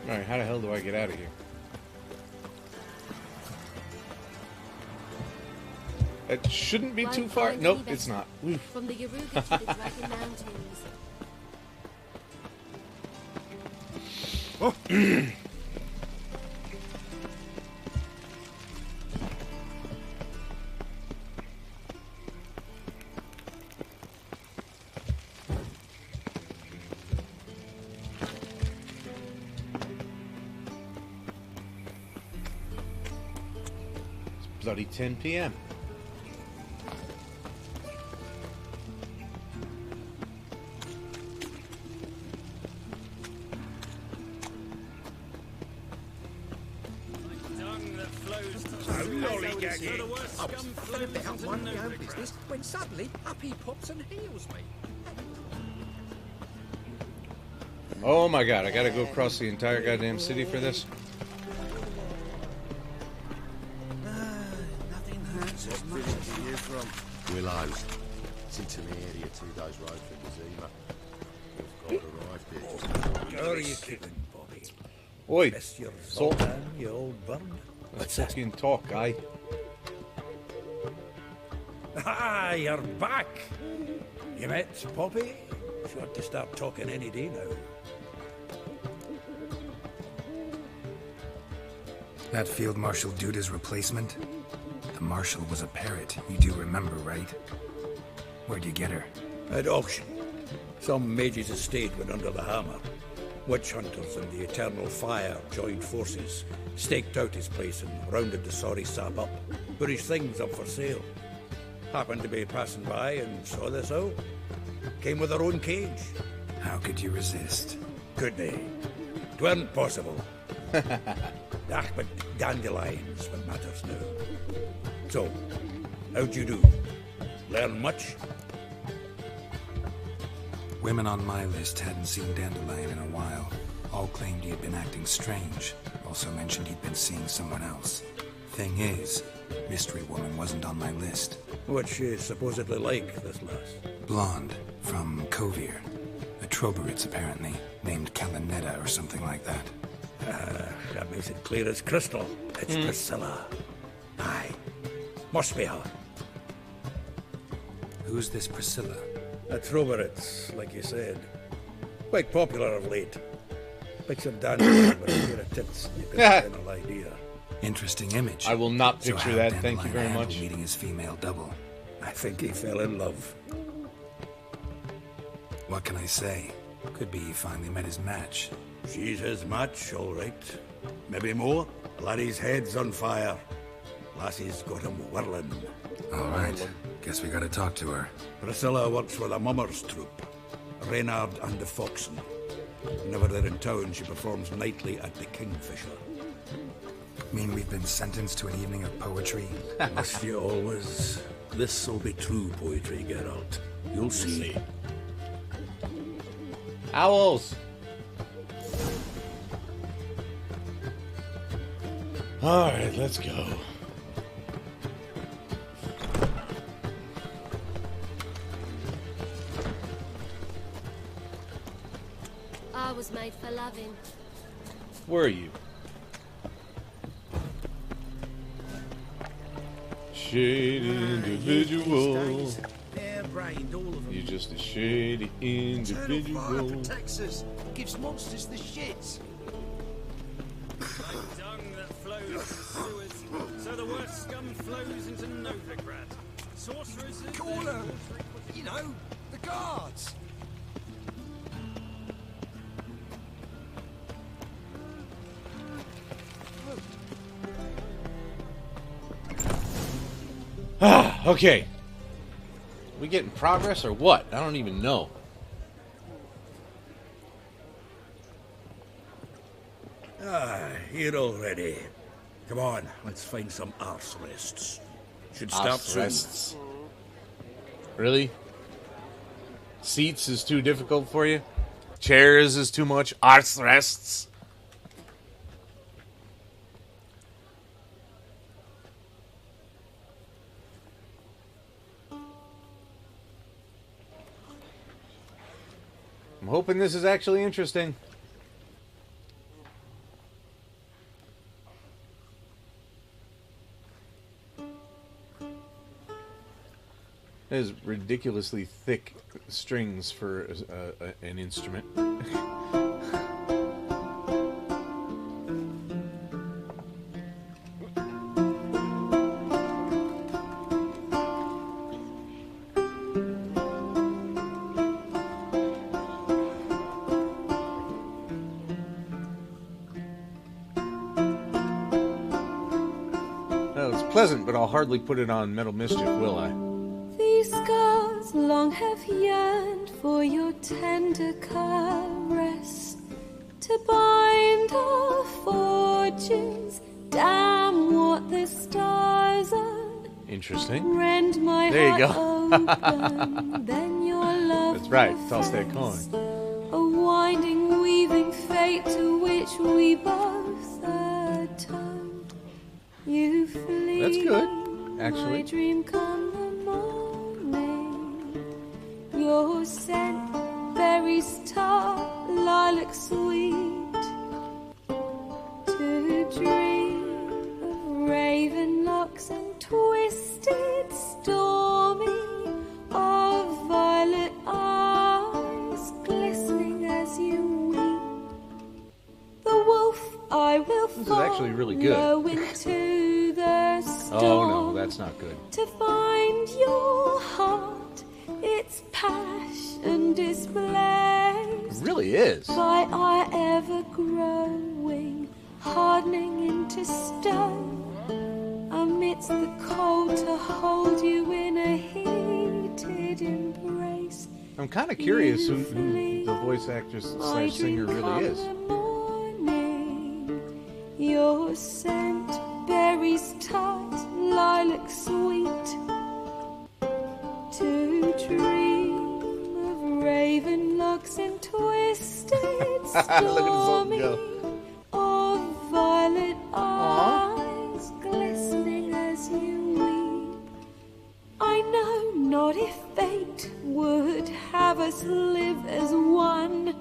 Alright, how the hell do I get out of here? It shouldn't be too far. Nope, it's not. Oof. From the Yaruga to the Dragon Mountains. Oh. It's bloody 10 p.m. When suddenly up he pops and heals me. Oh my god, I gotta go across the entire goddamn city for this? Nothing hurts as much as you hear from Willows. It's in Temeria, 2 days ride from Zima. We've got arrived here. How are you keeping, Bobby? Oi, Miss your Salt. Zoltan, you old bird. Let's fucking talk, guy. Ah, you're back. You met Poppy? Sure to start talking any day now. That Field Marshal Duda's replacement? The Marshal was a parrot, you do remember, right? Where'd you get her? At auction. Some mage's estate went under the hammer. Witch hunters and the Eternal Fire joined forces, staked out his place and rounded the sorry sap up, put his things up for sale. Happened to be passing by and saw this out. Came with their own cage. How could you resist? Could they? 'Tweren't possible. Ah, but dandelions what matters now. So, how'd you do? Learn much? Women on my list hadn't seen Dandelion in a while. All claimed he had been acting strange. Also mentioned he'd been seeing someone else. Thing is, Mystery Woman wasn't on my list. What's she supposedly like, this lass? Blonde, from Kovir. A Troberitz, apparently, named Kalinetta or something like that. That makes it clear as crystal. It's Priscilla. Aye. Must be her. Who's this Priscilla? A Troberitz, like you said. Quite popular of late. Picture dandelion with a pair of tits. You can get an idea. Interesting image. I will not picture so that, thank you very handled much. Meeting his female double. I think he fell in love. What can I say? Could be he finally met his match. She's his match, all right. Maybe more. Laddie's head's on fire. Lassie's got him whirling. All right. Guess we gotta talk to her. Priscilla works for the Mummers troupe. Reynard and the Foxen. Whenever they're in town, she performs nightly at the Kingfisher. Mean we've been sentenced to an evening of poetry? Must you always? This'll be true poetry, Geralt. You'll see. Owls! Alright, let's go. made for loving. Were you? Shady individual. Hair-brained, all of them. You're just a shady Eternal fire individual. protects us. Gives monsters the shits. Like dung that flows in sewers, so the worst scum flows into Novigrad. Sorcerers... Corner! You know, the guards! Okay. We getting progress or what? I don't even know. Here already. Come on, let's find some arse rests. Should start Arse soon. rests. Really? Seats is too difficult for you? Chairs is too much? Arse rests? I'm hoping this is actually interesting. There's ridiculously thick strings for an instrument. Well, it's pleasant, but I'll hardly put it on Metal Mischief, will I? These scars long have yearned for your tender caress, to bind our fortunes. Damn what the stars are. Interesting. Rend my There you heart go. open, then your love. That's right. Toss that coin. A winding, weaving fate to which we both atone. You flee. That's good, My actually. dream come the morning. Your scent, berries tart, lilac sweet. To dream of raven locks and twisted, stormy, of violet eyes glistening as you weep. The wolf I will This is actually really good. follow into the storm. Oh no, that's not good. To find your heart, its passion displays. It really is. By our ever growing, hardening into stone. Amidst the cold to hold you in a heated embrace. I'm kind of curious who the voice actress slash singer really is. Your scent, berries tart, lilac sweet. To dream of raven locks and twisted, stormy, of violet eyes glistening as you weep. I know not if fate would have us live as one,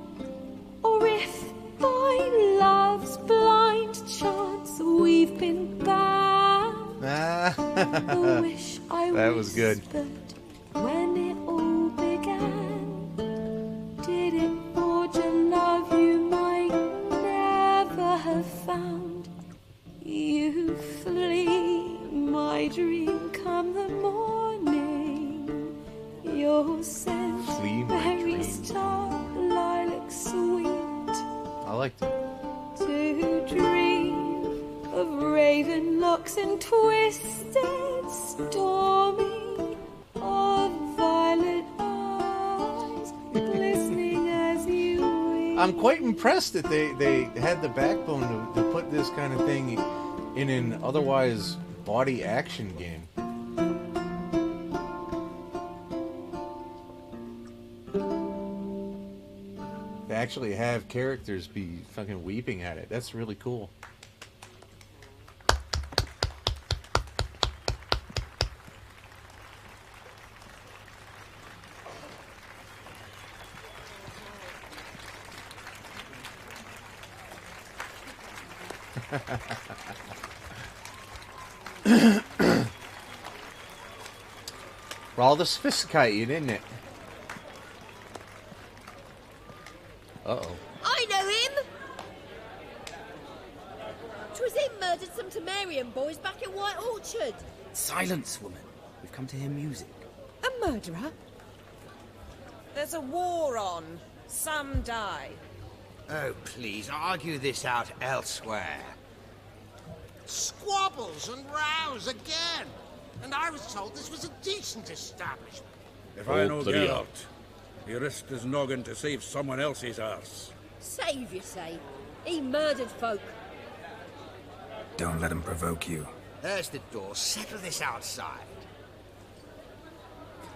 or if by love's blind chance we've been bound. The wish I That was good. whispered when it all began. Did it forge a love you might never have found? You flee, my dream come the morning. Your scent, Flee my berries tart, lilac sweet. I like that. To dream of raven locks and twisted, stormy, of violet eyes glistening as you weep. I'm quite impressed that they had the backbone to put this kind of thing in an otherwise body action game. To actually have characters be fucking weeping at it. That's really cool. Rather sophisticated, isn't it? Uh-oh. I know him! 'Twas him murdered some Temerian boys back in White Orchard. Silence, woman. We've come to hear music. A murderer? There's a war on. Some die. Oh, please, argue this out elsewhere. Squabbles and rows again. And I was told this was a decent establishment. If I know Geralt, he risked his noggin to save someone else's arse. Save, you say? He murdered folk. Don't let him provoke you. There's the door. Settle this outside.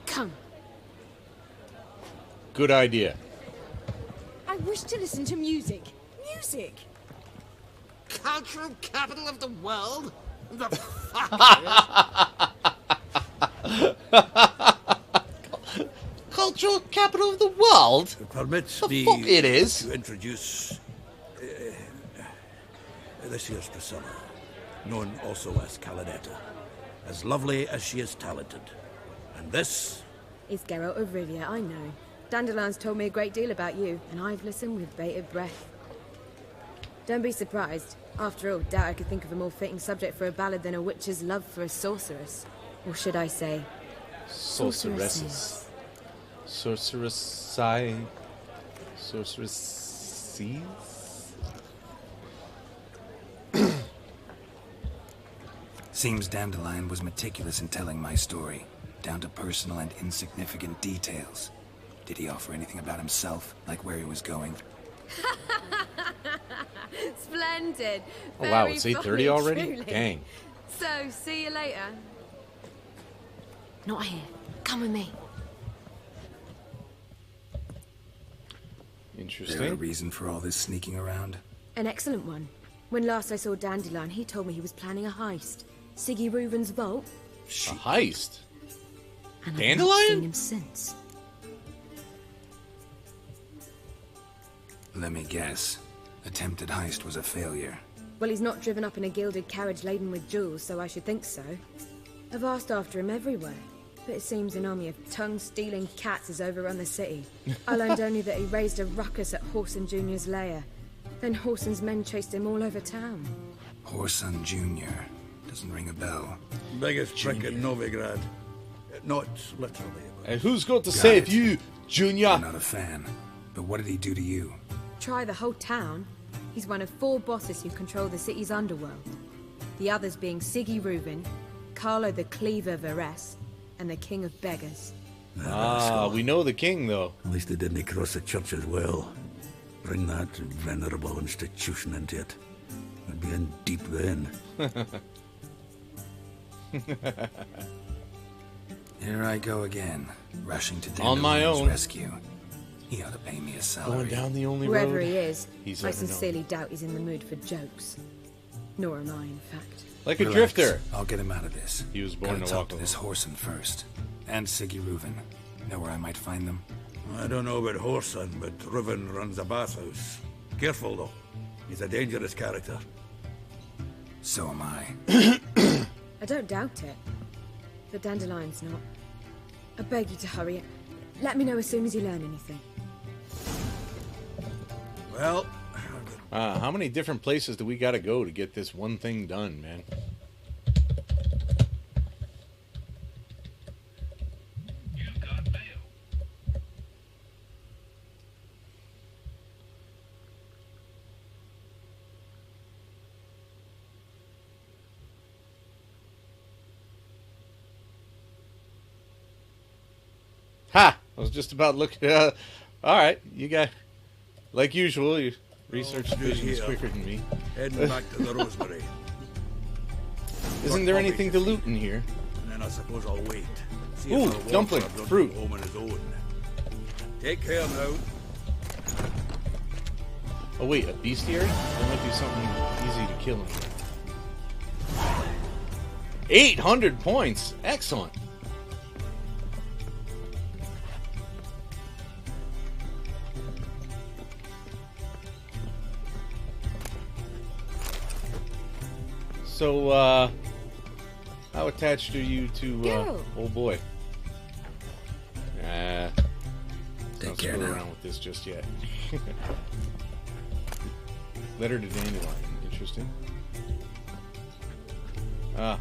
Come. Good idea. I wish to listen to music. Music! Cultural capital of the world? The fuck? Cultural capital of the world? Permits the me fuck it is. to introduce this here's Priscilla, known also as Caladetta, as lovely as she is talented. And this is Geralt of Rivia, I know. Dandelion's told me a great deal about you, and I've listened with bated breath. Don't be surprised. After all, doubt I could think of a more fitting subject for a ballad than a witch's love for a sorceress. Or should I say... Sorceresses. Sorceresses? Seems Dandelion was meticulous in telling my story, down to personal and insignificant details. Did he offer anything about himself, like where he was going? Splendid. Oh wow, it's 8:30 already? Truly. Dang. So, see you later. Not here. Come with me. Is there a reason for all this sneaking around? An excellent one. When last I saw Dandelion, he told me he was planning a heist. Siggy Reuven's vault. A heist? And Dandelion? I've not seen him since. Let me guess. Attempted heist was a failure. Well, he's not driven up in a gilded carriage laden with jewels, so I should think so. I've asked after him everywhere, but it seems an army of tongue-stealing cats has overrun the city. I learned only that he raised a ruckus at Whoreson Jr.'s lair. Then Whoreson's men chased him all over town. Whoreson Jr. Doesn't ring a bell. Biggest trick in Novigrad. Not literally. And who's going to save you, Junior? I'm not a fan. But what did he do to you? Try the whole town. He's one of 4 bosses who control the city's underworld. The others being Siggy Reuven, Carlo the Cleaver Varese, and the King of Beggars. Ah, we know the king, though. At least they didn't cross the church as well. Bring that venerable institution into it. We'd be in deep then. Here I go again, rushing to On my own. rescue. He ought to pay me a salary. Going down the only Wherever road he is, he's I ever sincerely doubt he's in the mood for jokes. Nor am I, in fact. Like a Relax. drifter. I'll get him out of this. He was born Gotta to talk walk to alone. this Whoreson first. And Siggy Reuven. Know where I might find them? I don't know about Whoreson, but Reuven runs a bathhouse. Careful, though. He's a dangerous character. So am I. I don't doubt it. But Dandelion's not. I beg you to hurry. Let me know as soon as you learn anything. Well... how many different places do we gotta go to get this one thing done, man? Ha! I was just about looking. All right, you got, like usual, your research division's quicker than me. Heading back to the Rosemary. Isn't there anything to loot in here? And then I suppose I'll wait. See Ooh, if our dumpling, Walter doesn't fruit. go home on his own. Take care now. Oh wait, a bestiary? There might be something easy to kill in here. 800 points! Excellent! So, how attached are you to old boy? Nah. Don't screw around with this just yet. Letter to Dandelion. Interesting. Ah.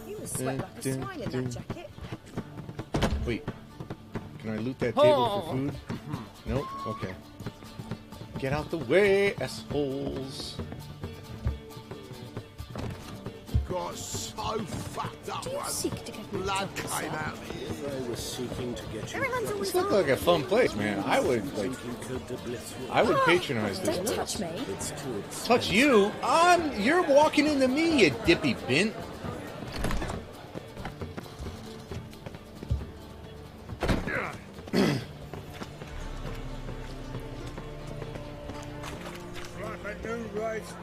You must sweat like a swine in that jacket. Wait. Can I loot that table for food? Nope. Okay. Get out the way, assholes. Got so fucked up. Do you seek to get me blood came out here. I was seeking to get you. Everyone's always This looks like a fun place, man. I would patronize this Don't place. touch me. Touch you? You're walking into me, you dippy bint.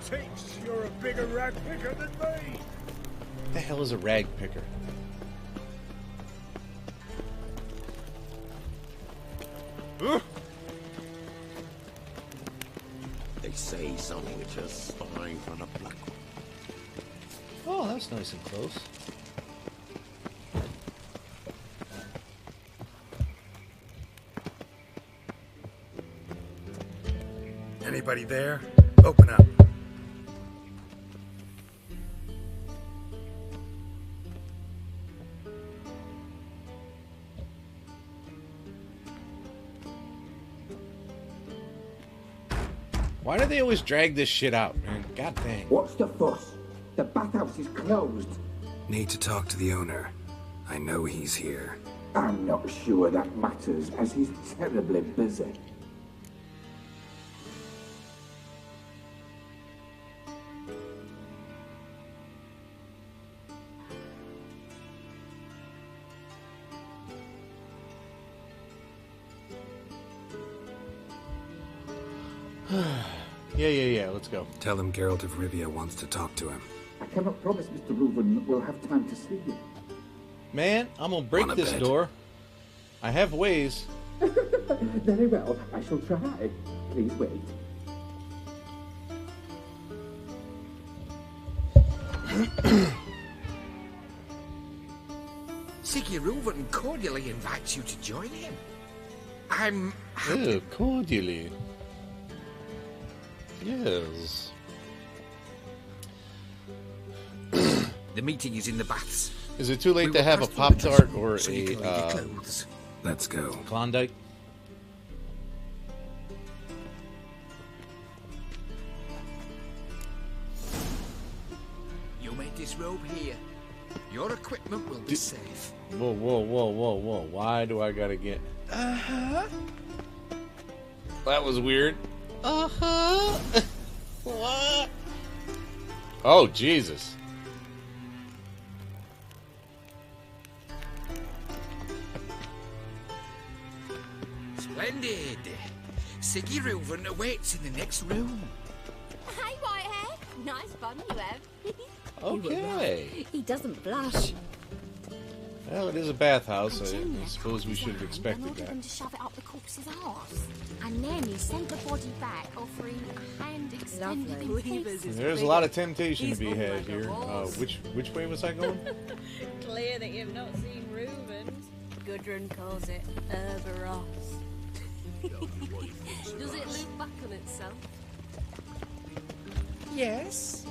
Thinks you're a bigger rag picker than me. What the hell is a rag picker? They say some witches spying on a black one. Oh, that's nice and close. Anybody there? Open up. Why do they always drag this shit out, man? God dang. What's the fuss? The bathhouse is closed. Need to talk to the owner. I know he's here. I'm not sure that matters, as he's terribly busy. Yeah, let's go. Tell him Geralt of Rivia wants to talk to him. I cannot promise Mr. Reuven will have time to see you. Man, I'm gonna break this door. I have ways. Very well, I shall try. Please wait. Siggy Reuven cordially invites you to join him. I'm Ew, cordially. Yes. The meeting is in the baths. Is it too late We to will have a pass through the Pop-Tart dressing or room so you a can leave your clothes. Let's go. Klondike? You may disrobe here. Your equipment will be safe. Whoa. Why do I gotta get... Uh-huh. That was weird. Uh-huh. What? Oh, Jesus. Splendid. Siggy Reuven awaits in the next room. Hey, Whitehair. Nice bun you have. Okay. He doesn't blush. Well, it is a bathhouse. I suppose we should have expected ordered that. them to shove it up the corpse's arse. And then he sent the body back, offering a hand extended in peace. There's a lot of temptation to be had here. Which way was I going? Clear that you've not seen Reuven's. Gudrun calls it Herberos. Does it loop back on itself? Yes.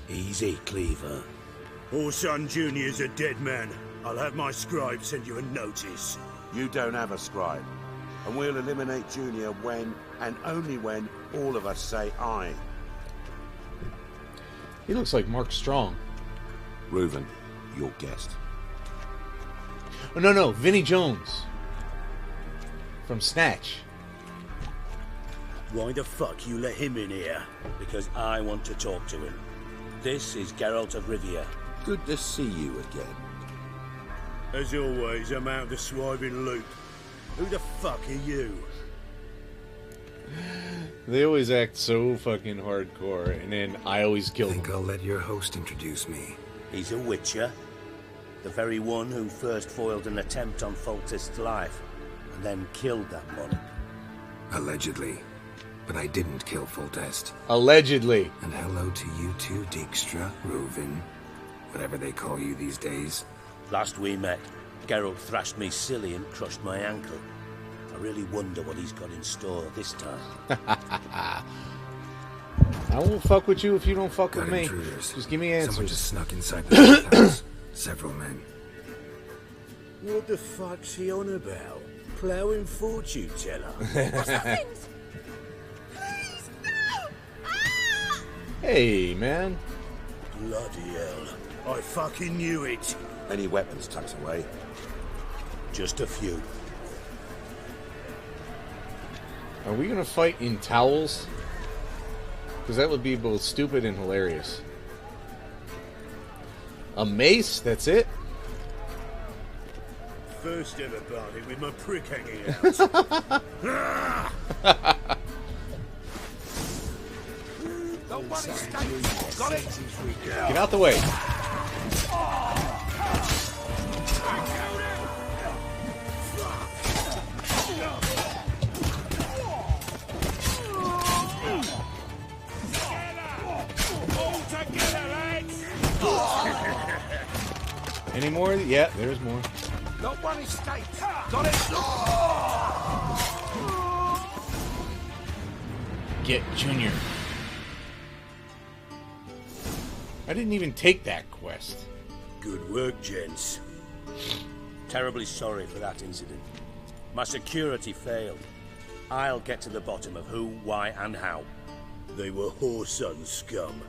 Easy, Cleaver. Orson Jr.'s a dead man. I'll have my scribe send you a notice. You don't have a scribe. And we'll eliminate Junior when, and only when, all of us say aye. He looks like Mark Strong. Reuven, your guest. Oh, no, Vinnie Jones. From Snatch. Why the fuck you let him in here? Because I want to talk to him. This is Geralt of Rivia. Good to see you again. As always, I'm out of the swiving loop. Who the fuck are you? They always act so fucking hardcore, and then I always kill them. I'll let your host introduce me. He's a witcher. The very one who first foiled an attempt on Foltest's life. and then killed that body. Allegedly. But I didn't kill Foltest. Allegedly. And hello to you too, Dijkstra, Rovin, whatever they call you these days. Last we met, Geralt thrashed me silly and crushed my ankle. I really wonder what he's got in store this time. I won't fuck with you if you don't fuck Got with me. Intruders. Just give me answers. Someone just snuck inside the house. Several men. What the fuck's he on about? Ploughing fortune teller? What's that thing? Please, no! Ah! Hey, man. Bloody hell. I fucking knew it. Any weapons tucked away? Just a few. Are we gonna fight in towels? Because that would be both stupid and hilarious. A mace? That's it? First ever party with my prick hanging out. Got it. Get out the way. Any more? Yeah, there's more. Not one escape. Got it. Get Junior. I didn't even take that quest. Good work, gents. Terribly sorry for that incident. My security failed. I'll get to the bottom of who, why, and how. They were Whoreson scum.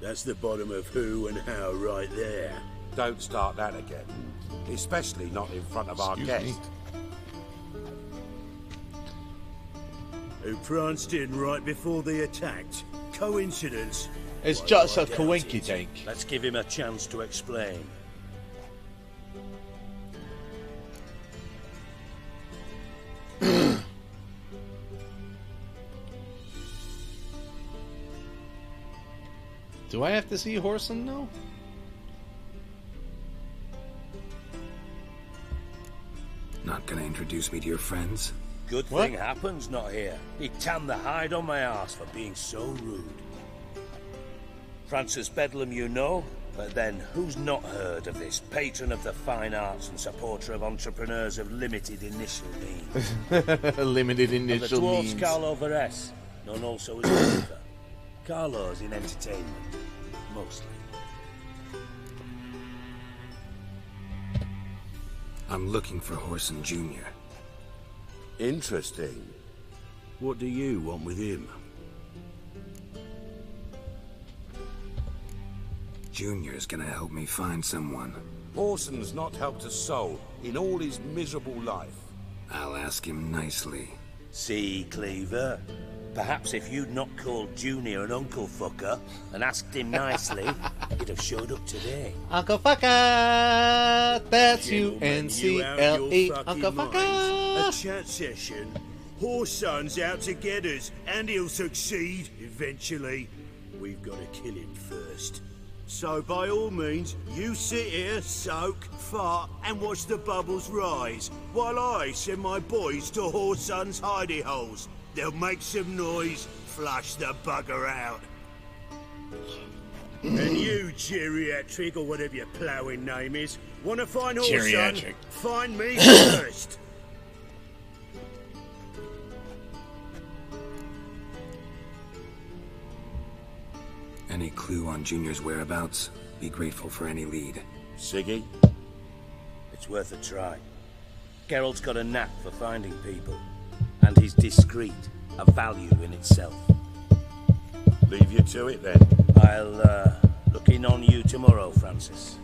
That's the bottom of who and how right there. Don't start that again. Especially not in front of our guest. Who pranced in right before they attacked. Coincidence? It's Why just do I a doubt coinky-dink. it? Let's give him a chance to explain. Do I have to see Whoreson now? Not gonna introduce me to your friends? Good thing Happen's not here. He tanned the hide on my arse for being so rude. Francis Bedlam you know, but then who's not heard of this patron of the fine arts and supporter of entrepreneurs of limited initial means? Limited initial and the dwarf's means. Carlo Veres, known also as Oliver. Carlo's in entertainment, mostly. I'm looking for Whoreson Jr. Interesting. What do you want with him? Junior's gonna help me find someone. Whoreson's not helped a soul in all his miserable life. I'll ask him nicely. See, Cleaver? Perhaps if you'd not called Junior an uncle fucker and asked him nicely, he'd have showed up today. Uncle Fucker! That's U-N-C-L-E. Uncle Fucker! A chat session. Whoreson's out to get us, and he'll succeed eventually. We've got to kill him first. So by all means, you sit here, soak, fart, and watch the bubbles rise, while I send my boys to Whoreson's hidey holes. They'll make some noise, flush the bugger out. And you, geriatric, or whatever your ploughing name is, want to find Whoreson? Geriatric. Find me first. Any clue on Junior's whereabouts? Be grateful for any lead. Siggy? It's worth a try. Geralt's got a knack for finding people. And he's discreet, a value in itself. Leave you to it then. I'll look in on you tomorrow, Francis.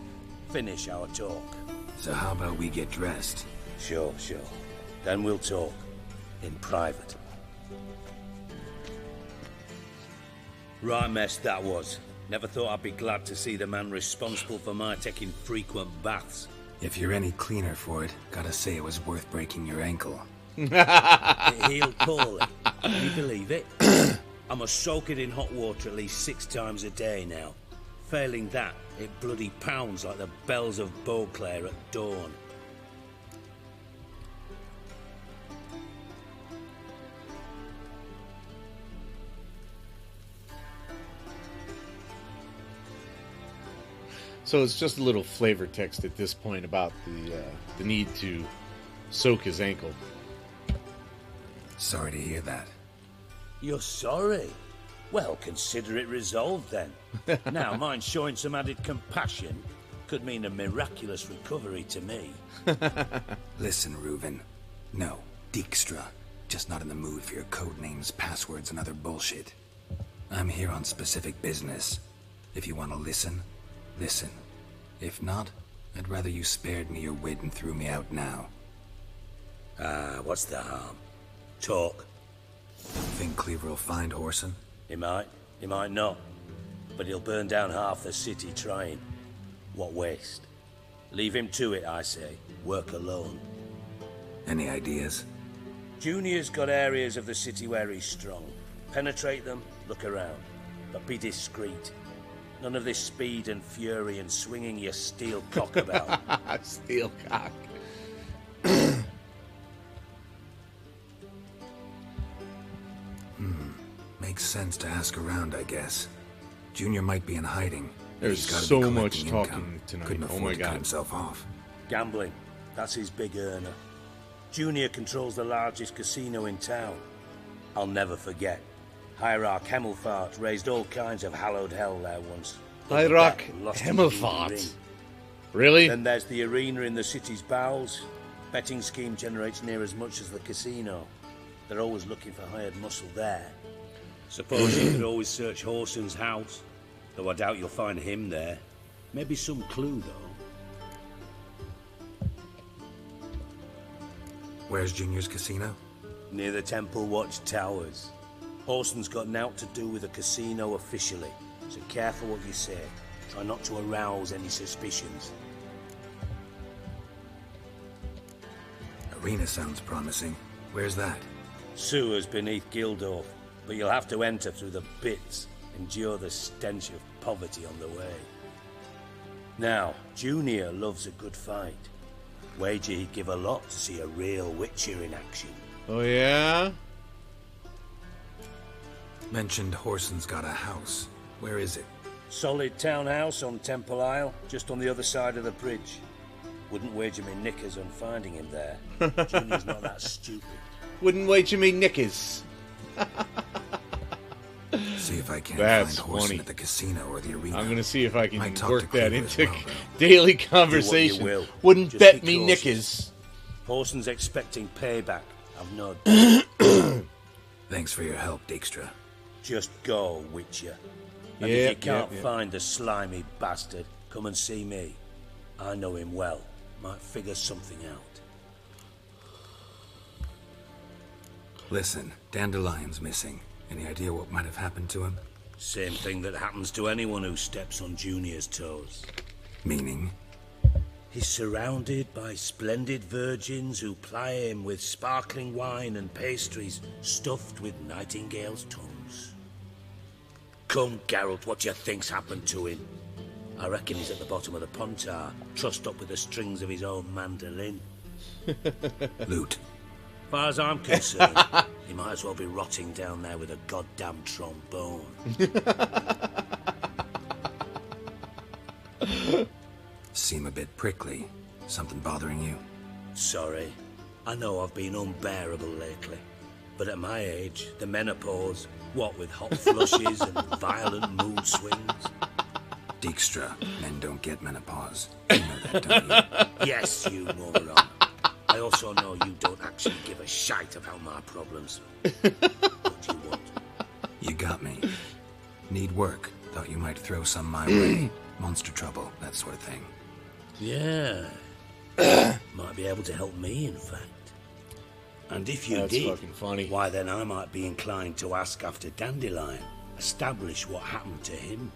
Finish our talk. So how about we get dressed? Sure. Then we'll talk. In private. Right mess that was. Never thought I'd be glad to see the man responsible for my taking frequent baths. If you're any cleaner for it, gotta say it was worth breaking your ankle. It healed poorly. Can you believe it? I must soak it in hot water at least 6 times a day now. Failing that, it bloody pounds like the bells of Beauclair at dawn. So it's just a little flavor text at this point about the need to soak his ankle. Sorry to hear that. You're sorry? Well, consider it resolved then. Now, mind showing some added compassion could mean a miraculous recovery to me. Listen, Reuven. No, Dijkstra. Just not in the mood for your code names, passwords, and other bullshit. I'm here on specific business. If you want to listen, listen. If not, I'd rather you spared me your wit and threw me out now. What's the harm? Talk. Think Cleaver will find Whoreson? He might not. But he'll burn down half the city trying. What waste? Leave him to it, I say. Work alone. Any ideas? Junior's got areas of the city where he's strong. Penetrate them, look around. But be discreet. None of this speed and fury and swinging your steel cock about. Steel cock. Makes sense to ask around, I guess. Junior might be in hiding. There's He's gotta so be much collecting talking income. tonight. Couldn't Oh afford my to cut God. himself off. Gambling. That's his big earner. Junior controls the largest casino in town. I'll never forget. Hierarch Hemmelfart raised all kinds of hallowed hell there once. Hierarch Lost his Hemmelfart? ring. Really? Then there's the arena in the city's bowels. Betting scheme generates near as much as the casino. They're always looking for hired muscle there. Suppose you could always search Whoreson's house. Though I doubt you'll find him there. Maybe some clue, though. Where's Junior's casino? Near the Temple Watch Towers. Whoreson's got naught to do with the casino officially. So careful what you say. Try not to arouse any suspicions. Arena sounds promising. Where's that? Sewers beneath Gildorf. But you'll have to enter through the pits, endure the stench of poverty on the way. Now, Junior loves a good fight. Wager he'd give a lot to see a real Witcher in action. Oh, yeah? Mentioned Whoreson's got a house. Where is it? Solid townhouse on Temple Isle, just on the other side of the bridge. Wouldn't wager me knickers on finding him there. Junior's not that stupid. Wouldn't wager me knickers. See if I can That's find Whoreson funny. at the casino or the arena. I'm going to see if I can Might talk work to that Cleaver as into well, though. daily Do what conversation. you will. Wouldn't Just bet be me cautious. knickers. Whoreson's expecting payback. I've no doubt. Thanks for your help, Dijkstra. Just go, Witcher. And Yep, if you can't yep. find the slimy bastard, come and see me. I know him well. Might figure something out. Listen, Dandelion's missing. Any idea what might have happened to him? Same thing that happens to anyone who steps on Junior's toes. Meaning? He's surrounded by splendid virgins who ply him with sparkling wine and pastries stuffed with nightingales' tongues. Come, Geralt, what do you think's happened to him? I reckon he's at the bottom of the Pontar, trussed up with the strings of his own mandolin. Loot. As far as I'm concerned, he might as well be rotting down there with a goddamn trombone. Seem a bit prickly. Something bothering you? Sorry. I know I've been unbearable lately. But at my age, the menopause, what with hot flushes and violent mood swings. Dijkstra, men don't get menopause. You know that, don't you? Yes, you moron. I also know you don't actually give a shite about my problems. What do you want? You got me. Need work. Thought you might throw some my way. Monster trouble, that sort of thing. Yeah. Might be able to help me, in fact. And if you That's did, fucking funny. why then I might be inclined to ask after Dandelion. Establish what happened to him.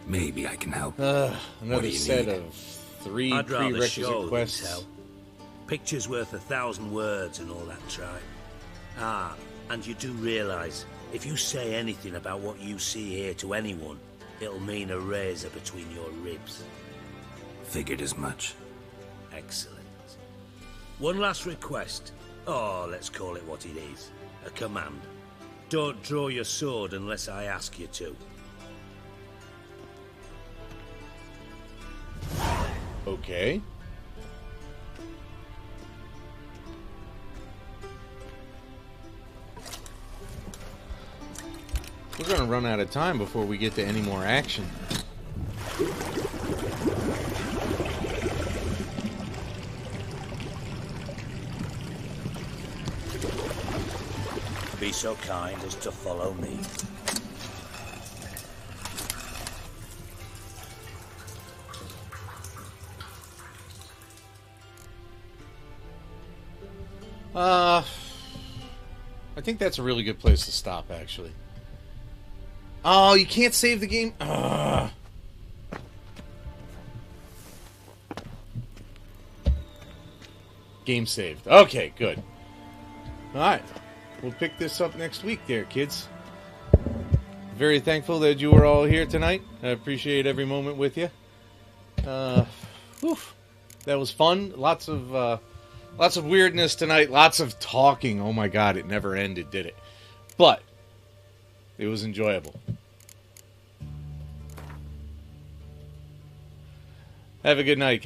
Maybe I can help. What do Another you set need? of 3 I'd rather prerequisite show than quests. tell. Picture's worth 1,000 words and all that tripe. Ah, and you do realise, if you say anything about what you see here to anyone, it'll mean a razor between your ribs. Figured as much. Excellent. One last request. Oh, let's call it what it is. A command. Don't draw your sword unless I ask you to. Okay. We're going to run out of time before we get to any more action. Be so kind as to follow me. I think that's a really good place to stop, actually. Oh, you can't save the game? Game saved. Okay, good. Alright. We'll pick this up next week there, kids. Very thankful that you were all here tonight. I appreciate every moment with you. That was fun. Lots of weirdness tonight. Lots of talking. Oh my god, it never ended, did it? But it was enjoyable. Have a good night, guys.